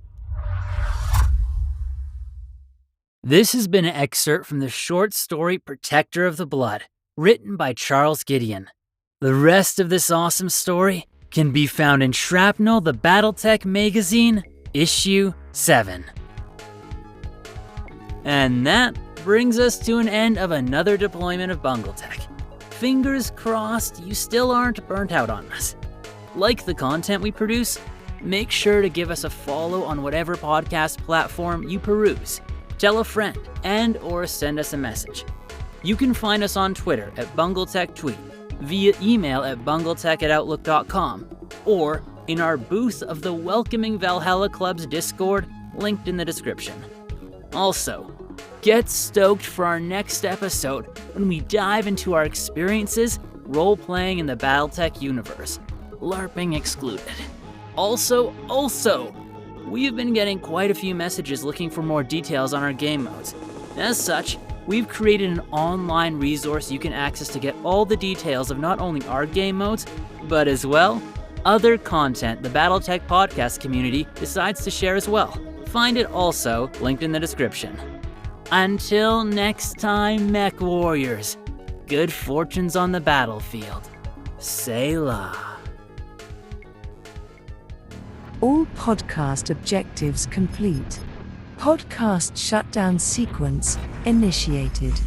This has been an excerpt from the short story Protector of the Blood, written by Charles Gideon. The rest of this awesome story can be found in Shrapnel, the BattleTech magazine, issue 7. And that brings us to an end of another deployment of Bungletech. Fingers crossed you still aren't burnt out on us. Like the content we produce, make sure to give us a follow on whatever podcast platform you peruse. Tell a friend, and or send us a message. You can find us on Twitter at BungletechTweet, via email at bungletech@outlook.com, or in our booth of the Welcoming Valhalla Club's Discord, linked in the description. Also, get stoked for our next episode when we dive into our experiences role-playing in the BattleTech universe, LARPing excluded. Also, we have been getting quite a few messages looking for more details on our game modes. As such, we've created an online resource you can access to get all the details of not only our game modes, but as well, other content the BattleTech podcast community decides to share as well. Find it also linked in the description. Until next time, MechWarriors, good fortunes on the battlefield. Selah. All podcast objectives complete. Podcast shutdown sequence initiated.